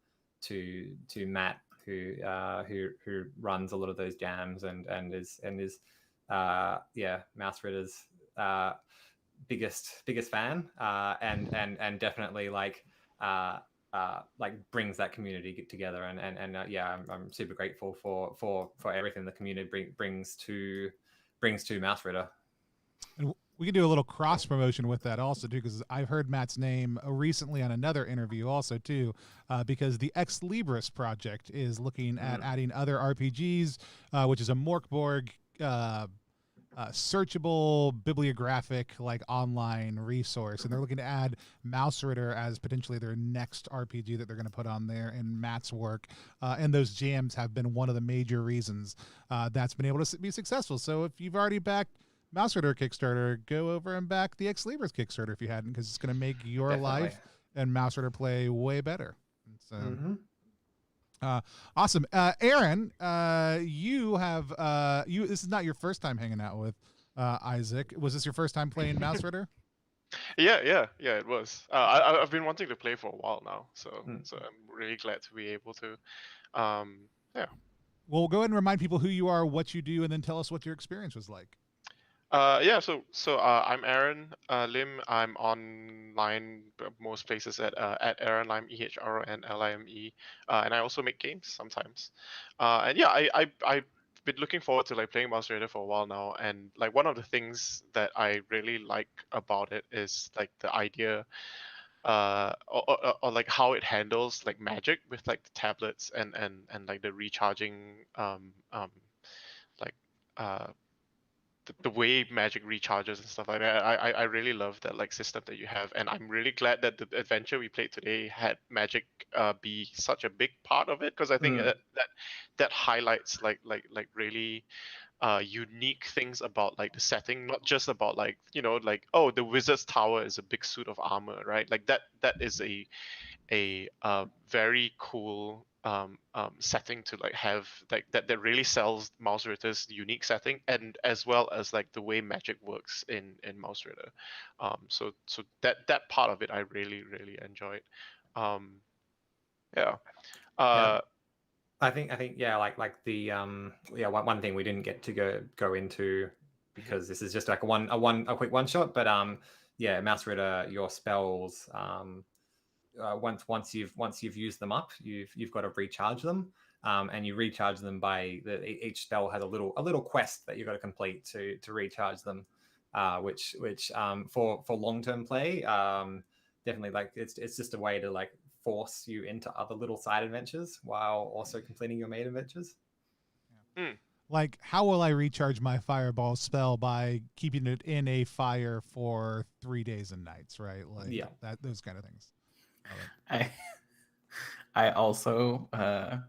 Matt, who runs a lot of those jams and is Mausritter's biggest fan, and definitely like brings that community together, and I'm super grateful for everything the community brings to Mausritter. And we can do a little cross promotion with that also too, because I've heard Matt's name recently on another interview also too, because the Ex Libris project is looking at adding other RPGs, which is a Morkborg searchable bibliographic like online resource, and they're looking to add Mausritter as potentially their next RPG that they're going to put on there. And Matt's work and those jams have been one of the major reasons that's been able to be successful. So if you've already backed Mausritter Kickstarter, go over and back the Ex Libris Kickstarter if you hadn't, because it's going to make your Definitely. life and Mausritter play way better. So. Awesome. Aaron, you have this is not your first time hanging out with Isaac. Was this your first time playing Mausritter? Yeah, it was. I've been wanting to play for a while now, so I'm really glad to be able to. Yeah. Well, go ahead and remind people who you are, what you do, and then tell us what your experience was like. So I'm Aaron Lim. I'm online most places at Aaron Lim, EHRONLIME, and I also make games sometimes. And yeah, I've been looking forward to like playing Mausritter for a while now, and like one of the things that I really like about it is like the idea, or like how it handles like magic with like the tablets and like the recharging like the way magic recharges and stuff like that. I really love that like system that you have, and I'm really glad that the adventure we played today had magic be such a big part of it, because I think that highlights like really unique things about like the setting, not just about like, you know, like, oh, the wizard's tower is a big suit of armor, right? Like that is a very cool setting to like have, like that really sells Mausritter's unique setting, and as well as like the way magic works in Mausritter. So that part of it I really enjoyed. Yeah. I think yeah, like the one thing we didn't get to go into, because this is just like a quick one shot, but yeah, Mausritter, your spells once you've used them up, you've got to recharge them, and you recharge them by each spell has a little quest that you've got to complete to recharge them, which for long-term play, definitely like it's just a way to like force you into other little side adventures while also completing your main adventures. Like, how will I recharge my fireball spell? By keeping it in a fire for 3 days and nights, right? Like those kind of things. I also I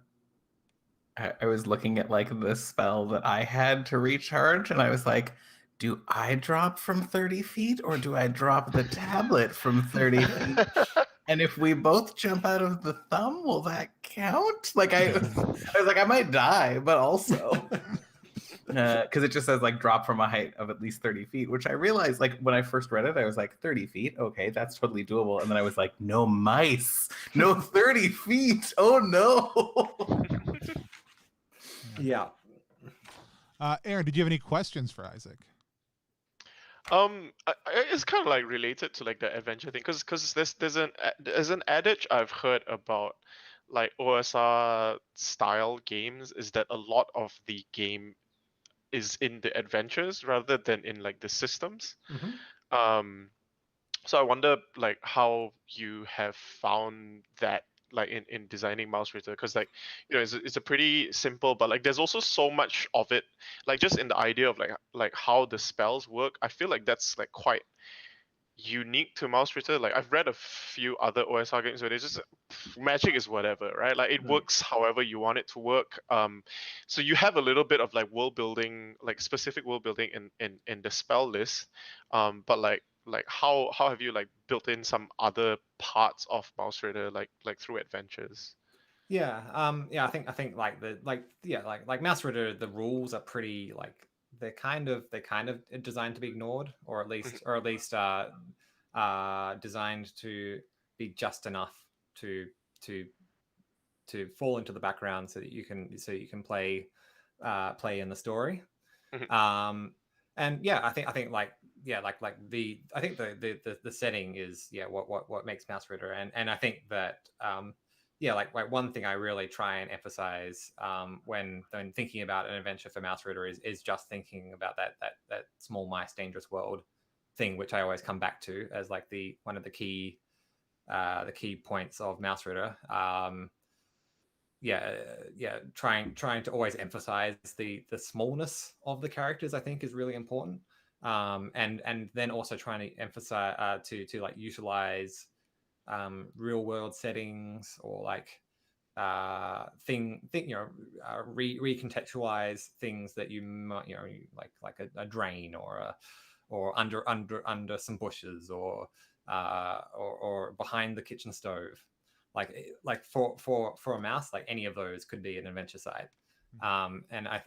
was looking at like the spell that I had to recharge, and I was like, do I drop from 30 feet or do I drop the tablet from 30 feet? And if we both jump out of the thumb, will that count? Like I was like, I might die, but also because it just says like drop from a height of at least 30 feet, which I realized like when I first read it, I was like 30 feet. Okay, that's totally doable. And then I was like, no mice, no 30 feet. Oh no. Yeah. Aaron, did you have any questions for Isaac? It's kind of like related to like the adventure thing, because there's an adage I've heard about like OSR style games, is that a lot of the game is in the adventures rather than in like the systems. So I wonder like how you have found that like in designing Mausritter, because like, you know, it's a pretty simple, but like there's also so much of it, like just in the idea of like how the spells work. I feel like that's like quite unique to Mausritter. Like I've read a few other OSR games where they just magic is whatever, right? Like it works however you want it to work. So you have a little bit of like world building, like specific world building in the spell list, but like how have you like built in some other parts of Mausritter like through adventures? Yeah, I think like Mausritter, the rules are pretty like they're kind of designed to be ignored, or at least designed to be just enough to fall into the background so that you can play in the story. And yeah, I think like the setting is what makes Mausritter, and I think that like one thing I really try and emphasize when thinking about an adventure for Mausritter is just thinking about that small mice dangerous world thing, which I always come back to as like one of the key points of Mausritter. trying to always emphasize the smallness of the characters, I think, is really important. And then also trying to emphasize to like utilize real world settings, or like recontextualize things that you might, like a drain, or under some bushes, or behind the kitchen stove. Like for a mouse, like any of those could be an adventure site. And I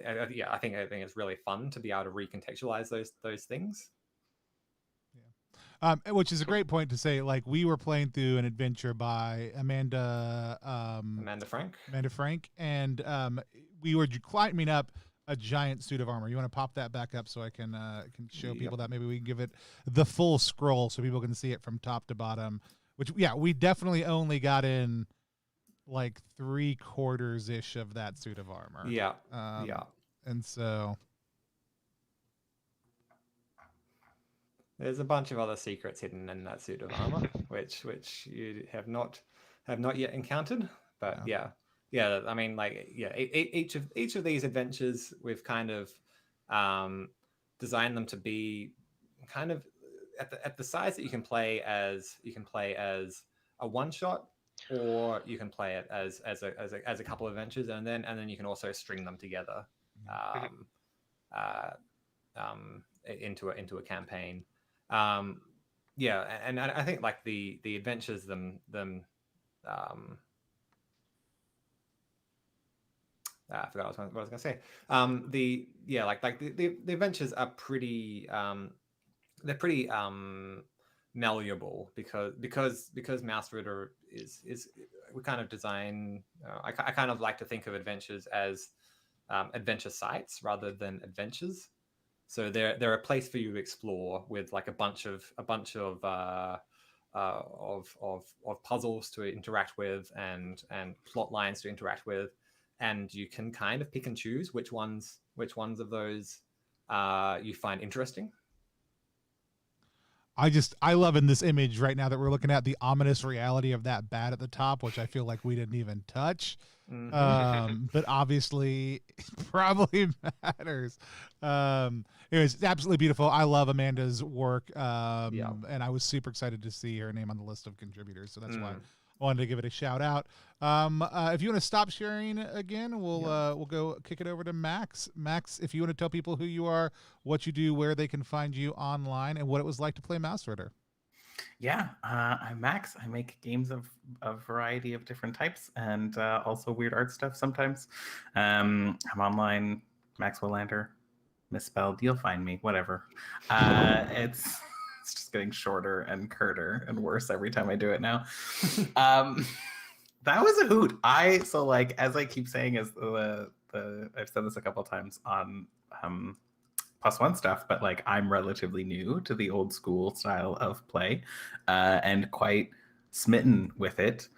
think it's really fun to be able to recontextualize those things. Which is a great point to say. Like, we were playing through an adventure by Amanda Frank, and we were climbing up a giant suit of armor. You want to pop that back up so I can show people that? Maybe we can give it the full scroll so people can see it from top to bottom. Which, we definitely only got in like 3/4 ish of that suit of armor. And so there's a bunch of other secrets hidden in that suit of armor, which you have not yet encountered. But I mean, like, each of these adventures, we've kind of designed them to be kind of at the size that you can play as a one shot, or you can play it as a couple of adventures, and then you can also string them together into a campaign. And I think like the adventures I forgot what I was gonna say. The adventures are pretty they're pretty malleable, because Mausritter is we kind of design. I kind of like to think of adventures as adventure sites rather than adventures. So they're a place for you to explore, with like a bunch of puzzles to interact with, and plot lines to interact with, and you can kind of pick and choose which ones of those you find interesting. I love in this image right now that we're looking at the ominous reality of that bat at the top, which I feel like we didn't even touch. But obviously it probably matters. It's absolutely beautiful. I love Amanda's work. And I was super excited to see her name on the list of contributors. So that's why I wanted to give it a shout out. If you want to stop sharing again, we'll go kick it over to Max. Max, if you want to tell people who you are, what you do, where they can find you online, and what it was like to play Mausritter. Yeah, I'm Max. I make games of a variety of different types, and also weird art stuff sometimes. I'm online, Maxwell Lander, misspelled. You'll find me, whatever. It's just getting shorter and curter and worse every time I do it now. That was a hoot. As I keep saying, as I've said this a couple times on +1 stuff, but like, I'm relatively new to the old school style of play, and quite smitten with it.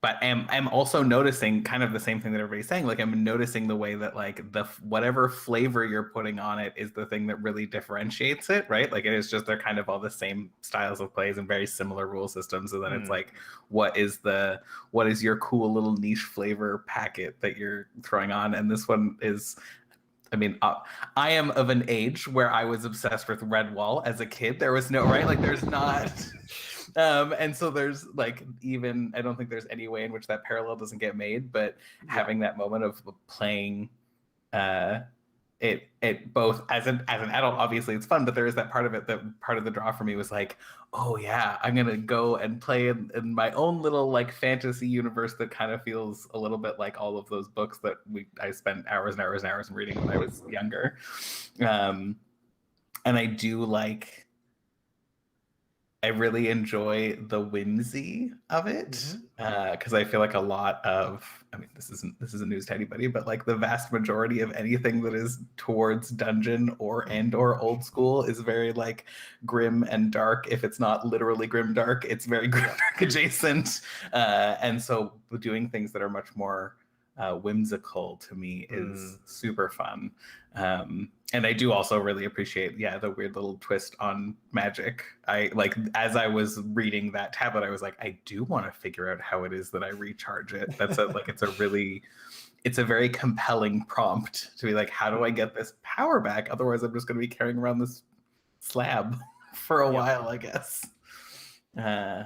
But I'm also noticing kind of the same thing that everybody's saying. Like, I'm noticing the way that like whatever flavor you're putting on it is the thing that really differentiates it, right? Like, it is just, they're kind of all the same styles of plays and very similar rule systems. And then it's like, what is your cool little niche flavor packet that you're throwing on? And this one is, I mean, I am of an age where I was obsessed with Redwall as a kid. There was no, right? Like, there's not. And so there's like, even, I don't think there's any way in which that parallel doesn't get made, but having that moment of playing it both as an adult, obviously it's fun, but there is that part of it, that part of the draw for me was like, oh yeah, I'm gonna go and play in my own little like fantasy universe that kind of feels a little bit like all of those books that I spent hours and hours and hours reading when I was younger. And I do like, I really enjoy the whimsy of it, because I feel like a lot of, I mean, this isn't news to anybody, but like the vast majority of anything that is towards dungeon or old school is very like grim and dark. If it's not literally grim dark, it's very grim dark adjacent. And so doing things that are much more whimsical to me is super fun. And I do also really appreciate, the weird little twist on magic. I like, as I was reading that tablet, I was like, I do want to figure out how it is that I recharge it. It's a very compelling prompt to be like, how do I get this power back? Otherwise, I'm just going to be carrying around this slab for a while, I guess. I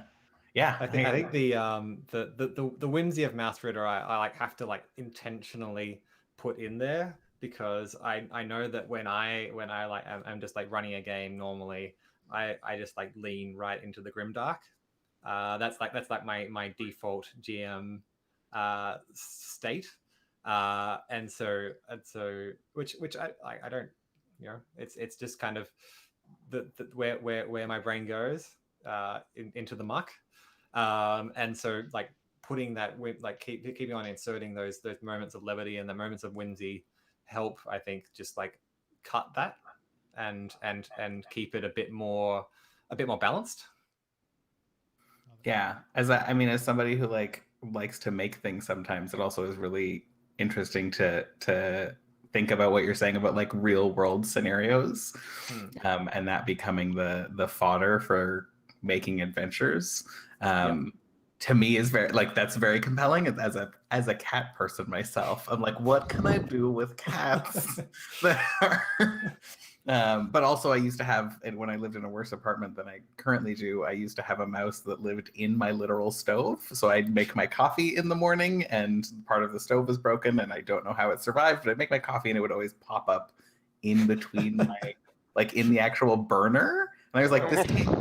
think the whimsy of Mausritter, I like have to like intentionally put in there, because I know that when I like I'm just like running a game normally, I just like lean right into the grimdark. That's like my default GM state. And so which I don't, it's just kind of where my brain goes into the muck. And so like putting that like keeping on inserting those moments of levity and the moments of whimsy help, I think, just like cut that and keep it a bit more balanced. Yeah, as somebody who likes to make things, sometimes it also is really interesting to think about what you're saying about like real world scenarios, and that becoming the fodder for making adventures. To me is very like, that's very compelling. As a cat person myself, I'm like, what can I do with cats that are but also I used to have, and when I lived in a worse apartment than I currently do, I used to have a mouse that lived in my literal stove. So I'd make my coffee in the morning and part of the stove was broken and I don't know how it survived, but I'd make my coffee and it would always pop up in between my, like in the actual burner. And I was like,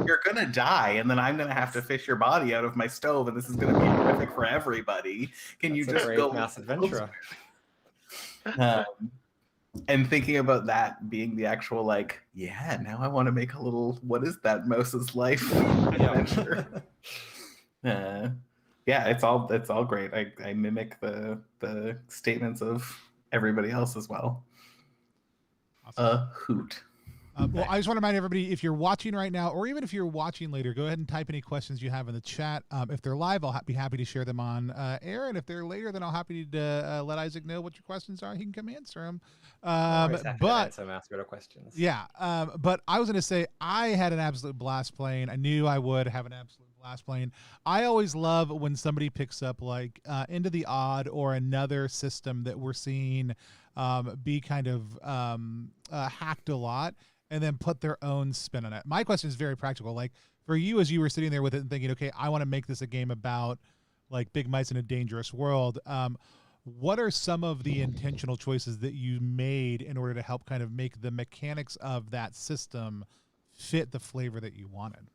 you're gonna die, and then I'm gonna have to fish your body out of my stove, and this is gonna be horrific for everybody. Can you just go Mass adventure? And thinking about that being the actual like, now I want to make a little, what is that mouse's life adventure? It's all great. I mimic the statements of everybody else as well. Awesome. A hoot. Well, I just want to remind everybody, if you're watching right now, or even if you're watching later, go ahead and type any questions you have in the chat. If they're live, I'll be happy to share them on air. And if they're later, then I'll happy to let Isaac know what your questions are. He can come answer them. But some Mausritter questions. Yeah. But I was going to say, I had an absolute blast playing. I knew I would have an absolute blast playing. I always love when somebody picks up like Into the Odd or another system that we're seeing be kind of hacked a lot, and then put their own spin on it. My question is very practical. Like for you, as you were sitting there with it and thinking, okay, I want to make this a game about like big mice in a dangerous world. What are some of the intentional choices that you made in order to help kind of make the mechanics of that system fit the flavor that you wanted?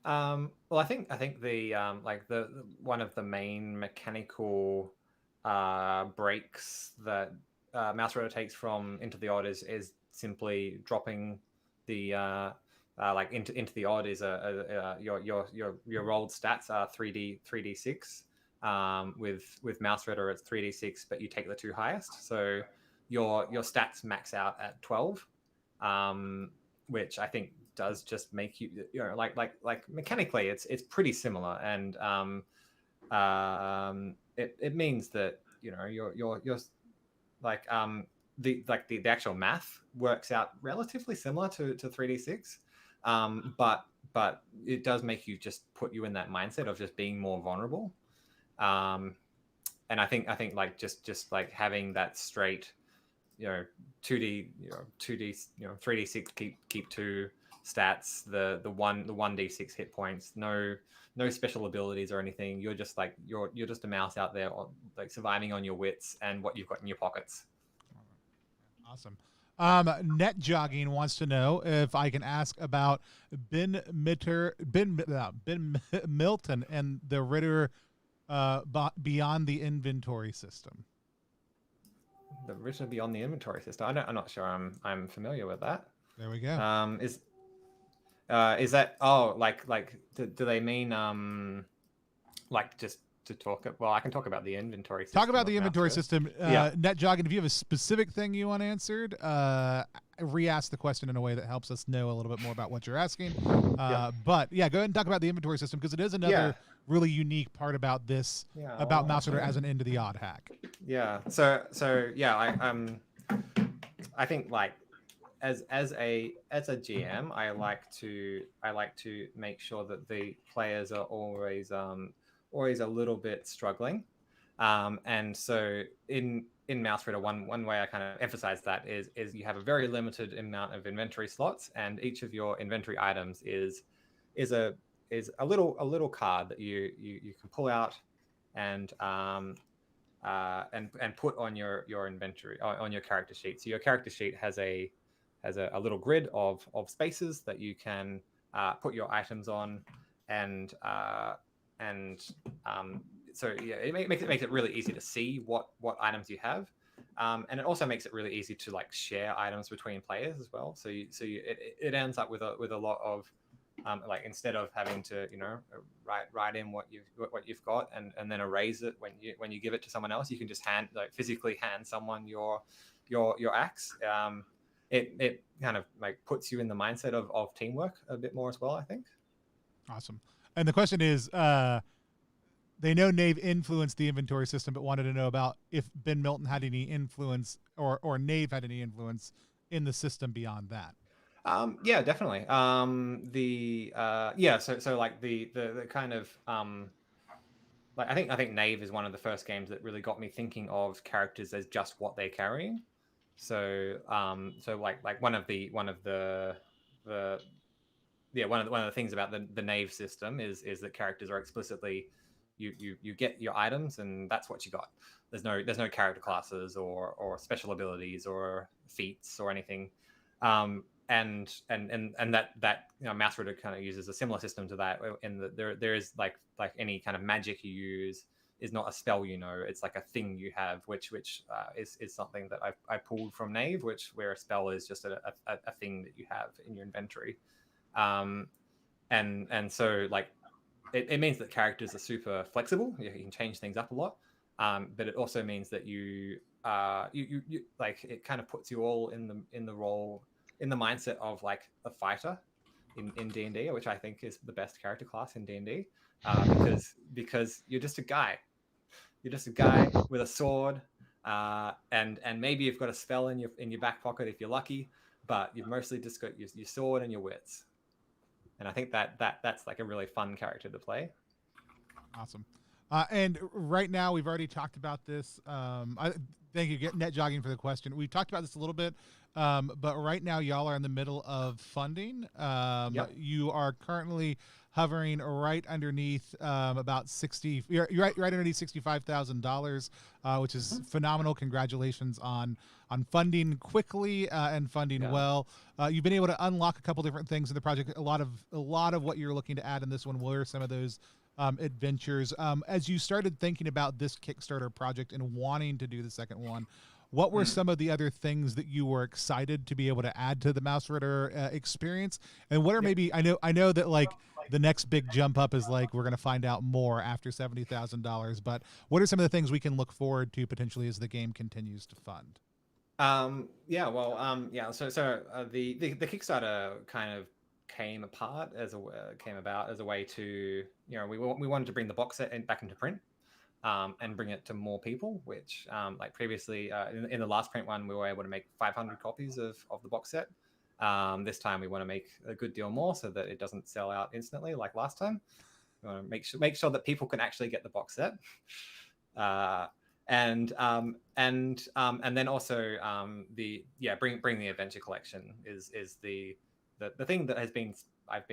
Well, I think the like the one of the main mechanical breaks that Mausritter takes from Into the Odd is simply dropping the like into the odd is your rolled stats are 3d6. With Mausritter it's 3d6, but you take the two highest, so your stats max out at 12, which I think does just make you like mechanically it's pretty similar, and it means that you're like the actual math works out relatively similar to 3d6, but it does make you just put you in that mindset of just being more vulnerable, and I think like just like having that straight 2d 3d6 keep two stats, the 1d6 hit points, no special abilities or anything. You're just like you're just a mouse out there like surviving on your wits and what you've got in your pockets. Awesome. Net Jogging wants to know if I can ask about Ben Milton and the Ritter Beyond the Inventory system. The Ritter Beyond the Inventory system. I'm not sure I'm familiar with that. There we go. Is that do they mean like just to talk? Well, I can talk about the inventory system. Talk about the inventory system. Yeah. Net Jogging, if you have a specific thing you want answered, re-ask the question in a way that helps us know a little bit more about what you're asking. Yeah. But yeah, go ahead and talk about the inventory system, because it is another really unique part about this, about Mausritter as an Into the Odd hack. Yeah. So yeah, I think like as a GM, I like to make sure that the players are always a little bit struggling. And so in Mausritter, one way I kind of emphasize that is you have a very limited amount of inventory slots, and each of your inventory items is a little card that you can pull out and put on your inventory, on your character sheet. So your character sheet has a little grid of spaces that you can put your items on, and so yeah, it makes it really easy to see what items you have, and it also makes it really easy to like share items between players as well. So it ends up with a lot of like, instead of having to write in what you've got and then erase it when you give it to someone else, you can just physically hand someone your axe. It kind of like puts you in the mindset of teamwork a bit more as well, I think. Awesome. And the question is, they know Nave influenced the inventory system, but wanted to know about if Ben Milton had any influence or Nave had any influence in the system beyond that. Yeah, definitely. So like the kind of like I think Nave is one of the first games that really got me thinking of characters as just what they're carrying. So like one of the things about the Nave system is that characters are explicitly you get your items and that's what you got. There's no character classes or special abilities or feats or anything. And that Mausritter kind of uses a similar system to that, in that there is like any kind of magic you use is not a spell, it's like a thing you have, which is something that I pulled from Nave, where a spell is just a thing that you have in your inventory. And so like it means that characters are super flexible. You can change things up a lot, but it also means that you like, it kind of puts you all in the role, in the mindset of like a fighter in D&D, which I think is the best character class in D&D, because you're just a guy. You're just a guy with a sword, and maybe you've got a spell in your back pocket if you're lucky, but you've mostly just got your sword and your wits. And I think that's like a really fun character to play. Awesome. And right now, we've already talked about this. Thank you, Net Jogging, for the question. We've talked about this a little bit, but right now, y'all are in the middle of funding. Yep. You are currently hovering right underneath about 60. You're right underneath $65,000, which is phenomenal. Congratulations on funding quickly and funding well. You've been able to unlock a couple different things in the project. A lot of what you're looking to add in this one. What are some of those adventures? As you started thinking about this Kickstarter project and wanting to do the second one, what were some of the other things that you were excited to be able to add to the Mausritter experience? And what are maybe, I know that like the next big jump up is like, we're going to find out more after $70,000, but what are some of the things we can look forward to potentially as the game continues to fund? So the Kickstarter kind of came about as a way to, we wanted to bring the box set back into print, and bring it to more people, which like previously in the last print one, we were able to make 500 copies of the box set. This time we want to make a good deal more so that it doesn't sell out instantly like last time. We want to make sure that people can actually get the box set. And then also bring the adventure collection is the thing that I've been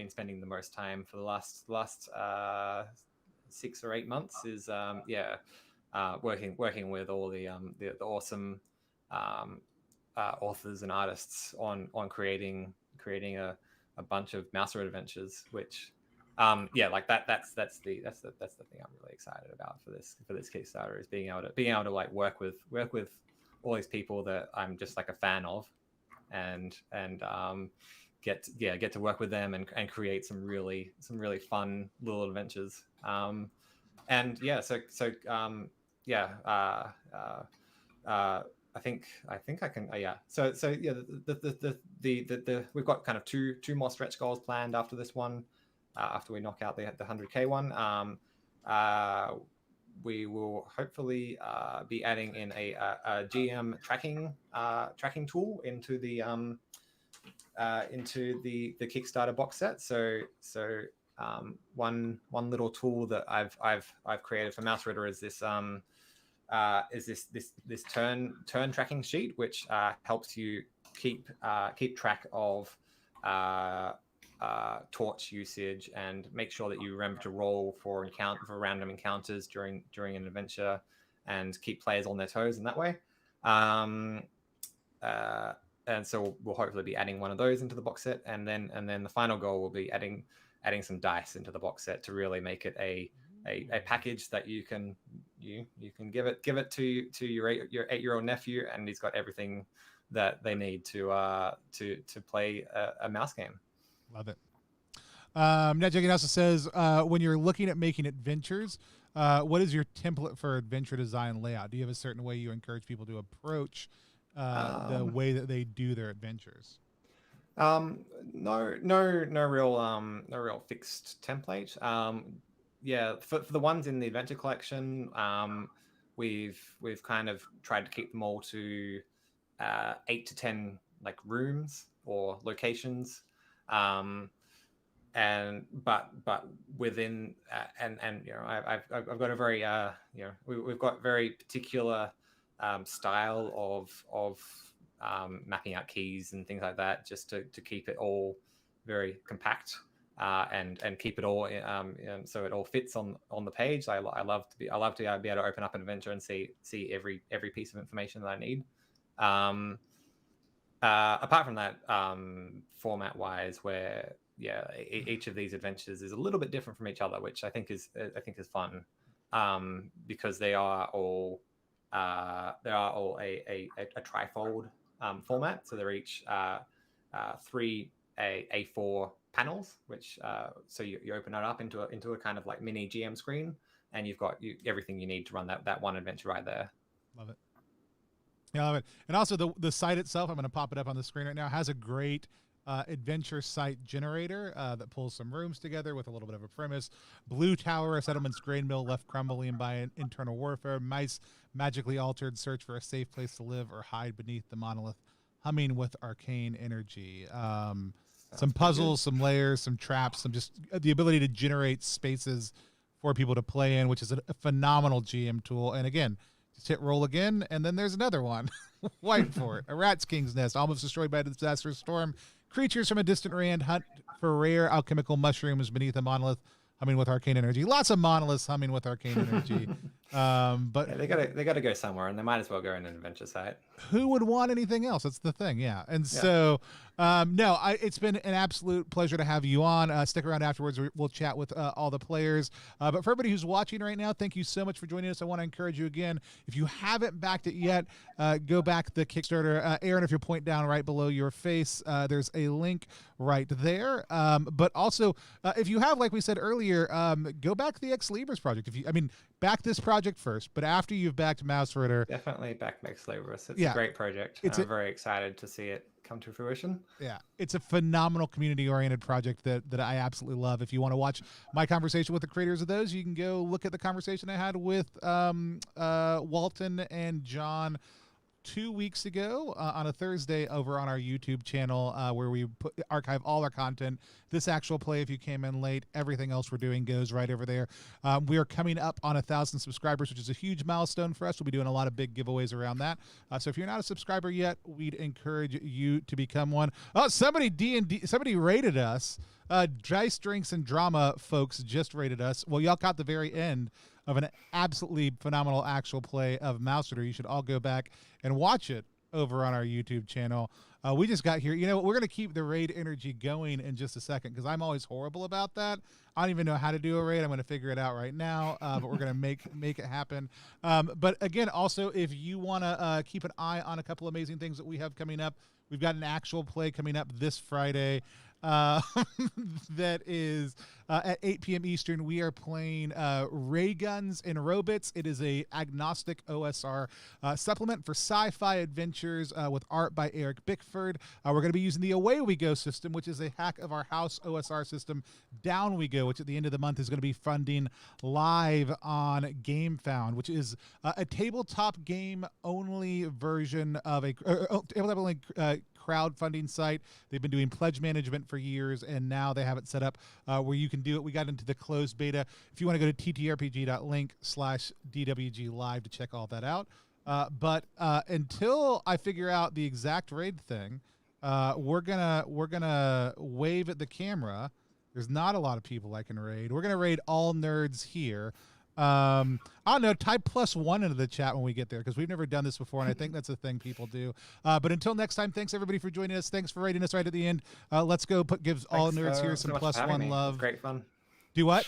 spending the most time for the last 6 or 8 months is working with all the awesome authors and artists on creating a bunch of Mausritter adventures, which that's the thing I'm really excited about for this Kickstarter, is being able to like work with all these people that I'm just like a fan of, and get to work with them and create some really fun little adventures. think I can. Yeah. So yeah, we've got kind of two more stretch goals planned after this one. After we knock out the 100K one, we will hopefully be adding in a GM tracking tool into the Kickstarter box set. So one little tool that I've created for Mausritter is this turn tracking sheet, which helps you keep track of torch usage and make sure that you remember to roll for random encounters during an adventure, and keep players on their toes in that way. And so we'll hopefully be adding one of those into the box set, and then the final goal will be adding some dice into the box set to really make it a package that you can give it to your 8-year-old nephew, and he's got everything that they need to play a mouse game. Love it. NetJacket also says, when you're looking at making adventures, what is your template for adventure design layout? Do you have a certain way you encourage people to approach the way that they do their adventures? No real fixed template. Yeah, for the ones in the adventure collection, we've kind of tried to keep them all to 8 to 10 like rooms or locations, but within and you know I've got a very we've got very particular style of mapping out keys and things like that, just to keep it all very compact and keep it all so it all fits on the page. I love to be able to open up an adventure and see every piece of information that I need. Apart from that, format wise, where each of these adventures is a little bit different from each other, which I think is fun, because they are all a trifold format. So they're each 3 A4 panels, which so you open it up into a kind of like mini GM screen, and you've got everything you need to run that one adventure right there. Love it. Yeah, I love it. And also the site itself, I'm going to pop it up on the screen right now, has a great adventure site generator that pulls some rooms together with a little bit of a premise. Blue Tower, a settlement's grain mill left crumbling by an internal warfare. Mice magically altered, search for a safe place to live or hide beneath the monolith, humming with arcane energy. Some puzzles, some layers, some traps, some just the ability to generate spaces for people to play in, which is a phenomenal GM tool. And again, just hit roll again, and then there's another one. White Fort, a rat's king's nest, almost destroyed by a disastrous storm. Creatures from a distant land hunt for rare alchemical mushrooms beneath a monolith, humming with arcane energy. Lots of monoliths humming with arcane energy. But they gotta go somewhere, and they might as well go in an adventure site. Who would want anything else? That's the thing, yeah. And so, it's been an absolute pleasure to have you on. Stick around afterwards. We'll chat with all the players. But for everybody who's watching right now, thank you so much for joining us. I want to encourage you again, if you haven't backed it yet, go back the Kickstarter. Aaron, if you point down right below your face, there's a link right there. But also, if you have, like we said earlier, go back the Ex Libris project. Back this project first, but after you've backed Mausritter, definitely back Ex Libris. It's a great project. I'm very excited to see it come to fruition. Yeah, it's a phenomenal community-oriented project that I absolutely love. If you want to watch my conversation with the creators of those, you can go look at the conversation I had with Walton and John 2 weeks ago on a Thursday over on our YouTube channel, where we archive all our content. This actual play, if you came in late, everything else we're doing goes right over there. We are coming up on 1,000 subscribers, which is a huge milestone for us. We'll be doing a lot of big giveaways around that. So if you're not a subscriber yet, we'd encourage you to become one. Oh, somebody rated us. Dice, Drinks, and Drama folks just rated us. Well, y'all caught the very end of an absolutely phenomenal actual play of Mausritter. You should all go back and watch it over on our YouTube channel. We just got here. You know, we're going to keep the raid energy going in just a second because I'm always horrible about that. I don't even know how to do a raid. I'm going to figure it out right now, but we're going to make it happen. But again, also, if you want to keep an eye on a couple amazing things that we have coming up, we've got an actual play coming up this Friday. That is at 8 p.m. Eastern. We are playing Ray Guns and Robots. It is a agnostic OSR supplement for sci-fi adventures with art by Eric Bickford. We're going to be using the Away We Go system, which is a hack of our house OSR system, Down We Go, which at the end of the month is going to be funding live on GameFound, which is a tabletop game only version of a tabletop only crowdfunding site. They've been doing pledge management for years, and now they have it set up where you can do it. We got into the closed beta. If you want to go to ttrpg.link/DWG live to check all that out. But until I figure out the exact raid thing, we're gonna wave at the camera. There's not a lot of people I can raid. We're gonna raid all nerds here. I don't know, type +1 into the chat when we get there because we've never done this before, and I think that's a thing people do. But until next time, thanks everybody for joining us. Thanks for rating us right at the end. Let's go give all nerds here some +1 love. It was great fun. Do what?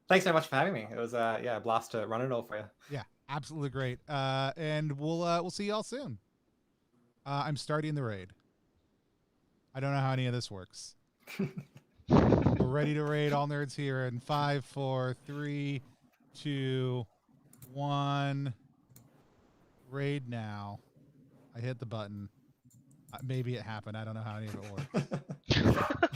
Thanks so much for having me. It was a blast to run it all for you. Yeah, absolutely great. And we'll see y'all soon. I'm starting the raid. I don't know how any of this works. We're ready to raid all nerds here in 5, 4, 3, 2, 1. Raid now. I hit the button. Maybe it happened. I don't know how any of it works.